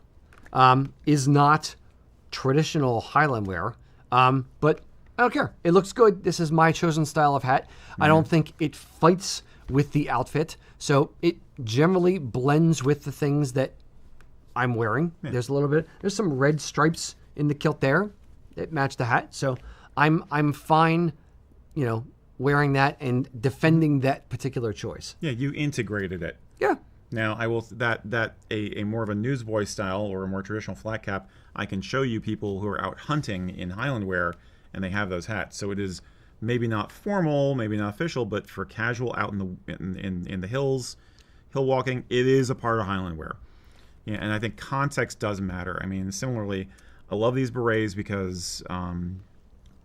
is not traditional Highland wear, but I don't care. It looks good. This is my chosen style of hat. I don't think it fights with the outfit, so it generally blends with the things that I'm wearing. There's a little bit. There's some red stripes in the kilt there that match the hat, so I'm fine, wearing that and defending that particular choice. Yeah, you integrated it. Yeah. Now, I will that a more of a newsboy style or a more traditional flat cap, I can show you people who are out hunting in Highland wear and they have those hats. So it is maybe not formal, maybe not official, but for casual out in the hills, hill walking, it is a part of Highland wear. Yeah, and I think context does matter. I mean, similarly, I love these berets because I'm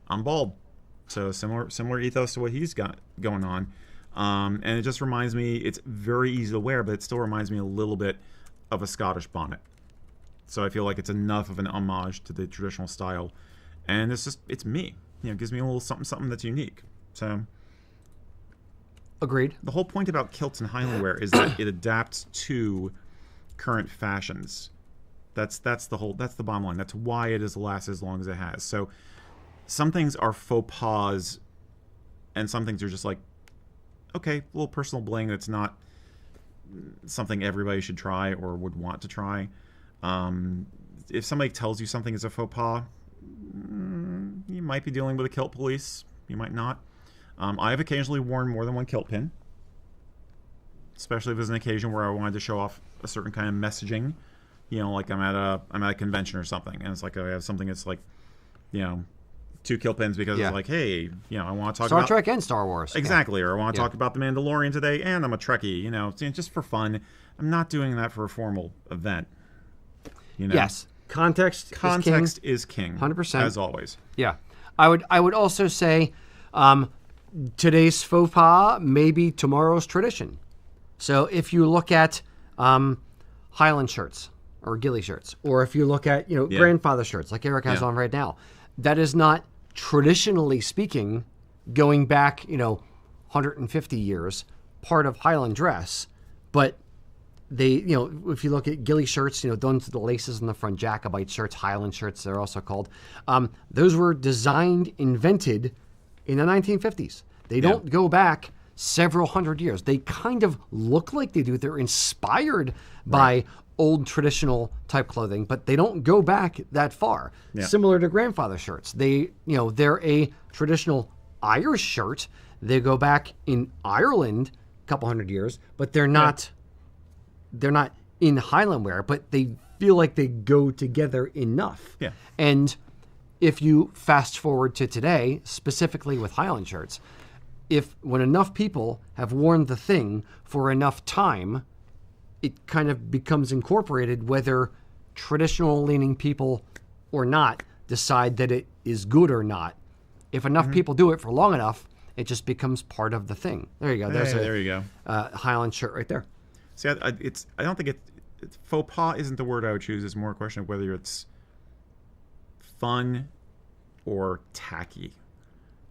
bald. So similar ethos to what he's got going on. And it just reminds me, it's very easy to wear, but it still reminds me a little bit of a Scottish bonnet. So I feel like it's enough of an homage to the traditional style. And it's me. It gives me a little something that's unique. So Agreed. the whole point about kilts and Highland wear is that it adapts to current fashions. That's the bottom line. That's why it has lasted as long as it has. So some things are faux pas, and some things are just like, okay, a little personal bling that's not something everybody should try or would want to try. If somebody tells you something is a faux pas, you might be dealing with a kilt police. You might not. I have occasionally worn more than one kilt pin, especially if there's an occasion where I wanted to show off a certain kind of messaging. Like I'm at a convention or something, and it's like I have something that's like, 2 kilt pins because Yeah. it's like, hey, I want to talk Star about Trek and Star Wars. exactly, or I want to Yeah. talk about the Mandalorian today, and I'm a Trekkie, just for fun. I'm not doing that for a formal event. Yes. Context is king. 100%. as always. Yeah. I would also say today's faux pas may be tomorrow's tradition. So if you look at Highland shirts or ghillie shirts, or if you look at grandfather shirts like Eric has Yeah. on right now, that is not traditionally speaking going back 150 years part of Highland dress, but they, if you look at ghillie shirts, those are the laces in the front, Jacobite shirts, Highland shirts, they're also called. Those were designed, invented in the 1950s. They don't go back several hundred years. They kind of look like they do. They're inspired by old traditional type clothing, but they don't go back that far. Yeah. Similar to grandfather shirts. They, they're a traditional Irish shirt. They go back in Ireland a couple hundred years, but they're not in Highland wear, but they feel like they go together enough. Yeah. And if you fast forward to today, specifically with Highland shirts, when enough people have worn the thing for enough time, it kind of becomes incorporated, whether traditional leaning people or not decide that it is good or not. If enough people do it for long enough, it just becomes part of the thing. There you go. There you go. Highland shirt right there. See, I don't think faux pas isn't the word I would choose. It's more a question of whether it's fun or tacky.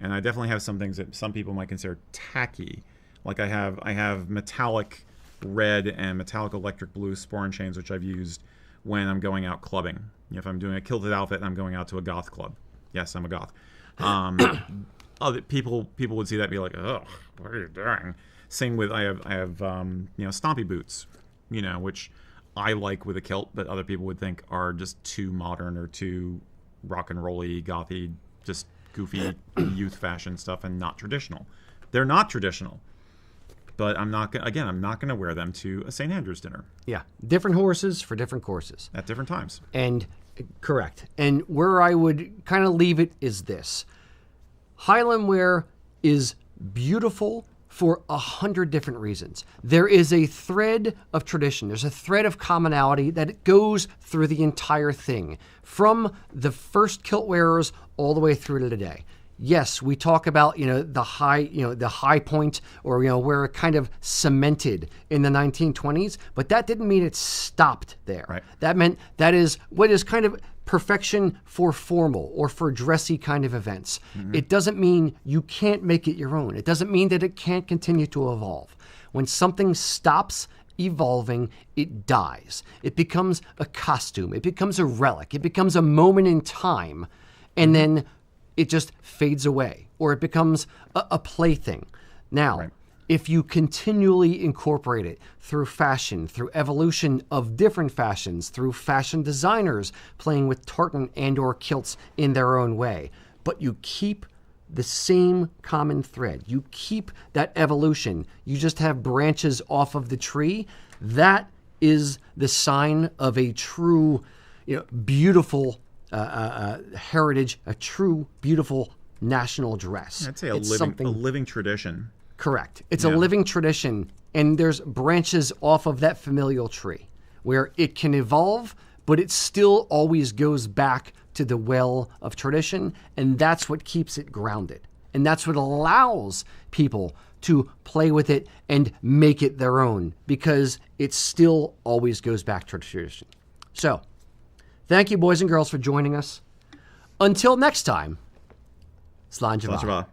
And I definitely have some things that some people might consider tacky. Like I have metallic red and metallic electric blue sporran chains, which I've used when I'm going out clubbing. If I'm doing a kilted outfit and I'm going out to a goth club. Yes, I'm a goth. Other people would see that and be like, "Oh, what are you doing?" Same with I have stompy boots, which I like with a kilt, but other people would think are just too modern or too rock and rolly, gothy, just goofy youth fashion stuff and not traditional. They're not traditional, but I'm not going to wear them to a St. Andrew's dinner. Yeah, different horses for different courses at different times. And correct. And where I would kind of leave it is this: Highland wear is beautiful for 100 different reasons. There is a thread of tradition. There's a thread of commonality that goes through the entire thing, from the first kilt wearers all the way through to today. Yes, we talk about the high point, or where it kind of cemented in the 1920s, but that didn't mean it stopped there. Right. That meant that is what is kind of perfection for formal or for dressy kind of events. Mm-hmm. It doesn't mean you can't make it your own. It doesn't mean that it can't continue to evolve. When something stops evolving, it dies. It becomes a costume. It becomes a relic. It becomes a moment in time, and then it just fades away, or it becomes a plaything. Now, right. If you continually incorporate it through fashion, through evolution of different fashions, through fashion designers playing with tartan and or kilts in their own way, but you keep the same common thread, you keep that evolution, you just have branches off of the tree, that is the sign of a true, beautiful heritage, a true, beautiful national dress. I'd say a living tradition. Correct. It's a living tradition, and there's branches off of that familial tree where it can evolve, but it still always goes back to the well of tradition, and that's what keeps it grounded. And that's what allows people to play with it and make it their own, because it still always goes back to tradition. So, thank you, boys and girls, for joining us. Until next time, Slán Jabá.